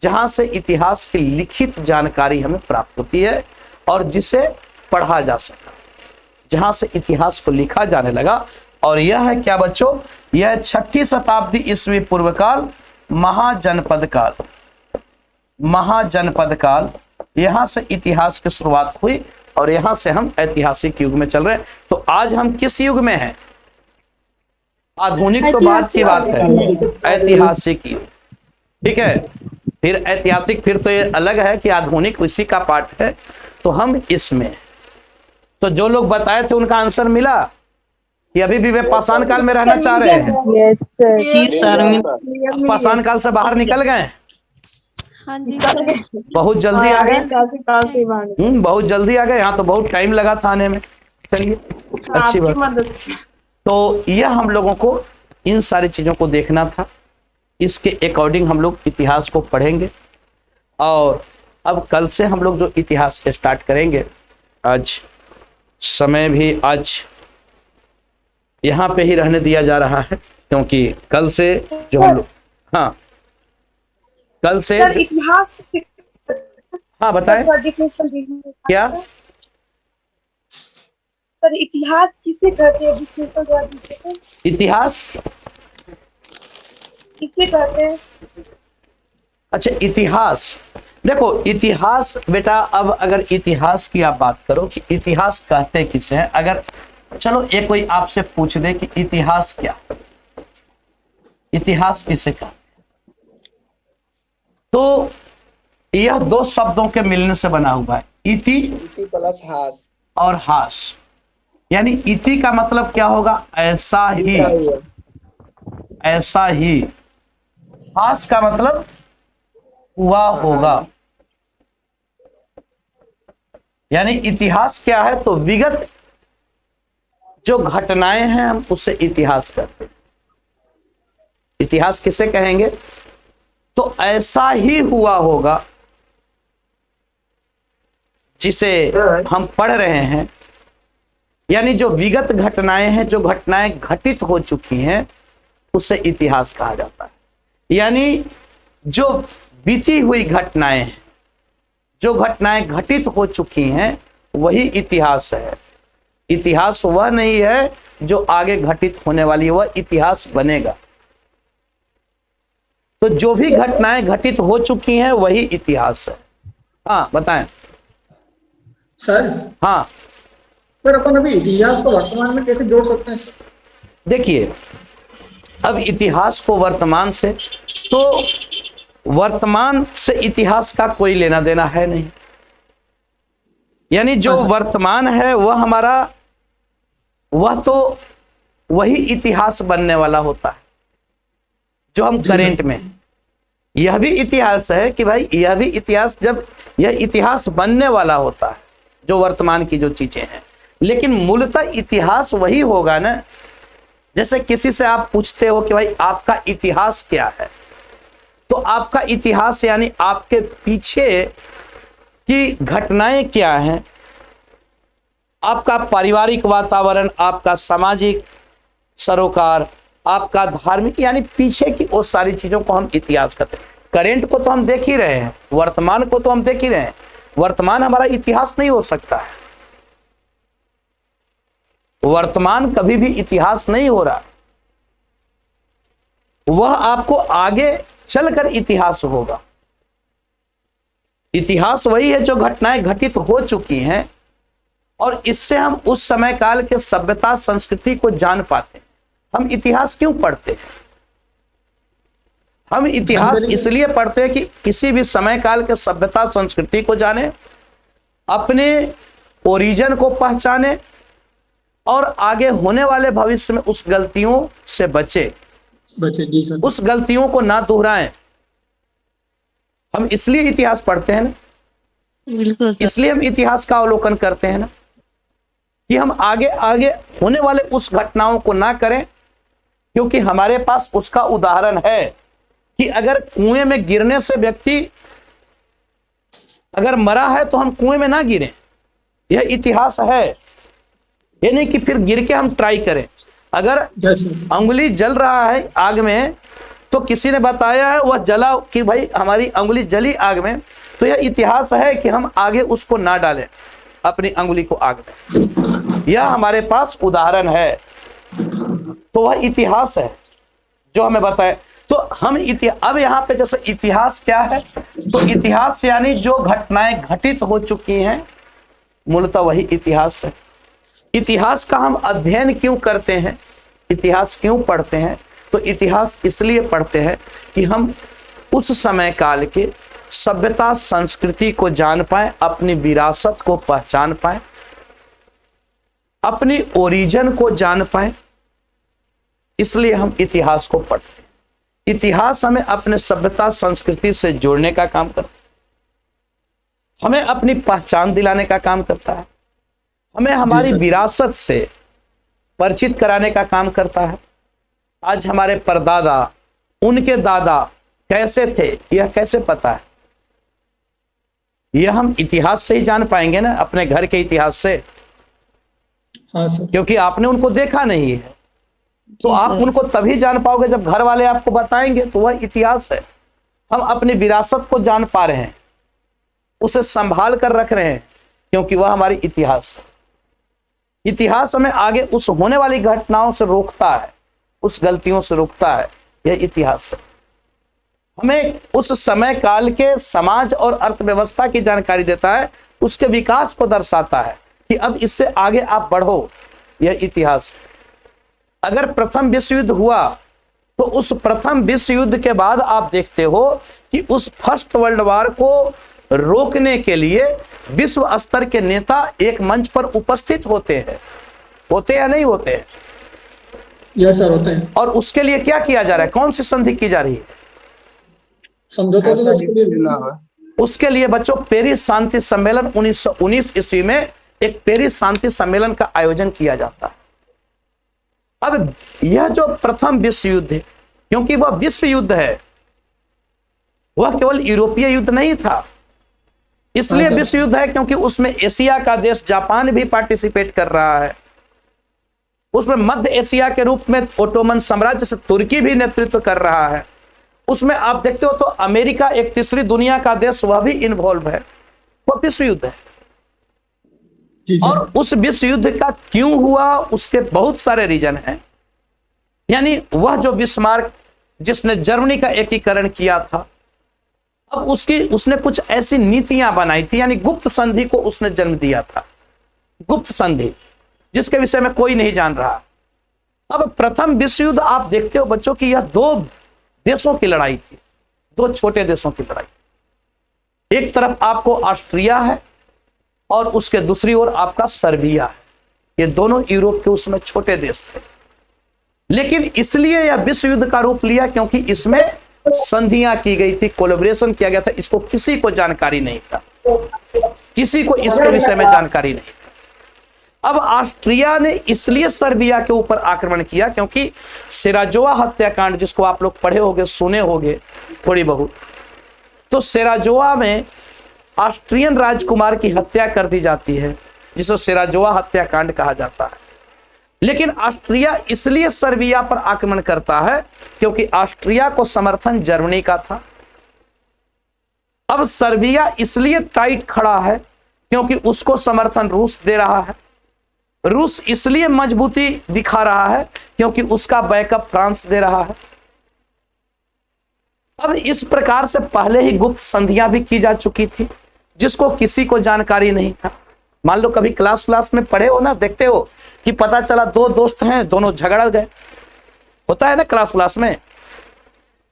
जहां से इतिहास की लिखित जानकारी हमें प्राप्त होती है और जिसे पढ़ा जा सका, जहां से इतिहास को लिखा जाने लगा। और यह है क्या बच्चों? यह 6ठी शताब्दी ईस्वी पूर्व काल, महाजनपद काल। महाजनपद काल, यहां से इतिहास की शुरुआत हुई और यहां से हम ऐतिहासिक युग में चल रहे हैं। तो आज हम किस युग में हैं? आधुनिक तो बाद की बात है, ऐतिहासिक युग। ठीक है। फिर ऐतिहासिक, फिर तो ये अलग है कि आधुनिक उसी का पार्ट है। तो हम इसमें, तो जो लोग बताए थे उनका आंसर मिला कि अभी भी वे पाषाण काल में रहना चाह रहे हैं? पाषाण काल से बाहर निकल गए? हाँ जी। बहुत जल्दी आ गए। बहुत जल्दी आ गए। यहाँ तो बहुत टाइम लगा था आने में। चलिए, अच्छी बात। तो यह हम लोगों को इन सारी चीजों को देखना था। इसके अकॉर्डिंग हम लोग इतिहास को पढ़ेंगे और अब कल से हम लोग जो इतिहास स्टार्ट करेंगे, आज समय भी आज यहाँ पे ही रहने दिया जा रहा है क्योंकि कल से जो हम लोग, हाँ कल से इतिहास, हाँ बताएं क्या? सर इतिहास किसे कहते हैं? इतिहास किसे कहते हैं? अच्छा, इतिहास देखो, इतिहास बेटा, अब अगर इतिहास की आप बात करो कि इतिहास कहते किसे हैं, अगर चलो एक कोई आपसे पूछ दे कि इतिहास क्या, इतिहास किसे कहते, तो यह दो शब्दों के मिलने से बना हुआ है, इति प्लस हास और हास। यानी इति का मतलब क्या होगा? ऐसा ही, ऐसा ही। हास का मतलब हुआ होगा। यानी इतिहास क्या है? तो विगत जो घटनाएं हैं हम उससे इतिहास करते हैं। इतिहास किसे कहेंगे? तो ऐसा ही हुआ होगा जिसे हम पढ़ रहे हैं। यानी जो विगत घटनाएं हैं, जो घटनाएं घटित हो चुकी हैं, उसे इतिहास कहा जाता है। यानी जो बीती हुई घटनाएं हैं, जो घटनाएं घटित हो चुकी हैं, वही इतिहास है। इतिहास वह नहीं है जो आगे घटित होने वाली है, वह इतिहास बनेगा। तो जो भी घटनाएं घटित हो चुकी हैं वही इतिहास है। हाँ बताएं सर। हाँ सर, अपन अभी इतिहास को वर्तमान में कैसे जोड़ सकते हैं सर? देखिए, अब इतिहास को वर्तमान से, तो वर्तमान से इतिहास का कोई लेना देना है नहीं। यानी जो वर्तमान है वह हमारा, वह तो वही इतिहास बनने वाला होता है जो हम करेंट में। यह भी इतिहास है कि भाई, यह भी इतिहास, जब यह इतिहास बनने वाला होता है जो वर्तमान की जो चीजें हैं। लेकिन मूलतः इतिहास वही होगा ना। जैसे किसी से आप पूछते हो कि भाई आपका इतिहास क्या है, तो आपका इतिहास यानी आपके पीछे की घटनाएं क्या हैं, आपका पारिवारिक वातावरण, आपका सामाजिक सरोकार, आपका धार्मिक, यानी पीछे की वो सारी चीजों को हम इतिहास कहते हैं। करेंट को तो हम देख ही रहे हैं, वर्तमान को तो हम देख ही रहे हैं। वर्तमान हमारा इतिहास नहीं हो सकता है, वर्तमान कभी भी इतिहास नहीं हो रहा, वह आपको आगे चलकर इतिहास होगा। इतिहास वही है जो घटनाएं घटित हो चुकी हैं और इससे हम उस समय काल के सभ्यता संस्कृति को जान पाते हैं। हम इतिहास क्यों पढ़ते हैं? हम इतिहास इसलिए पढ़ते हैं कि किसी भी समय काल के सभ्यता संस्कृति को जाने, अपने ओरिजिन को पहचाने और आगे होने वाले भविष्य में उस गलतियों से बचे जी सर। उस गलतियों को ना दोहराएं। हम इसलिए इतिहास पढ़ते हैं ना, बिल्कुल सर। इसलिए हम इतिहास का अवलोकन करते हैं ना, कि हम आगे आगे होने वाले उस घटनाओं को ना करें, क्योंकि हमारे पास उसका उदाहरण है कि अगर कुएं में गिरने से व्यक्ति अगर मरा है तो हम कुएं में ना गिरें, यह इतिहास है। ये नहीं कि फिर गिर के हम ट्राई करें। अगर अंगुली जल रहा है आग में तो किसी ने बताया है वह जला कि भाई हमारी अंगुली जली आग में, तो यह इतिहास है कि हम आगे उसको ना डालें अपनी अंगुली को आग में। यह हमारे पास उदाहरण है, तो वह इतिहास है जो हमें बताए। तो हम अब यहाँ पे जैसे इतिहास क्या है, तो इतिहास यानी जो घटनाएं घटित हो चुकी हैं, मूलतः वही इतिहास है। इतिहास का हम अध्ययन क्यों करते हैं, इतिहास क्यों पढ़ते हैं? तो इतिहास इसलिए पढ़ते हैं कि हम उस समय काल के सभ्यता संस्कृति को जान पाए, अपनी विरासत को पहचान पाए, अपनी ओरिजिन को जान पाए। इसलिए हम इतिहास को पढ़ते हैं। इतिहास हमें अपने सभ्यता संस्कृति से जोड़ने का काम करता है, हमें अपनी पहचान दिलाने का काम करता है, हमें हमारी विरासत से परिचित कराने का काम करता है। आज हमारे परदादा, उनके दादा कैसे थे, यह कैसे पता है? यह हम इतिहास से ही जान पाएंगे ना, अपने घर के इतिहास से। हाँ सर। क्योंकि आपने उनको देखा नहीं है, तो आप उनको तभी जान पाओगे जब घर वाले आपको बताएंगे, तो वह इतिहास है। हम अपनी विरासत को जान पा रहे हैं, उसे संभाल कर रख रहे हैं, क्योंकि वह हमारी इतिहास है। इतिहास हमें आगे उस होने वाली घटनाओं से रोकता है, उस गलतियों से रोकता है। यह इतिहास है। हमें उस समय काल के समाज और अर्थव्यवस्था की जानकारी देता है, उसके विकास को दर्शाता है कि अब इससे आगे आप बढ़ो। यह इतिहास है। अगर प्रथम विश्व युद्ध हुआ तो उस प्रथम विश्व युद्ध के बाद आप देखते हो कि उस फर्स्ट वर्ल्ड वॉर को रोकने के लिए विश्व स्तर के नेता एक मंच पर उपस्थित होते हैं या नहीं होते हैं? यस सर, होते हैं। और उसके लिए क्या किया जा रहा है? कौन सी संधि की जा रही है? समझौता तो उसके लिए बच्चों पेरिस शांति सम्मेलन 1919 ईस्वी में एक पेरिस शांति सम्मेलन का आयोजन किया जाता है। अब यह जो प्रथम विश्व युद्ध है, क्योंकि वह विश्व युद्ध है, वह केवल यूरोपीय युद्ध नहीं था, इसलिए विश्व युद्ध है क्योंकि उसमें एशिया का देश जापान भी पार्टिसिपेट कर रहा है। उसमें मध्य एशिया के रूप में ओटोमन साम्राज्य से तुर्की भी नेतृत्व कर रहा है। उसमें आप देखते हो तो अमेरिका, एक तीसरी दुनिया का देश, वह भी इन्वॉल्व है। वह विश्व युद्ध है। और उस विश्व युद्ध का क्यों हुआ, उसके बहुत सारे रीजन हैं। यानी वह जो बिस्मार्क, जिसने जर्मनी का एकीकरण किया था, अब उसने कुछ ऐसी नीतियां बनाई थी, यानी गुप्त संधि को उसने जन्म दिया था। गुप्त संधि जिसके विषय में कोई नहीं जान रहा। अब प्रथम विश्व युद्ध आप देखते हो बच्चों कि यह दो देशों की लड़ाई थी, दो छोटे देशों की लड़ाई। एक तरफ आपको ऑस्ट्रिया है और उसके दूसरी ओर आपका सर्बिया है। ये दोनों यूरोप के उसमें छोटे देश थे, लेकिन इसलिए यह विश्व युद्ध का रूप लिया क्योंकि इसमें संधियां की गई थी, कोलैबोरेशन किया गया था। इसको किसी को जानकारी नहीं था, किसी को इसके विषय में जानकारी नहीं था। अब ऑस्ट्रिया ने इसलिए सर्बिया के ऊपर आक्रमण किया क्योंकि सेराजोवा हत्याकांड, जिसको आप लोग पढ़े होंगे, सुने होंगे थोड़ी बहुत, तो सेराजोवा में ऑस्ट्रियन राजकुमार की हत्या कर दी जाती है जिसे सेराजोवा हत्याकांड कहा जाता है। लेकिन ऑस्ट्रिया इसलिए सर्बिया पर आक्रमण करता है क्योंकि ऑस्ट्रिया को समर्थन जर्मनी का था। अब सर्बिया इसलिए टाइट खड़ा है क्योंकि उसको समर्थन रूस दे रहा है। रूस इसलिए मजबूती दिखा रहा है क्योंकि उसका बैकअप फ्रांस दे रहा है। अब इस प्रकार से पहले ही गुप्त संधियां भी की जा चुकी थी जिसको किसी को जानकारी नहीं था। मान लो कभी क्लास में पढ़े हो ना, देखते हो कि पता चला दो दोस्त हैं, दोनों झगड़ गए। होता है ना क्लास में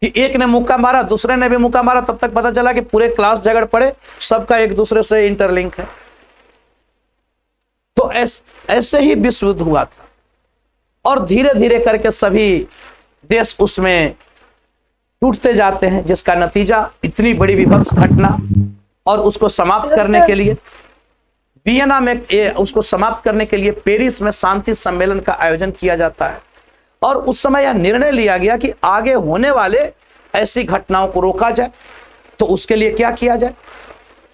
कि एक ने मुक्का मारा, दूसरे ने भी मुक्का मारा, तब तक पता चला कि पूरे क्लास झगड़ पड़े, सबका एक दूसरे से इंटरलिंक है। तो ऐसे ही विश्व युद्ध हुआ था और धीरे धीरे करके सभी देश उसमें टूटते जाते हैं, जिसका नतीजा इतनी बड़ी विभत्स घटना। और उसको समाप्त करने के लिए वियना में उसको समाप्त करने के लिए पेरिस में शांति सम्मेलन का आयोजन किया जाता है। और उस समय यह निर्णय लिया गया कि आगे होने वाले ऐसी घटनाओं को रोका जाए। तो उसके लिए क्या किया जाए?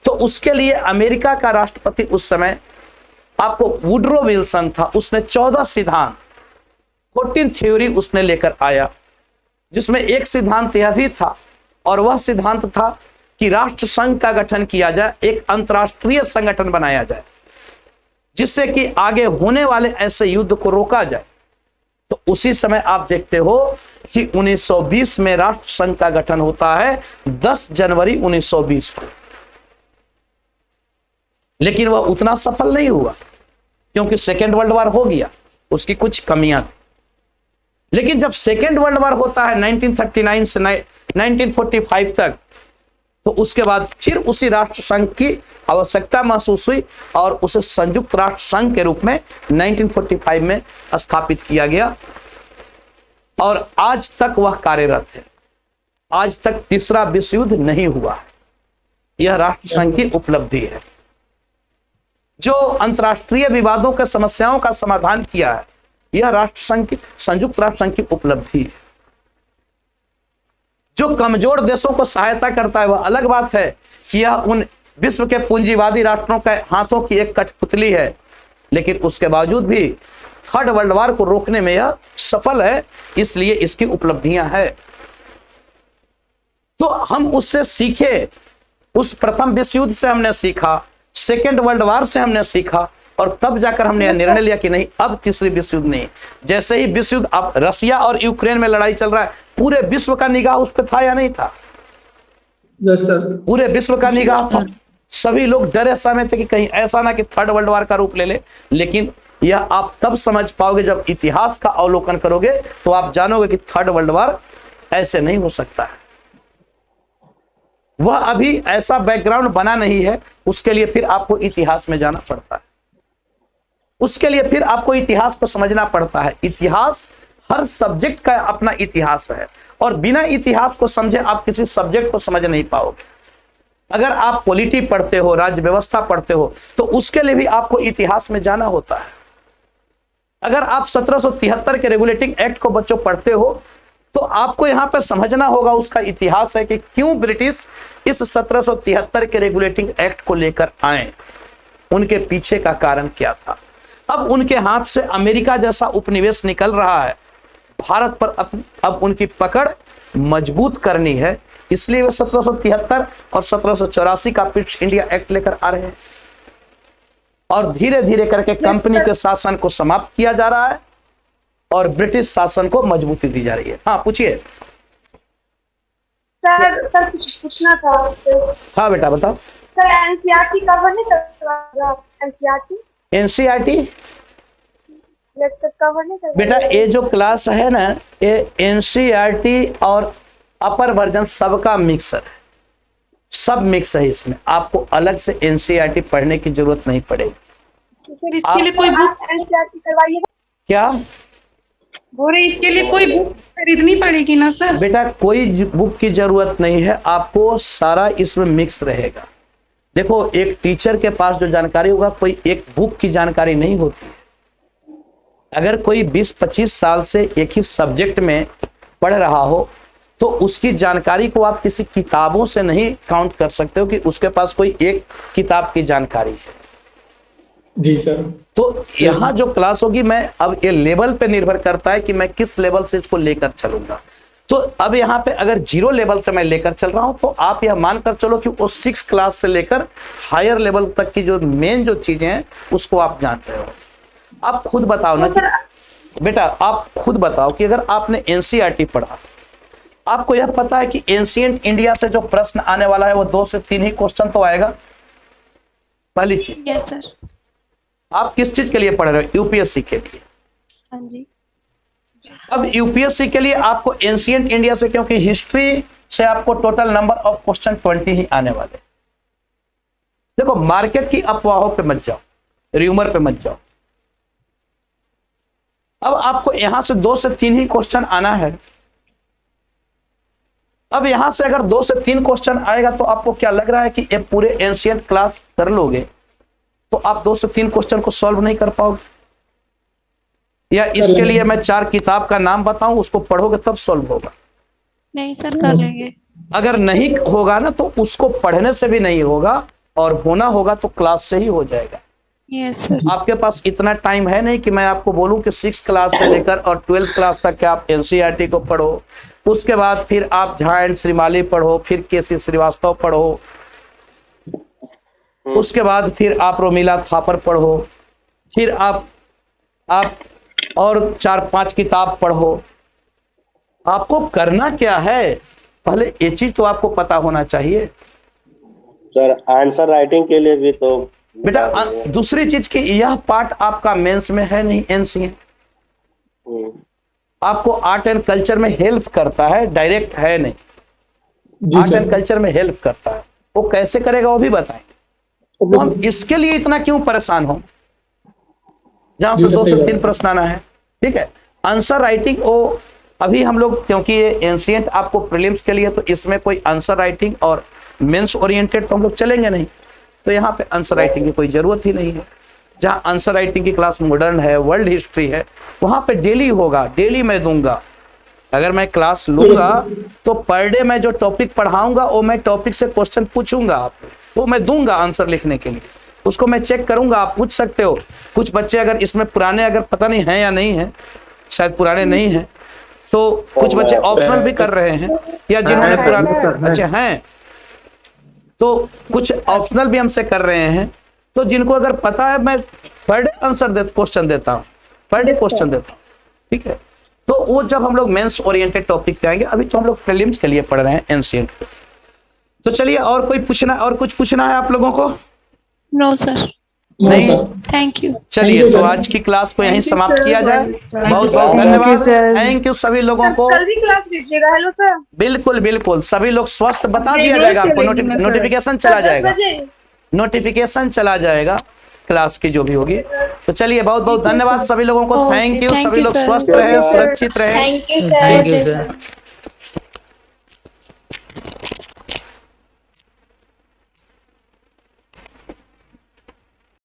तो उसके लिए अमेरिका का राष्ट्रपति उस समय आपको वुडरो विल्सन था। उसने 14 सिद्धांत 14 थ्योरी उसने लेकर आया, जिसमें एक सिद्धांत यह भी था और वह सिद्धांत था कि राष्ट्र संघ का गठन किया जाए, एक अंतरराष्ट्रीय संगठन बनाया जाए जिससे कि आगे होने वाले ऐसे युद्ध को रोका जाए। तो उसी समय आप देखते हो कि 1920 में राष्ट्र संघ का गठन होता है 10 जनवरी 1920 को। लेकिन वह उतना सफल नहीं हुआ क्योंकि सेकेंड वर्ल्ड वॉर हो गया, उसकी कुछ कमियां थी। लेकिन जब सेकेंड वर्ल्ड वॉर होता है 1939 से 1945 तक, तो उसके बाद फिर उसी राष्ट्र संघ की आवश्यकता महसूस हुई और उसे संयुक्त राष्ट्र संघ के रूप में 1945 में स्थापित किया गया और आज तक वह कार्यरत है। आज तक तीसरा विश्व युद्ध नहीं हुआ है। यह राष्ट्र संघ की उपलब्धि है। जो अंतरराष्ट्रीय विवादों के समस्याओं का समाधान किया है, यह राष्ट्र संघ की संयुक्त राष्ट्र संघ की उपलब्धि है। जो कमजोर देशों को सहायता करता है, वह अलग बात है कि यह उन विश्व के पूंजीवादी राष्ट्रों के हाथों की एक कठपुतली है, लेकिन उसके बावजूद भी थर्ड वर्ल्ड वॉर को रोकने में यह सफल है, इसलिए इसकी उपलब्धियां हैं। तो हम उससे सीखे, उस प्रथम विश्व युद्ध से हमने सीखा, सेकेंड वर्ल्ड वॉर से हमने सीखा और तब जाकर हमने यह निर्णय लिया कि नहीं, अब तीसरी विश्व युद्ध नहीं। जैसे ही विश्व युद्ध, अब रसिया और यूक्रेन में लड़ाई चल रहा है, पूरे विश्व का निगाह उस पर था या नहीं था? पूरे विश्व का निगाह था। सभी लोग डरे सहमे थे कि कहीं ऐसा ना कि थर्ड वर्ल्ड वॉर का रूप ले ले। लेकिन यह आप तब समझ पाओगे जब इतिहास का अवलोकन करोगे, तो आप जानोगे कि थर्ड वर्ल्ड वॉर ऐसे नहीं हो सकता है। वह अभी ऐसा बैकग्राउंड बना नहीं है। उसके लिए फिर आपको इतिहास में जाना पड़ता है, उसके लिए फिर आपको इतिहास को समझना पड़ता है। इतिहास, हर सब्जेक्ट का अपना इतिहास है और बिना इतिहास को समझे आप किसी सब्जेक्ट को समझ नहीं पाओगे। अगर आप पॉलिटी पढ़ते हो, राज्य व्यवस्था पढ़ते हो, तो उसके लिए भी आपको इतिहास में जाना होता है। अगर आप 1773 के रेगुलेटिंग एक्ट को बच्चों पढ़ते हो, तो आपको यहां पर समझना होगा उसका इतिहास है कि क्यों ब्रिटिश इस 1773 के रेगुलेटिंग एक्ट को लेकर आए, उनके पीछे का कारण क्या था। अब उनके हाथ से अमेरिका जैसा उपनिवेश निकल रहा है, भारत पर अब उनकी पकड़ मजबूत करनी है, इसलिए वे 1773 और 1784 का ब्रिटिश इंडिया एक्ट लेकर आ रहे हैं और धीरे धीरे करके कंपनी के शासन को समाप्त किया जा रहा है और ब्रिटिश शासन को मजबूती दी जा रही है। हाँ, पूछिए। सर कुछ पूछना था आपसे। हाँ बेटा बताओ। सर एनसीईआरटी कवर नहीं करवाएगा? एनसीईआरटी कवर नहीं करवाएगा बेटा? ये जो क्लास है ना, ये एनसीईआरटी और अपर वर्जन सबका मिक्सर है, सब मिक्स है। इसमें आपको अलग से एनसीईआरटी पढ़ने की जरूरत नहीं पड़ेगी। फिर इसके लिए कोई बुक एनसीईआरटी करवाइएगा क्या बोले? इसके लिए कोई बुक खरीदनी पड़ेगी ना सर? बेटा कोई बुक की जरूरत नहीं है, आपको सारा इसमें मिक्स रहेगा। देखो, एक टीचर के पास जो जानकारी होगा, कोई एक बुक की जानकारी नहीं होती है। अगर कोई 20-25 साल से एक ही सब्जेक्ट में पढ़ रहा हो, तो उसकी जानकारी को आप किसी किताबों से नहीं काउंट कर सकते हो कि उसके पास कोई एक किताब की जानकारी है। जी सर। तो यहाँ जो क्लास होगी, मैं अब ये लेवल पे निर्भर करता है कि मैं किस लेवल से इसको लेकर चलूंगा। तो अब यहाँ पे अगर 0 लेवल से मैं लेकर चल रहा हूं तो आप यह मानकर चलो कि वो 6 क्लास से लेकर हायर लेवल तक की जो मेन जो चीजें हैं उसको आप जान रहे हो। आप खुद बताओ ना कि बेटा, आप खुद बताओ कि अगर आपने एनसीईआरटी पढ़ा, आपको यह पता है कि एंशिएंट इंडिया से जो प्रश्न आने वाला है वो 2 से 3 ही क्वेश्चन तो आएगा। पहली चीज। Yes sir. आप किस चीज के लिए पढ़ रहे हो? यूपीएससी के लिए। हाँ जी। अब यूपीएससी के लिए आपको एंशिएंट इंडिया से, क्योंकि हिस्ट्री से आपको टोटल नंबर ऑफ क्वेश्चन 20 ही आने वाले। देखो, मार्केट की अफवाहों पे मत जाओ, र्यूमर पे मत जाओ। अब आपको यहां से 2 से 3 ही क्वेश्चन आना है। अब यहां से अगर 2 से 3 क्वेश्चन आएगा तो आपको क्या लग रहा है कि ये पूरे एंशिएंट क्लास कर लोगे तो आप 2 से 3 क्वेश्चन को सॉल्व नहीं कर पाओगे? या इसके लिए मैं 4 किताब का नाम बताऊं, उसको पढ़ोगे तब सॉल्व होगा? नहीं सर, कर लेंगे। अगर नहीं होगा ना तो उसको पढ़ने से भी नहीं होगा, और होना होगा तो क्लास से ही हो जाएगा। Yes sir. आपके पास इतना टाइम है नहीं कि मैं आपको बोलूं कि 6 क्लास से लेकर और 12 क्लास तक के आप एनसीईआरटी को पढ़ो, उसके बाद फिर आप झा एंड श्रीमाली पढ़ो, फिर केसी श्रीवास्तव पढ़ो, उसके बाद फिर आप रोमिला थापर पढ़ो, फिर आप और 4-5 किताब पढ़ो। आपको करना क्या है? पहले ये चीज तो आपको पता होना चाहिए सर। आंसर राइटिंग के लिए भी तो बेटा, दूसरी चीज की यह पार्ट आपका मेंस में है नहीं, एनसीए आपको आर्ट एंड कल्चर में हेल्प करता है, डायरेक्ट है नहीं। आर्ट एंड कल्चर में हेल्प करता है, वो कैसे करेगा वो भी बताएं। तो हम इसके लिए इतना क्यों परेशान हो जहां से 2 से 3 प्रश्न आना है? ठीक है। आंसर राइटिंग वो अभी हम लोग, क्योंकि ये एंशिएंट आपको प्रीलिम्स के लिए, तो इसमें कोई आंसर राइटिंग और मेंस ओरिएंटेड तो हम लोग चलेंगे नहीं, तो यहाँ पे आंसर राइटिंग की कोई जरूरत ही नहीं है। जहाँ आंसर राइटिंग की क्लास मॉडर्न है, वर्ल्ड हिस्ट्री है, वहां पे डेली होगा, डेली मैं दूंगा। अगर मैं क्लास लूंगा तो पर डे मैं जो टॉपिक पढ़ाऊंगा वो मैं टॉपिक से क्वेश्चन पूछूंगा आपको, वो मैं दूंगा आंसर लिखने के लिए, उसको मैं चेक करूंगा। आप पूछ सकते हो। कुछ बच्चे अगर इसमें पुराने, अगर पता नहीं है या नहीं है, शायद पुराने नहीं है, तो कुछ बच्चे ऑप्शनल भी कर रहे हैं, या जिन्होंने पुराने बच्चे हैं तो कुछ ऑप्शनल भी हमसे कर रहे हैं। तो जिनको अगर पता है, मैं पर डे आंसर क्वेश्चन देता हूँ, पर डे क्वेश्चन देता हूँ। ठीक है। तो वो जब हम लोग मेंस ओरिएंटेड टॉपिक पे आएंगे, अभी तो हम लोग प्रीलिम्स के लिए पढ़ रहे हैं एंशिएंट। तो चलिए, और कोई पूछना, और कुछ पूछना है आप लोगों को? No sir. नहीं। Thank you. चलिए, तो आज की क्लास को यहीं समाप्त किया जाए। बहुत बहुत धन्यवाद, थैंक यू सभी लोगों को। कल भी क्लास लीजिएगा। Hello sir. बिल्कुल बिल्कुल, सभी लोग स्वस्थ बता दिया जाएगा आपको, नोटिफिकेशन चला जाएगा, नोटिफिकेशन चला जाएगा क्लास की जो भी होगी। तो चलिए, बहुत बहुत धन्यवाद सभी लोगों को, थैंक यू। सभी लोग स्वस्थ रहे, सुरक्षित रहे। Thank you thank you sir. Sir.